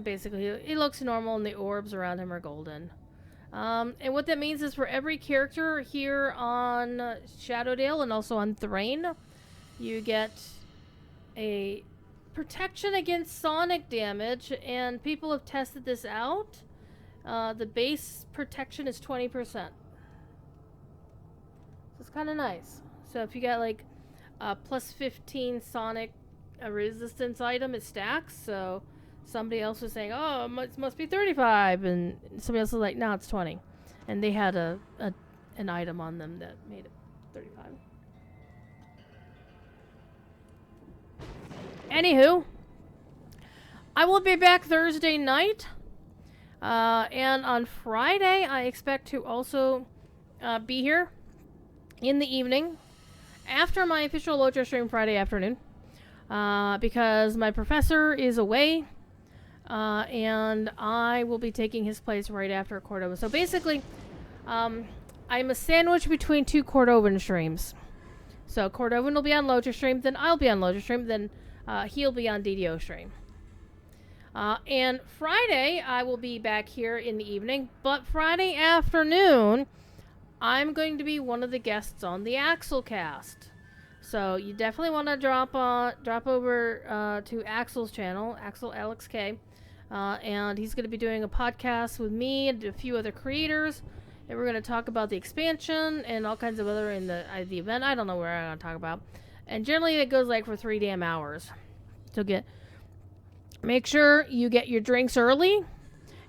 Basically, he looks normal and the orbs around him are golden. And what that means is for every character here on Shadowdale and also on Thrain, you get a protection against sonic damage, and people have tested this out. The base protection is 20%. So it's kind of nice. So if you got like a plus 15 sonic resistance item, it stacks. So somebody else was saying, oh, it must be 35, and somebody else was like, no, it's 20. And they had an item on them that made it 35. Anywho, I will be back Thursday night. And on Friday, I expect to also be here in the evening after my official Lojo stream Friday afternoon. Because my professor is away. And I will be taking his place right after Cordova. So basically, I'm a sandwich between two Cordovan streams. So Cordovan will be on Lojo stream, then I'll be on Lojo stream, then he'll be on DDO stream. And Friday, I will be back here in the evening, but Friday afternoon, I'm going to be one of the guests on the Axel cast. So you definitely want to drop over to Axel's channel, Axel Alex K. And he's going to be doing a podcast with me and a few other creators. And we're going to talk about the expansion and all kinds of other in the event. I don't know where I'm going to talk about. And generally it goes like for 3 damn hours. So make sure you get your drinks early.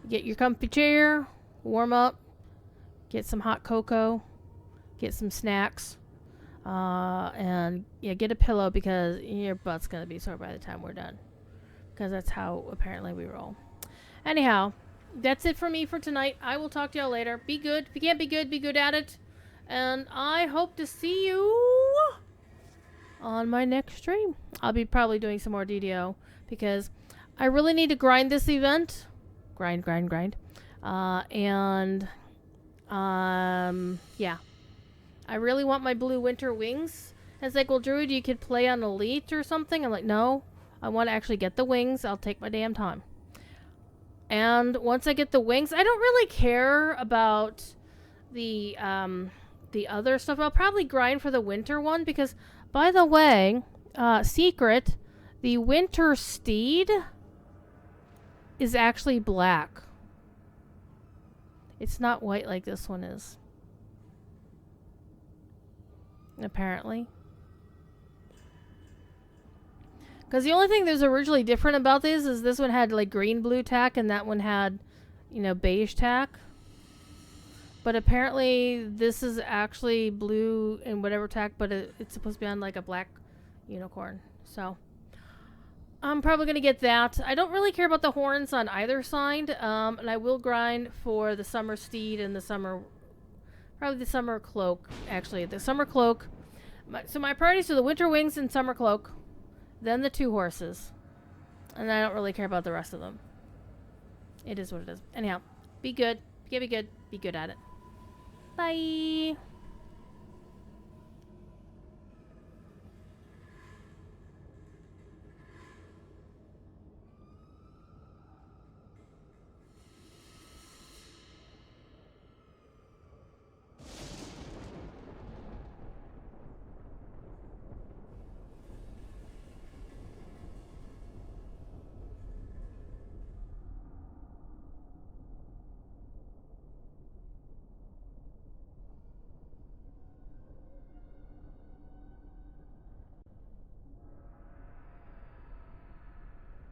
Get your comfy chair. Warm up. Get some hot cocoa. Get some snacks. And yeah, get a pillow because your butt's going to be sore by the time we're done. Because that's how apparently we roll. Anyhow, that's it for me for tonight. I will talk to y'all later. Be good. If you can't be good at it. And I hope to see you on my next stream. I'll be probably doing some more DDO because I really need to grind this event. Grind. Yeah. I really want my blue winter wings. And it's like, well, Druid, you could play on Elite or something. I'm like, no. I want to actually get the wings. I'll take my damn time. And once I get the wings, I don't really care about the other stuff. I'll probably grind for the winter one because, by the way, secret, the winter steed is actually black. It's not white like this one is. Apparently. Because the only thing that was originally different about this is this one had like green-blue tack and that one had, beige tack. But apparently this is actually blue and whatever tack, but it's supposed to be on like a black unicorn. So I'm probably going to get that. I don't really care about the horns on either side. And I will grind for the summer steed and probably the summer cloak. Actually, the summer cloak. So my priorities are the winter wings and summer cloak. Then the 2 horses. And I don't really care about the rest of them. It is what it is. Anyhow, be good. Be good at it. Bye.